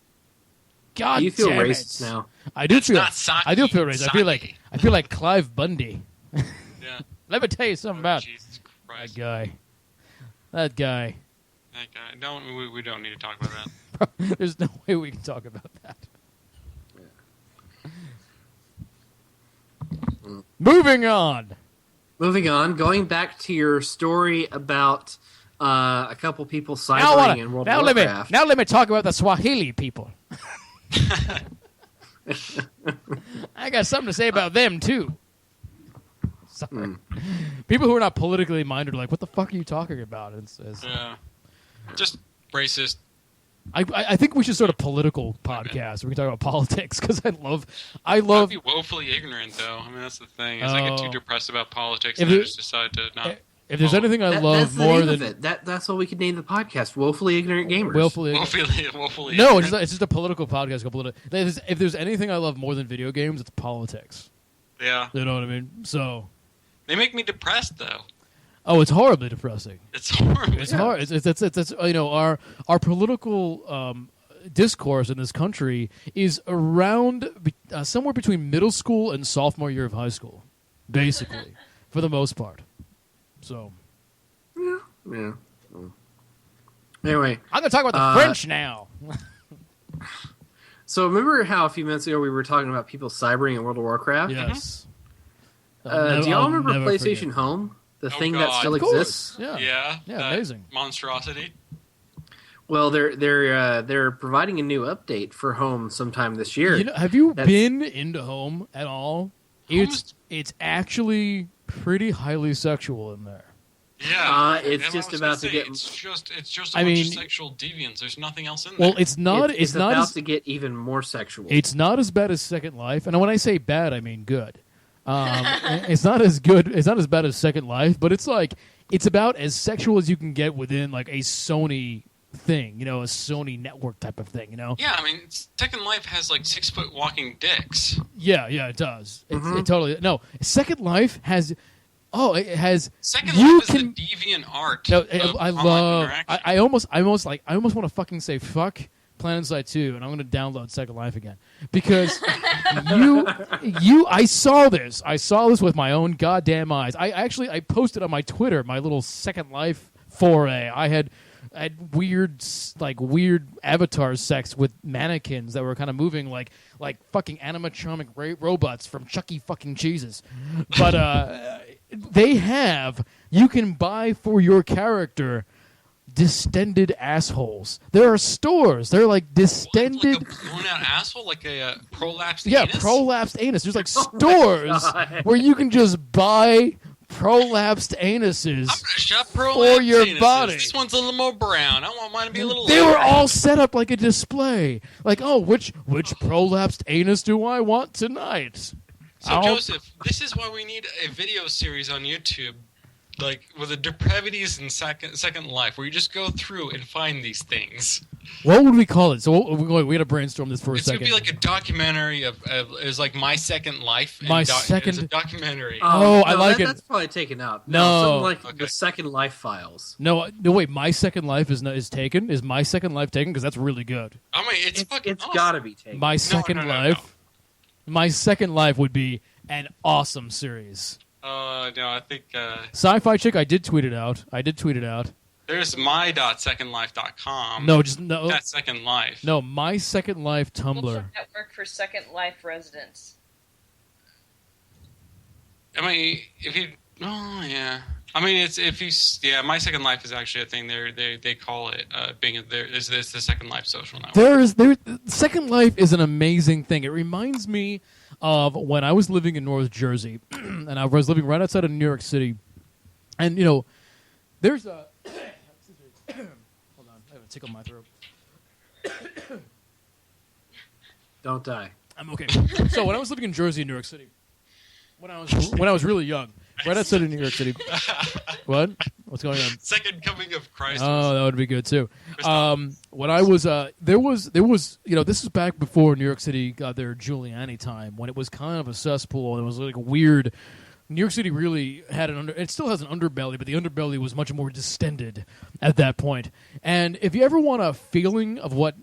A: God
C: You feel
A: damn
C: racist
A: it.
C: now.
A: I do
B: It's
A: feel.
B: not sake.
A: I do feel racist.
B: Sake.
A: I feel like Clive Bundy.
B: Yeah.
A: Let me tell you something about
B: Jesus
A: that
B: Christ.
A: guy. That guy.
B: That guy. We don't need to talk about that.
A: There's no way we can talk about that. Moving on.
C: Moving on, going back to your story about a couple people
A: Now,
C: cybering in World of Warcraft.
A: let me talk about the Swahili people. I got something to say about them too. Sorry. People who are not politically minded are like, what the fuck are you talking about?
B: Yeah. Just racist.
A: I think we should start a political podcast where we can talk about politics because I love.
B: I'd be woefully ignorant, though. I mean, that's the thing. Is I get too
A: Oh.
B: depressed about politics,
A: If
B: and I
A: it-
B: just decide to not.
A: If there's anything I
C: That's
A: love
C: the
A: more
C: name
A: than
C: of it. That's what we could name the podcast: Woefully Ignorant Gamers.
A: willfully.
B: Woefully.
A: No,
B: ignorant.
A: it's just a political podcast. If there's anything I love more than video games, it's politics.
B: Yeah.
A: You know what I mean? So,
B: They make me depressed, though.
A: oh, it's horribly depressing.
B: It's horrible.
A: It's hard. It's our political discourse in this country is around somewhere between middle school and sophomore year of high school, basically, for the most part. So
C: Yeah. Anyway,
A: I'm going to talk about the French now.
C: so remember how a few minutes ago we were talking about people cybering in World of Warcraft?
A: Yes.
C: Do y'all
A: I'll
C: remember
A: never
C: PlayStation
A: forget.
C: Home? The
B: Oh,
C: thing that
B: God.
C: still
A: Of course.
C: exists?
A: Yeah.
B: Yeah.
A: Yeah,
B: that
A: amazing.
B: monstrosity.
C: Well, they're providing a new update for Home sometime this year.
A: You know, have you
C: That's-
A: been into Home at all? It's actually pretty highly sexual in there.
B: Yeah.
C: It's
B: And I
C: just
B: was
C: about
B: gonna
C: to
B: say,
C: get-
B: It's just a
A: I
B: bunch
A: mean-
B: of sexual deviance. There's nothing else in there.
A: Well, it's not.
C: It's
A: not
C: about
A: as,
C: to get even more sexual.
A: It's not as bad as Second Life, and when I say bad, I mean good. It's not as good. It's not as bad as Second Life, but it's about as sexual as you can get within like a Sony thing, a Sony network type of thing,
B: Yeah, I mean, Second Life has like 6-foot walking dicks.
A: Yeah, it does. It totally no. Second Life has. Oh, it has.
B: Second
A: you
B: Life is
A: can.
B: the deviant art.
A: No,
B: of
A: I
B: online
A: love.
B: interaction.
A: I almost want to fucking say fuck PlanetSide 2, and I'm going to download Second Life again because I saw this. I saw this with my own goddamn eyes. I posted on my Twitter my little Second Life foray. I had weird avatar sex with mannequins that were kind of moving like fucking animatronic robots from Chuck E. fucking Cheeses. But you can buy for your character distended assholes. There are stores. They're like distended.
B: Like a blown out asshole, like a prolapsed
A: yeah,
B: anus.
A: prolapsed anus. There's like stores where you can just buy prolapsed anuses
B: I'm gonna shop prolapsed
A: for your
B: anuses.
A: body.
B: This one's a little more brown. I want mine to be a little.
A: They were
B: lighter.
A: all set up like a display. Like, oh, which prolapsed anus do I want tonight?
B: So Joseph, this is why we need a video series on YouTube, like with the depravities in Second Life, where you just go through and find these things.
A: What would we call it? So we got to brainstorm this for a
B: It's
A: second.
B: gonna be like a documentary of it's like My Second Life. And
A: Second-
B: it's a documentary.
A: Oh, I like it.
C: That's probably taken out.
A: No.
C: Something like
B: Okay.
C: the Second Life files.
A: no, wait. My Second Life is taken. Is My Second Life taken? Because that's really good.
B: I mean, it's fucking.
C: It's
B: awesome.
C: gotta be taken.
A: My Second
B: no,
A: Life. My Second Life would be an awesome series.
B: No, I think
A: Sci-Fi Chick, I did tweet it out.
B: there's my.secondlife.com.
A: No, just no.
B: That's Second Life.
A: No, My Second Life Tumblr.
D: Social network for Second Life residents.
B: I mean, if you. Oh yeah. I mean, it's if you. Yeah, My Second Life is actually a thing. They call it being there is this the Second Life social network.
A: Second Life is an amazing thing. It reminds me of when I was living in North Jersey, and I was living right outside of New York City, and there's a. Hold on, I have a tickle in my throat.
C: Don't die.
A: I'm okay. So when I was living in Jersey, and New York City, when I was really young, right outside of New York City. What? What's going on?
B: Second Coming of Christ.
A: Oh, that would be good too. When I was there was this is back before New York City got their Giuliani time, when it was kind of a cesspool and it was like weird. New York City really had it still has an underbelly, but the underbelly was much more distended at that point. And if you ever want a feeling of what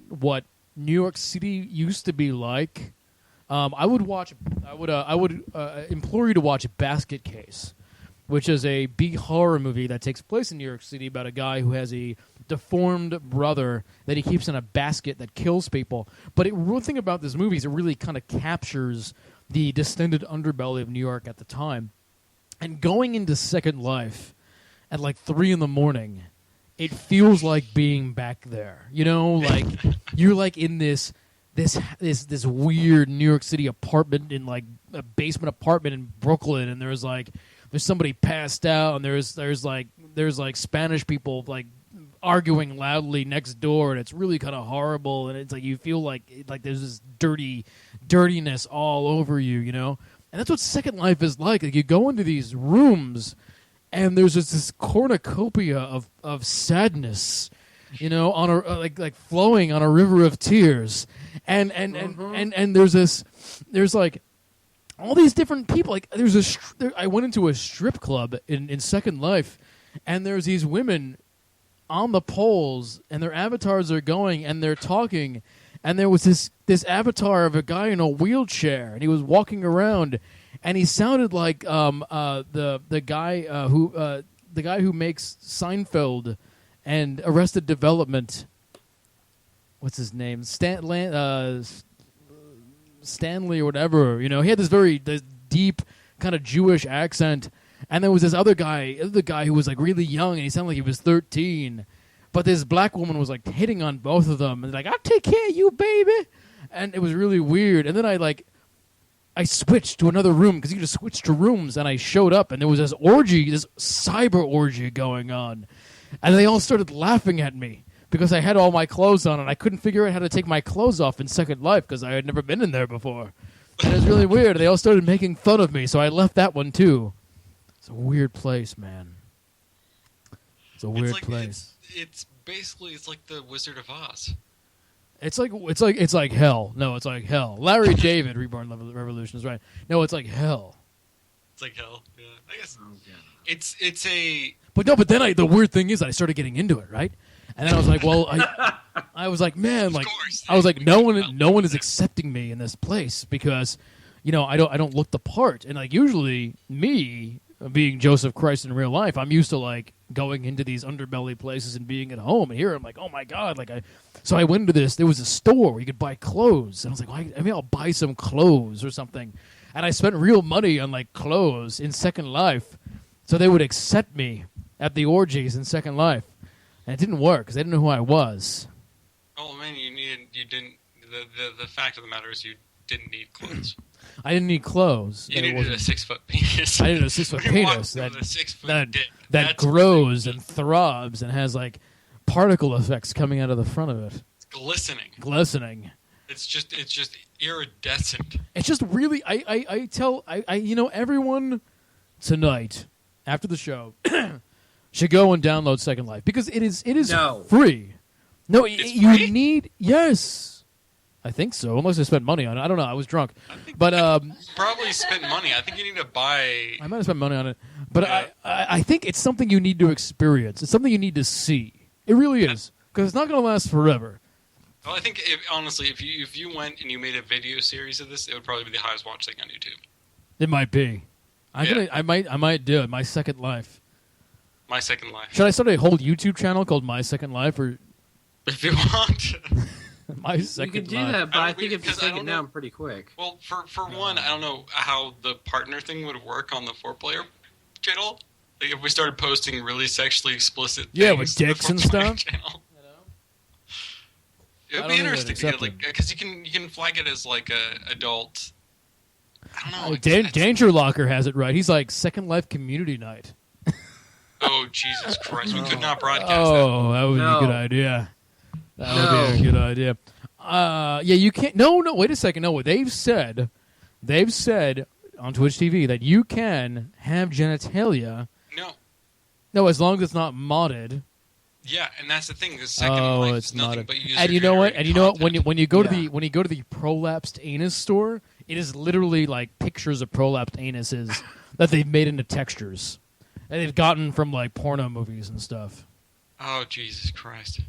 A: New York City used to be like, I would implore you to watch Basket Case, which is a B horror movie that takes place in New York City about a guy who has a deformed brother that he keeps in a basket that kills people. But one thing about this movie is it really kind of captures the distended underbelly of New York at the time. And going into Second Life at like 3 a.m, it feels like being back there. Like you're like in this weird New York City apartment, in like a basement apartment in Brooklyn, and there's somebody passed out, and there's Spanish people like arguing loudly next door, and it's really kind of horrible, and it's like you feel like there's this dirtiness all over you, and that's what Second Life is like. Like you go into these rooms, and there's just this cornucopia of sadness, on a like flowing on a river of tears, and there's like all these different people. Like I went into a strip club in Second Life, and there's these women on the poles, and their avatars are going, and they're talking, and there was this avatar of a guy in a wheelchair, and he was walking around, and he sounded like the guy who makes Seinfeld and Arrested Development. What's his name? Stanley or whatever. He had this deep kind of Jewish accent. And there was this other guy who was like really young, and he sounded like he was 13. But this black woman was like hitting on both of them, and like, I'll take care of you, baby. And it was really weird. And then I switched to another room, because you could just switch to rooms, and I showed up, and there was this cyber orgy going on. And they all started laughing at me because I had all my clothes on, and I couldn't figure out how to take my clothes off in Second Life because I had never been in there before. And it was really weird. They all started making fun of me, so I left that one too. It's a weird place, man. It's a weird place.
B: It's basically like the Wizard of Oz.
A: It's like hell. No, it's like hell. Larry David, Reborn Revolution is right. No, it's like hell.
B: It's like hell. Yeah, I guess.
C: Oh, yeah.
B: It's a.
A: But then the weird thing is that I started getting into it, right? And then I was like, well, I was like, man, like,
B: course.
A: I was like, no one is accepting me in this place because, I don't look the part. And like usually me being Joseph Christ in real life, I'm used to like going into these underbelly places and being at home. And here I'm like, oh my God, so I went into this. There was a store where you could buy clothes, and I was like, well, I'll buy some clothes or something. And I spent real money on like clothes in Second Life, so they would accept me at the orgies in Second Life. And it didn't work because they didn't know who I was.
E: Oh man, you didn't. The fact of the matter is you didn't need clothes.
A: I didn't need clothes.
E: You needed a 6-foot penis.
A: I needed a 6-foot
E: When you walk
A: penis
E: with a 6-foot
A: that
E: dick,
A: that
E: that's
A: grows and throbs and has like particle effects coming out of the front of it,
E: It's
A: glistening.
E: It's just iridescent.
A: It's just really. I tell everyone tonight after the show should go and download Second Life because it is
C: No.
A: free. No,
E: It's
A: you
E: free?
A: need I think so, unless I spent money on it. I don't know. I was drunk, but
E: You probably spent money. I think you need to buy.
A: I might have spent money on it. But
E: Yeah.
A: I think it's something you need to experience. It's something you need to see. It really is because it's not going to last forever.
E: Well, I think honestly, if you went and you made a video series of this, it would probably be the highest watched thing on YouTube.
A: It might be.
E: Yeah.
A: I might do it. My Second Life.
E: My Second Life.
A: Should I start a whole YouTube channel called My Second Life or
E: If you want.
A: My
C: You
A: Second
C: could do
A: Life?
C: that, but
E: I
C: I
E: don't-
C: think if you
E: because I
C: take it
E: don't know-
C: down pretty quick.
E: Well, for one, I don't know how the partner thing would work on the 4-player channel. Like if we started posting really sexually explicit
A: Yeah,
E: things
A: with
E: to the
A: dicks and
E: 4-player
A: stuff.
E: channel. It
A: I
E: would
A: don't
E: be
A: think they'd
E: interesting to
A: accept
E: get, like, because you can flag it as like a adult. I don't know.
A: Danger Locker has it right. He's like Second Life Community Night.
E: Oh Jesus Christ! We could not broadcast
A: Oh, that would
C: No.
A: be a good idea. That would
C: No.
A: be a good idea. Yeah, you can't. No, wait a second. No, they've said on Twitch TV that you can have genitalia.
E: that.
A: No, as long as it's not modded.
E: Yeah, and that's the thing. The Second
A: Oh,
E: Life
A: it's
E: is nothing
A: modded.
E: but user
A: And you know what? And you know what? When you go to
C: Yeah.
A: the prolapsed anus store, it is literally like pictures of prolapsed anuses that they've made into textures, and they've gotten from like porno movies and stuff.
E: Oh Jesus Christ!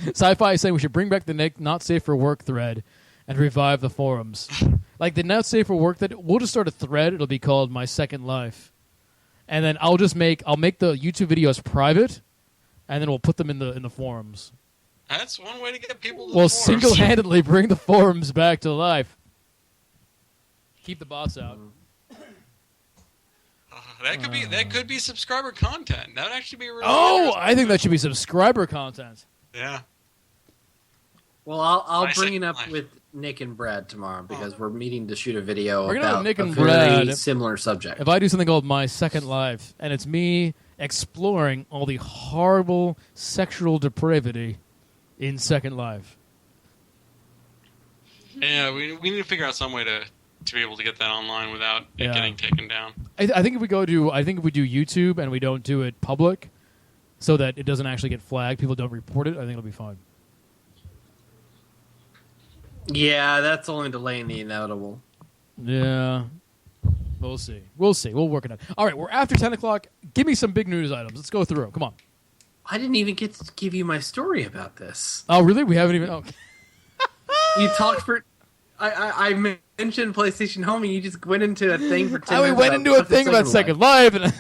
A: Sci-fi is saying we should bring back the not safe for work thread and revive the forums. Like the not safe for work we'll just start a thread. It'll be called My Second Life, and then I'll make the YouTube videos private, and then we'll put them in the forums.
E: That's one way to get people. To
A: We'll
E: the forums.
A: single-handedly bring the forums back to life. Keep the bots out.
E: That could be subscriber content. That would actually be a really.
A: Oh,
E: interesting-
A: I think that should be subscriber content.
E: Yeah.
C: Well, I'll
E: My
C: bring it
E: Second
C: up
E: Life.
C: with Nick and Brad tomorrow because we're meeting to shoot a video
A: We're gonna have
C: about
A: Nick
C: a
A: and
C: very
A: Brad.
C: similar subject.
A: If I do something called My Second Life, and it's me exploring all the horrible sexual depravity in Second Life.
E: Yeah, we need to figure out some way to be able to get that online without it
A: Yeah.
E: getting taken down.
A: I think if we do YouTube and we don't do it public, so that it doesn't actually get flagged, people don't report it, I think it'll be fine.
C: Yeah, that's only delaying the inevitable.
A: Yeah. We'll see. We'll work it out. All right, we're after 10 o'clock. Give me some big news items. Let's go through. Come on.
C: I didn't even get to give you my story about this.
A: Oh, really? We haven't even... Oh.
C: You talked for... I mentioned PlayStation Home, and you just went into a thing for 10
A: We
C: minutes
A: went
C: about
A: into a thing about
C: Second
A: Second Life,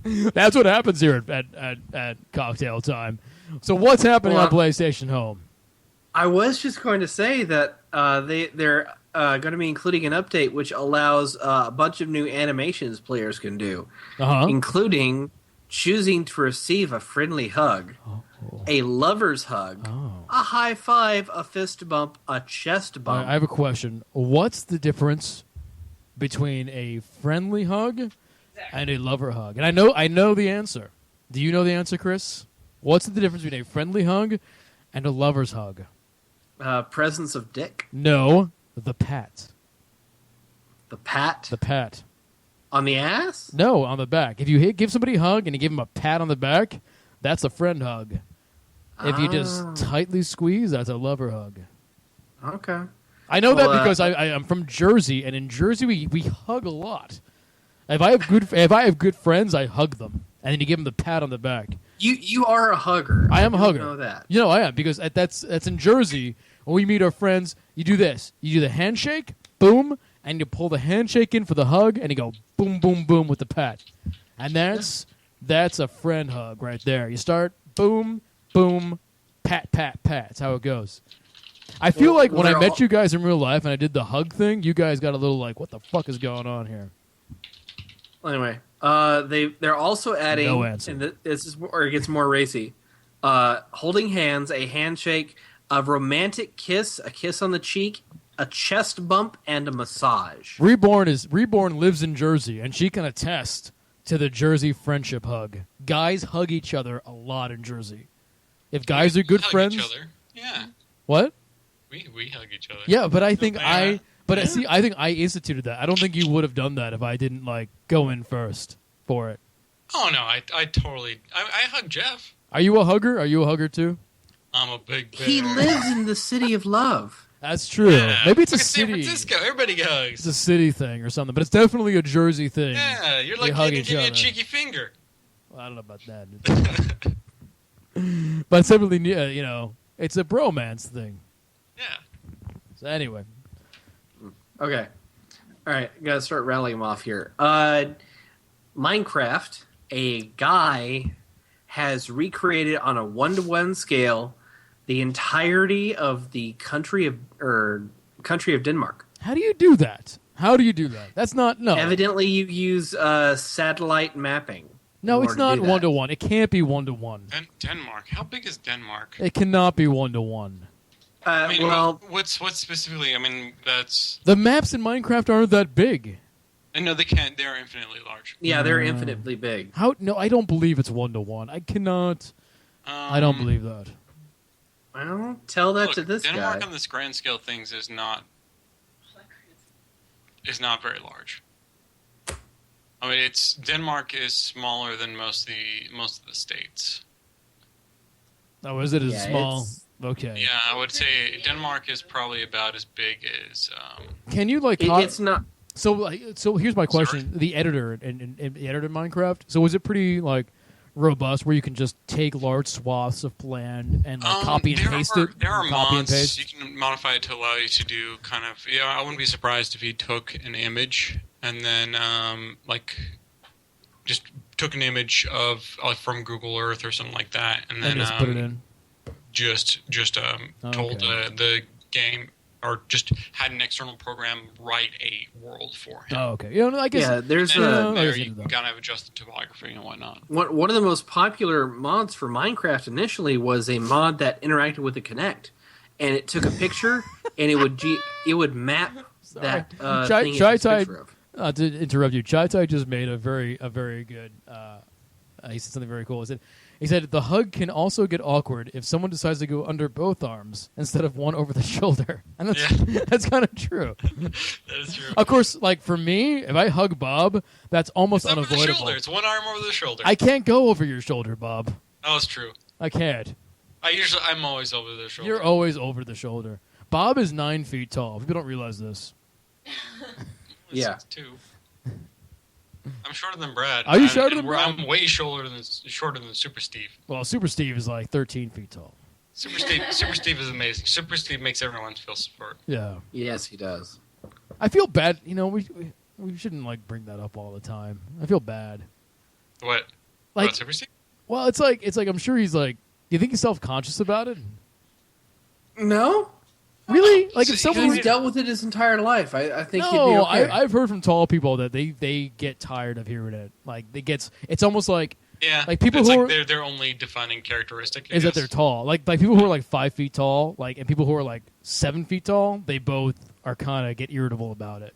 A: and that's what happens here at cocktail time. So what's happening
C: Well,
A: on PlayStation Home?
C: I was just going to say that they're going to be including an update which allows a bunch of new animations players can do,
A: Uh-huh.
C: including choosing to receive a friendly hug, a lover's hug, a high five, a fist bump, a chest bump.
A: I have a question. What's the difference between a friendly hug and a lover hug? And I know the answer. Do you know the answer, Chris? What's the difference between a friendly hug and a lover's hug?
C: Presence of dick,
A: No, the pat.
C: the pat
A: The pat.
C: on the ass.
A: No, on the back. If you give somebody a hug and you give them a pat on the back, that's a friend hug. If you just tightly squeeze, that's a lover hug.
C: Okay.
A: I know
C: Well,
A: that because I'm from Jersey, and in Jersey we hug a lot. If I have good friends, I hug them, and then you give them the pat on the back.
C: You are a hugger.
A: I am a
C: You
A: hugger.
C: know that.
A: You know I am because that's in Jersey. When we meet our friends, you do this. You do the handshake, boom, and you pull the handshake in for the hug, and you go boom, boom, boom with the pat, and that's a friend hug right there. You start boom, boom, pat, pat, pat. That's how it goes. I feel like when I met you guys in real life and I did the hug thing, you guys got a little like, what the fuck is going on here?
C: Anyway, they're also adding,
A: No answer.
C: and this is where it gets more racy. holding hands, a handshake, a romantic kiss, a kiss on the cheek, a chest bump, and a massage.
A: Reborn lives in Jersey, and she can attest to the Jersey friendship hug. Guys hug each other a lot in Jersey. If guys are good
B: hug
A: friends,
B: each other. Yeah,
A: what?
B: we hug each other.
A: Yeah, but I think
B: Yeah.
A: I think I instituted that. I don't think you would have done that if I didn't like go in first for it.
B: Oh no, I totally I hug Jeff.
A: Are you a hugger? Are you a hugger too?
B: I'm a big bear.
C: He lives in the city of love.
A: That's true.
B: Yeah.
A: Maybe it's a
B: Look at San
A: city.
B: Francisco. Everybody hugs.
A: It's a city thing or something, but it's definitely a Jersey thing.
B: Yeah, you're
A: They
B: like
A: hug
B: you
A: each
B: give me a
A: other.
B: cheeky finger.
A: Well, I don't know about that. But it's definitely, you know, it's a bromance thing.
B: Yeah.
A: So anyway,
C: Okay. All right, gotta start rattling them off here. Minecraft, a guy has recreated on a 1-to-1 scale the entirety of the country of Denmark.
A: how do you do that? How do you do that? That's not no.
C: Evidently, you use satellite mapping.
A: No,
C: in
A: it's
C: order to
A: not
C: do that.
A: 1-to-1. It can't be 1-to-1.
B: And Denmark. How big is Denmark?
A: It cannot be 1-to-1.
B: I mean,
C: Well,
B: what's specifically? I mean, that's
A: The maps in Minecraft aren't that big.
B: no, they can't. They're infinitely large.
C: yeah, they're infinitely big.
A: How? No, I don't believe it's 1-to-1. I cannot. I don't believe that.
C: Well, tell that
B: Look,
C: to this
B: Denmark
C: guy.
B: on this grand scale things is not very large. I mean, Denmark is smaller than most of the states.
A: Oh, is it as
C: Yeah,
A: small?
C: it's-
A: Okay.
B: Yeah, I would say Denmark is probably about as big as.
A: Can you like?
C: It's not.
A: So here's my question: the editor and the editor in Minecraft. So is it pretty like robust, where you can just take large swaths of land and like copy and paste it?
B: There are
A: Copy and
B: mods
A: paste?
B: you can modify it to allow you to do kind of. Yeah, I wouldn't be surprised if he took an image and then just took an image of from Google Earth or something like that, and then
A: And just put it in.
B: just told
A: Okay.
B: the game or just had an external program write a world for him.
A: Oh, okay. You know, I guess.
C: Yeah, there's
B: And
C: a.
B: then there
A: I
B: you
A: see that.
B: gotta have adjusted topography and whatnot.
C: One of the most popular mods for Minecraft initially was a mod that interacted with the Kinect, and it took a picture and it would map that
A: Chai-
C: thing it
A: Chai
C: took a
A: Tai-
C: picture of.
A: To interrupt you, Chai Tai just made a very good. He said something very cool. He said the hug can also get awkward if someone decides to go under both arms instead of one over the shoulder, and that's that's kind of true.
B: That is true.
A: Of course, like for me, if I hug Bob, that's almost
B: It's over the
A: unavoidable.
B: shoulder. It's one arm over the shoulder.
A: I can't go over your shoulder, Bob.
B: Oh, it's true.
A: I can't.
B: I'm always over the shoulder.
A: You're always over the shoulder. Bob is 9 feet tall. People don't realize this.
C: Yeah.
B: 6'2". I'm shorter than Brad.
A: Are you
B: And-
A: shorter
B: and
A: than
B: we're-
A: Brad?
B: I'm way shorter than Super Steve.
A: Well, Super Steve is like 13 feet tall.
B: Super Steve is amazing. Super Steve makes everyone feel support.
A: Yeah.
C: Yes, he does.
A: I feel bad. You know, we shouldn't like bring that up all the time. I feel bad.
B: What?
A: Like,
B: About Super Steve?
A: well, it's like I'm sure he's like. Do you think he's self-conscious about it?
C: No,
A: Really? Like if
B: So-
A: someone
C: he's dealt with it his entire life. I think he'd be
A: no,
C: okay.
A: I've heard from tall people that they get tired of hearing it. Like it's almost like
B: Yeah.
A: Like, people
B: it's
A: who
B: like
A: are-
B: their only defining characteristic
A: is that they're tall. Like people who are like 5 feet tall, like and people who are like 7 feet tall, they both are kind of get irritable about it.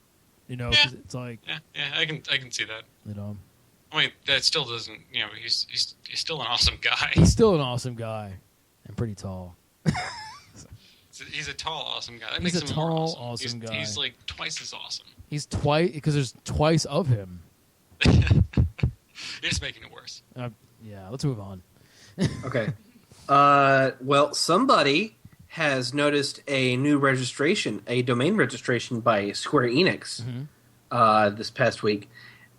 A: You know, 'cause
B: Yeah.
A: it's like
B: Yeah, I can see that.
A: you know
B: I mean, that still doesn't. He's still an awesome guy.
A: he's still an awesome guy and pretty tall.
B: He's a tall, awesome guy. That
A: He's
B: makes
A: a
B: him more
A: tall,
B: awesome.
A: awesome guy.
B: He's like twice as awesome.
A: He's twice because there's twice of him.
B: You're just making it worse.
A: Yeah, let's move on.
C: Okay. Well, somebody has noticed a new registration, a domain registration by Square Enix this past week.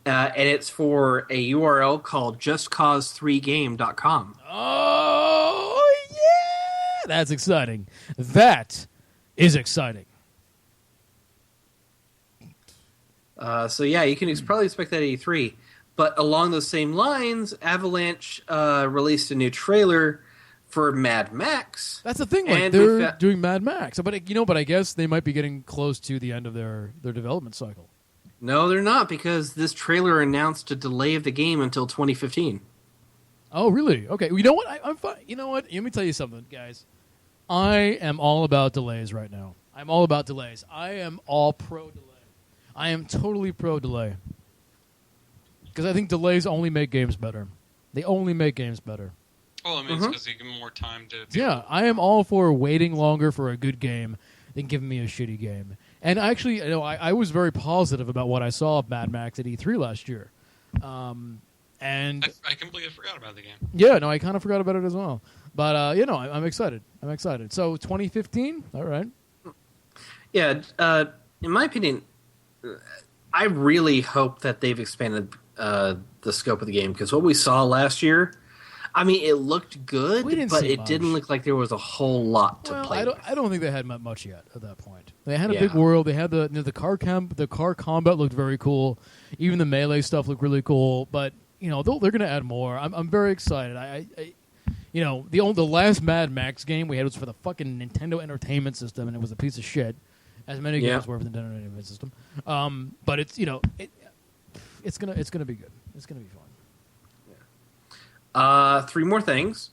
C: And it's for a URL called justcause3game.com.
A: Oh yeah, that's exciting. That is exciting.
C: So yeah, you can probably expect that at E3. But along those same lines, Avalanche released a new trailer for Mad Max.
A: That's the thing. Like
C: And
A: they're
C: we fa-
A: doing Mad Max, but I guess they might be getting close to the end of their development cycle.
C: No, they're not, because this trailer announced a delay of the game until 2015.
A: Oh, really? Okay. You know what? I'm fine. You know what? Let me tell you something, guys. I am all about delays right now. I'm all about delays. I am all pro delay. I am totally pro delay. Because I think delays only make games better. They only make games better.
B: Well, I mean, it's because they give them more time to...
A: Yeah, I am all for waiting longer for a good game than giving me a shitty game. And actually, you know, I was very positive about what I saw of Mad Max at E3 last year. And
B: I completely forgot about the game.
A: yeah, no, I kind of forgot about it as well. But, you know, I'm excited. I'm excited. So, 2015? All right.
C: Yeah, in my opinion, I really hope that they've expanded the scope of the game, because what we saw last year, I mean, it looked good, but it didn't look like there was a whole lot to play with.
A: I don't think they had much yet at that point. They had a big world. They had the car combat looked very cool. Even the melee stuff looked really cool. But you know they're going to add more. I'm very excited. I you know the last Mad Max game we had was for the fucking Nintendo Entertainment System, and it was a piece of shit. As many games were for the Nintendo Entertainment System. But it's it's gonna be good. It's gonna be fun.
C: 3 more things.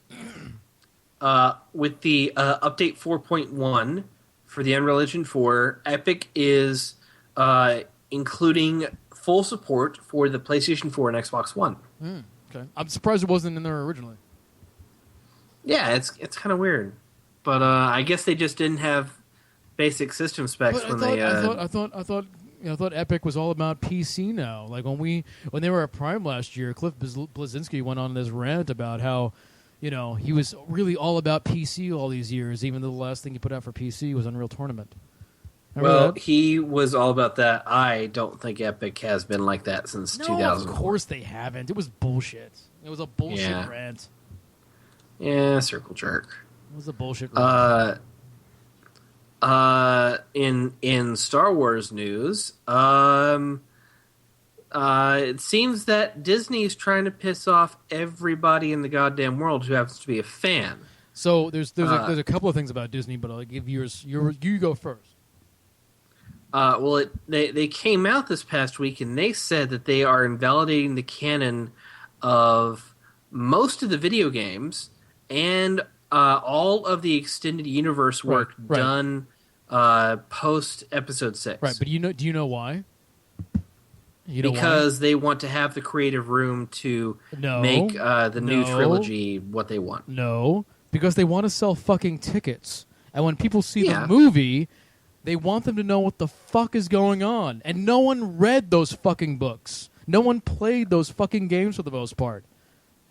C: With the update 4.1 for the Unreal Engine 4, Epic is including full support for the PlayStation 4 and Xbox One.
A: Okay, I'm surprised it wasn't in there originally.
C: Yeah, it's kind of weird, but I guess they just didn't have basic system specs
A: I thought Epic was all about PC now. Like when they were at Prime last year, Cliff Bleszinski went on this rant about how, you know, he was really all about PC all these years, even though the last thing he put out for PC was Unreal Tournament.
C: Well, he was all about that. I don't think Epic has been like that since 2000.
A: Of course they haven't. It was bullshit. It was a bullshit rant.
C: Yeah, circle jerk.
A: It was a bullshit rant.
C: In Star Wars news, it seems that Disney's trying to piss off everybody in the goddamn world who happens to be a fan.
A: So there's a couple of things about Disney, but I'll give yours. You go first.
C: Well, they came out this past week and they said that they are invalidating the canon of most of the video games and all of the extended universe work done post Episode 6.
A: Right, but do you know why?
C: Because they want to have the creative room to make the new trilogy what they want.
A: No, because they want to sell fucking tickets. And when people see the movie, they want them to know what the fuck is going on. And no one read those fucking books. No one played those fucking games for the most part.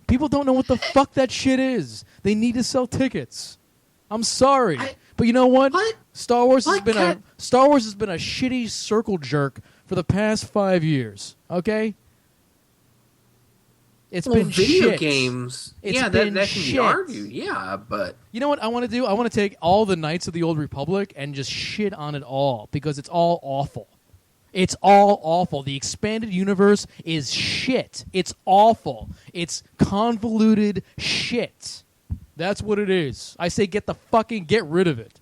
A: People don't know what the fuck that shit is. They need to sell tickets. I'm sorry. But you know what? Star Wars has been a shitty circle jerk for the past 5 years. Okay? It's been
C: video
A: shit.
C: Games. That can be argued. Yeah, but
A: you know what I want to do? I want to take all the Knights of the Old Republic and just shit on it all because it's all awful. It's all awful. The expanded universe is shit. It's awful. It's convoluted shit. That's what it is. I say get rid of it.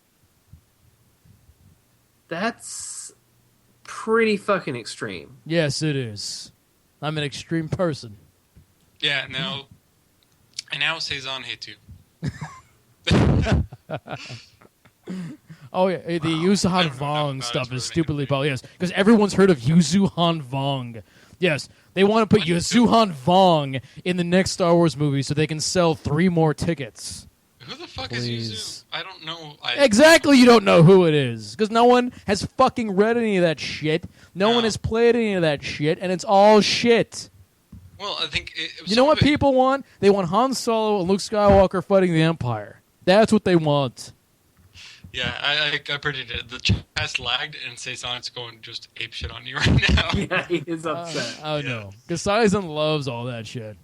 C: That's pretty fucking extreme.
A: Yes, it is. I'm an extreme person.
B: Yeah, now Cezanne hate you.
A: Oh yeah, the Yuzu Han Vong stuff is stupidly popular. Yes, because everyone's heard of Yuzu Han Vong. Yes, they want to put Yuzu Han Vong in the next Star Wars movie so they can sell 3 more tickets.
B: Who the fuck is Yuzu? I don't know.
A: Exactly, you don't know who it is because no one has fucking read any of that shit. No one has played any of that shit, and it's all shit.
B: Well, I think
A: you know what people want? They want Han Solo and Luke Skywalker fighting the Empire. That's what they want.
B: Yeah, I predicted the chat lagged and Cezanne's going just ape shit on you right now.
C: Yeah, he is upset.
A: No, because Cezanne loves all that shit.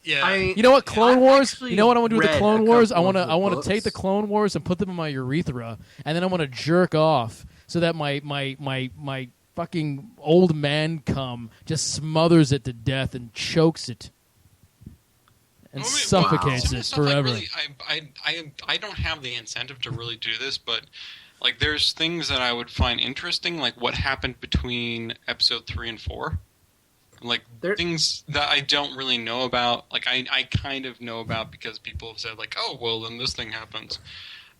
B: Yeah,
A: you know what? Clone Wars. You know what I want to do with the Clone Wars? I want to take the Clone Wars and put them in my urethra, and then I want to jerk off so that my fucking old man cum just smothers it to death and chokes it and suffocates it forever.
B: I don't have the incentive to really do this, but like there's things that I would find interesting, like what happened between episode 3 and 4. Like
C: There-
B: things that I don't really know about. Like I kind of know about because people have said like, oh well, then this thing happens.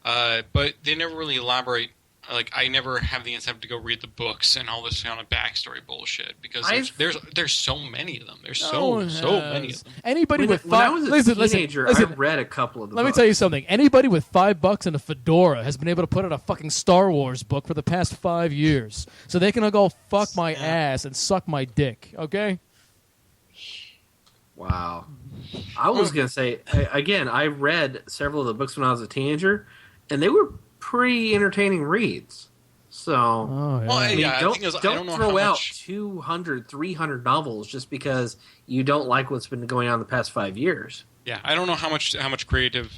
B: But they never really elaborate. Like I never have the incentive to go read the books and all this kind of backstory bullshit because there's so many of them. There's so many of them.
A: Anybody
C: When,
A: with
C: when I
A: five,
C: was a
A: listen,
C: teenager,
A: listen.
C: I read a couple of the
A: Let me
C: books.
A: tell you something. Anybody with $5 and a fedora has been able to put out a fucking Star Wars book for the past 5 years, so they can all go fuck my ass and suck my dick. Okay.
C: Wow. I was going to say, again, I read several of the books when I was a teenager, and they were pretty entertaining reads. So,
A: Oh, yeah.
B: Well,
C: I mean,
B: yeah, the
C: don't
B: thing is, I
C: don't
B: don't know
C: throw
B: how
C: out
B: much.
C: 200, 300 novels just because you don't like what's been going on the past 5 years.
B: Yeah, I don't know how much creative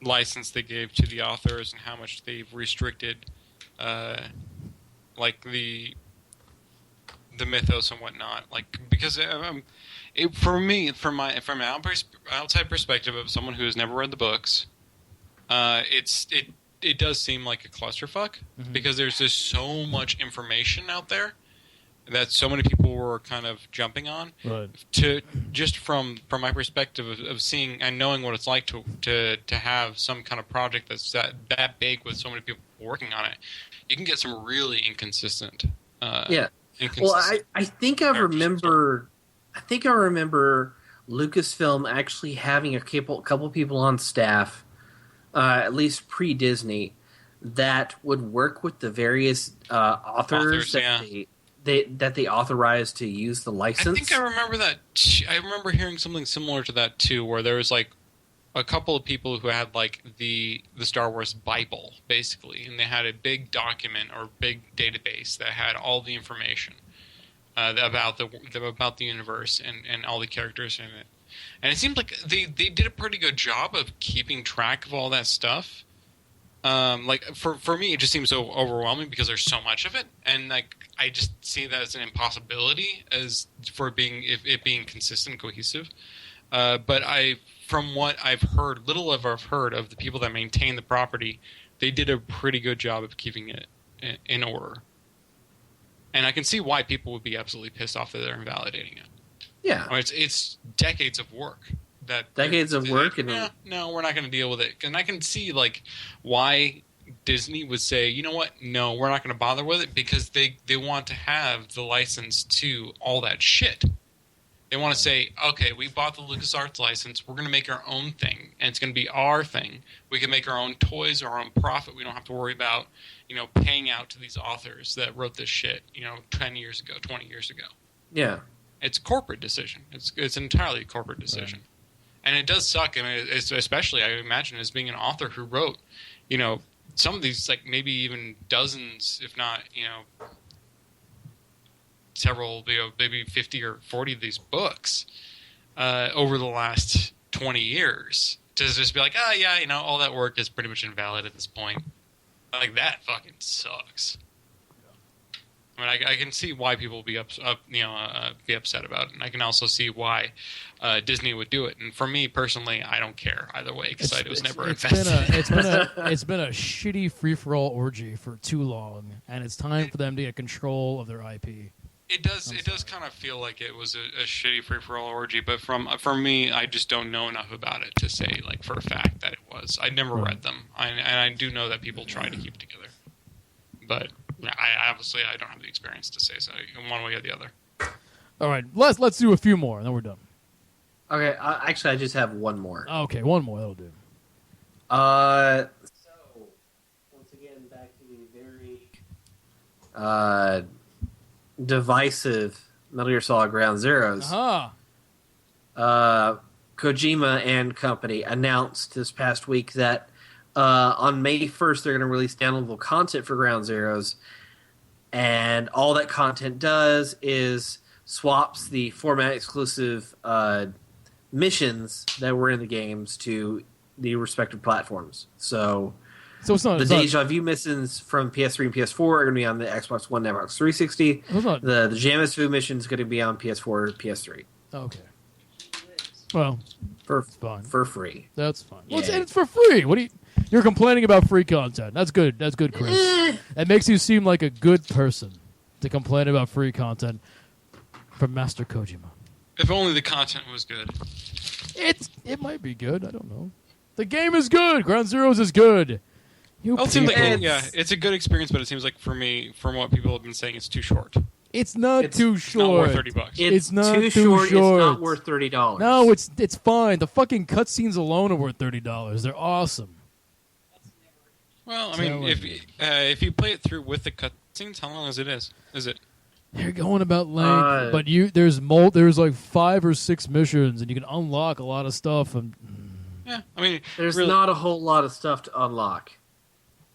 B: license they gave to the authors and how much they've restricted, like the mythos and whatnot. Like because for me, from an outside perspective of someone who has never read the books, it does seem like a clusterfuck because there's just so much information out there that so many people were kind of jumping on.
A: Right.
B: To just from my perspective of seeing and knowing what it's like to have some kind of project that's that big with so many people working on it, you can get some really inconsistent.
C: Yeah. Well, I think I remember Lucasfilm actually having a couple people on staff, at least pre-Disney, that would work with the various authors that they authorized to use the license.
B: I think I remember that. I remember hearing something similar to that too, where there was like a couple of people who had like the Star Wars Bible, basically, and they had a big document or big database that had all the information about the universe and all the characters in it. And it seemed like they did a pretty good job of keeping track of all that stuff. Like for me, it just seems so overwhelming because there's so much of it, and like I just see that as an impossibility as for it being consistent, cohesive. But from what I've heard, I've heard of the people that maintain the property, they did a pretty good job of keeping it in order. And I can see why people would be absolutely pissed off that they're invalidating it.
C: Yeah,
B: I mean, it's decades of work. No, we're not going to deal with it. And I can see like why Disney would say, you know what, no, we're not going to bother with it because they want to have the license to all that shit. They want to say, okay, we bought the LucasArts license. We're going to make our own thing, and it's going to be our thing. We can make our own toys, our own profit. We don't have to worry about, paying out to these authors that wrote this shit, 10 years ago, 20 years ago.
C: Yeah.
B: It's a corporate decision. It's entirely a corporate decision. Right. And it does suck. I mean, especially, I imagine, as being an author who wrote, some of these, like maybe even dozens, if not, several, maybe 50 or 40 of these books over the last 20 years to just be like, oh, yeah, all that work is pretty much invalid at this point. Like, that fucking sucks. I mean, I can see why people would be be upset about it, and I can also see why Disney would do it. And for me personally, I don't care either way because I was never invested.
A: It's been a shitty free for all orgy for too long, and it's time for them to get control of their IP.
B: It does kind of feel like it was a shitty free for all orgy, but for me, I just don't know enough about it to say like for a fact that it was. I never read them, and I do know that people try to keep it together, but. I don't have the experience to say so one way or the other.
A: All right, let's do a few more, and then we're done.
C: Okay, actually, I just have one more.
A: Okay, one more, that'll do.
C: So, once again, back to the very divisive Metal Gear Solid Ground Zeroes. Kojima and company announced this past week that on May 1st, they're going to release downloadable content for Ground Zeroes, and all that content does is swaps the format-exclusive missions that were in the games to the respective platforms. So it's not, Deja Vu missions from PS3 and PS4 are going to be on the Xbox One and Xbox 360. The Jamis Vu mission is going to be on PS4 and PS3.
A: Okay. Well,
C: for free.
A: That's fine.
C: Yeah.
A: Well, it's for free. What do you... You're complaining about free content. That's good. That's good, Chris. It makes you seem like a good person to complain about free content. from Master Kojima.
B: If only the content was good.
A: It might be good. I don't know. The game is good. Ground Zeroes is good.
B: It seems like it's a good experience, but it seems like for me, from what people have been saying, it's too short.
A: It's not too short.
B: Not worth $30.
C: It's
A: not
C: too
A: short.
C: It's not worth $30.
A: No, it's fine. The fucking cutscenes alone are worth $30. They're awesome.
B: Well, I mean, if you play it through with the cutscenes, how long is it?
A: They're going about length, but there's like 5 or 6 missions, and you can unlock a lot of stuff. And
B: yeah, I mean,
C: there's not a whole lot of stuff to unlock.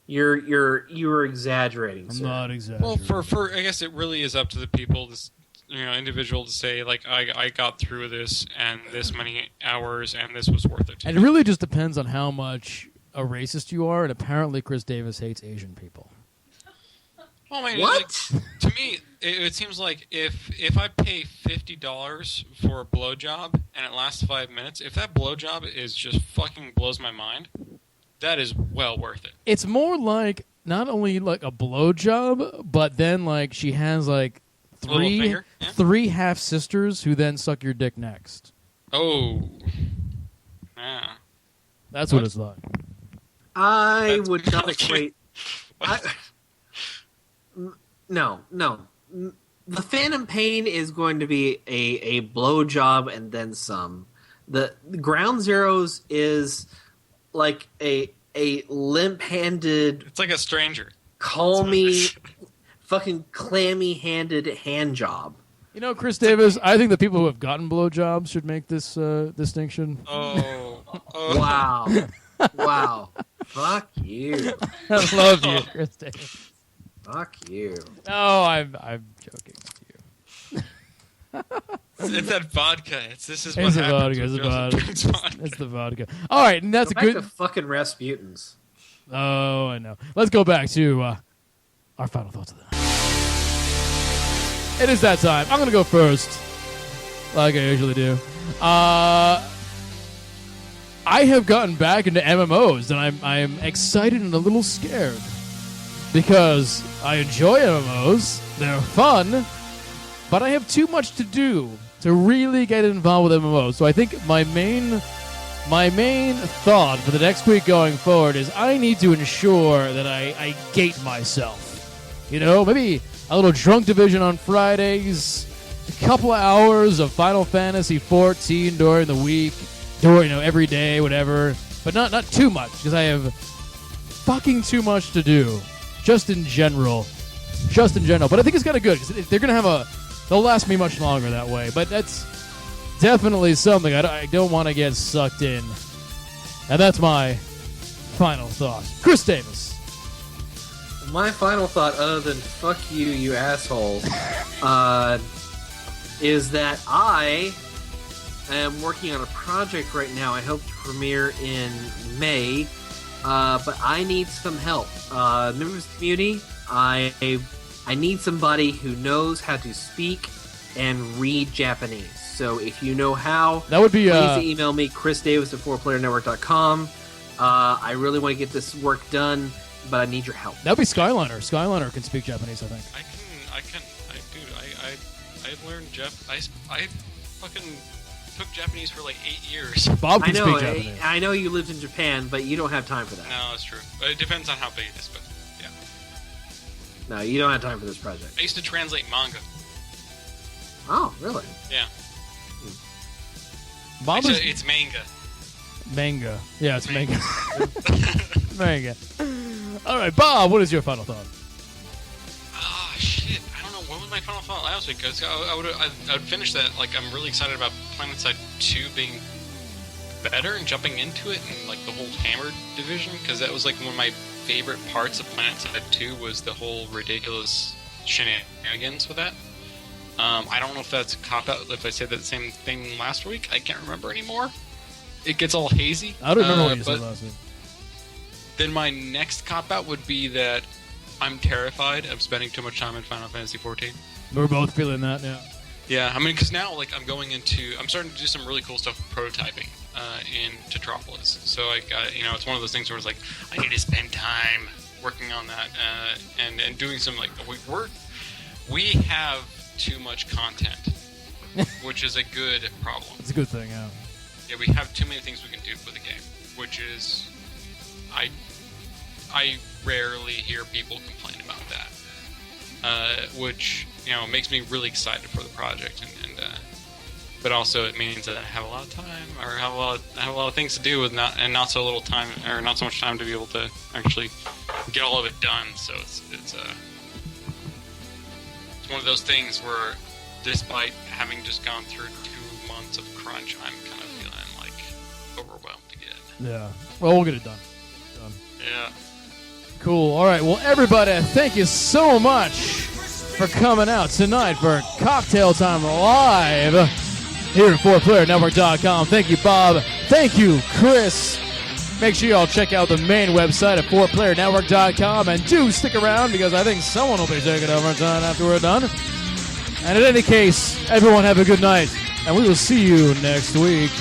C: You're exaggerating.
A: I'm not exaggerating.
B: Well, for I guess it really is up to the people, individual, to say like I got through this and this many hours and this was worth it.
A: And it really just depends on how much a racist you are, and apparently Chris Davis hates Asian people.
B: Well, I mean,
C: what?
B: To me, it seems like if I pay $50 for a blowjob and it lasts 5 minutes, if that blowjob is just fucking blows my mind, that is well worth it.
A: It's more like not only like a blowjob, but then like she has like three half sisters who then suck your dick next.
B: Oh, yeah.
A: That's what it's like.
C: I would not equate. No. The Phantom Pain is going to be a blowjob and then some. The Ground Zeroes is like a limp-handed.
B: It's like a stranger.
C: Calmy, fucking clammy-handed hand job.
A: You know, Chris Davis, I think the people who have gotten blowjobs should make this distinction.
B: Oh.
C: Wow. Fuck you.
A: I love you, Chris Davis.
C: Fuck you.
A: No, I'm joking with you.
B: It's that vodka. It's the
A: vodka. It's the vodka. All right, and that's
C: go
A: a good.
C: Back to fucking Rasputins.
A: Oh, I know. Let's go back to our final thoughts of the night. It is that time. I'm going to go first, like I usually do. I have gotten back into MMOs, and I'm excited and a little scared because I enjoy MMOs. They're fun, but I have too much to do to really get involved with MMOs. So I think my main thought for the next week going forward is I need to ensure that I gate myself. You know, maybe a little drunk division on Fridays, a couple of hours of Final Fantasy 14 during the week, every day, whatever. But not too much, because I have fucking too much to do, just in general. But I think it's kind of good, because they're going to they'll last me much longer that way. But that's definitely something I don't want to get sucked in. And that's my final thought. Chris Davis.
C: My final thought, other than fuck you, you asshole, is that I am working on a project right now. I hope to premiere in May, but I need some help. Members of the community, I need somebody who knows how to speak and read Japanese. So if you know how,
A: that would be
C: please email me, chrisdavis@4playernetwork.com. I really want to get this work done, but I need your help.
A: That would be Skyliner. Skyliner can speak Japanese, I think.
B: I learned I fucking took Japanese for like 8 years.
A: Bob can speak Japanese.
C: I know you lived in Japan, but you don't have time for that.
B: No, that's true. It depends on how big it is, but yeah.
C: No, you don't have time for this project.
B: I used to translate manga.
C: Oh, really?
B: Yeah.
A: Actually,
B: it's manga.
A: Manga. Yeah, it's manga. Manga. All right, Bob, what is your final thought?
B: Ah, shit. I don't know. What was my final thought last week? Because I would finish that. Like, I'm really excited about PlanetSide 2 being better and jumping into it and, like, the whole Hammered division. Because that was, like, one of my favorite parts of PlanetSide 2 was the whole ridiculous shenanigans with that. I don't know if that's a cop-out if I said that same thing last week. I can't remember anymore. It gets all hazy.
A: I don't remember what you said last week.
B: Then my next cop-out would be that I'm terrified of spending too much time in Final Fantasy 14.
A: We're both feeling that now.
B: Yeah, I mean, because now, like, I'm starting to do some really cool stuff with prototyping in Tetropolis. So, like, it's one of those things where it's like, I need to spend time working on that and doing some, like, we have too much content which is a good problem.
A: It's a good thing, yeah.
B: Yeah, we have too many things we can do for the game, which is, I rarely hear people complain about that, which makes me really excited for the project, and but also it means that I have a lot of time, or have a lot of things to do with not so little time, or not so much time to be able to actually get all of it done. So it's one of those things where, despite having just gone through 2 months of crunch, I'm kind of feeling like overwhelmed again.
A: Yeah. Well, we'll get it done.
B: Yeah.
A: Cool. All right. Well, everybody, thank you so much for coming out tonight for Cocktail Time Live here at 4PlayerNetwork.com. Thank you, Bob. Thank you, Chris. Make sure y'all check out the main website at 4PlayerNetwork.com, and do stick around because I think someone will be taking over tonight after we're done. And in any case, everyone have a good night, and we will see you next week.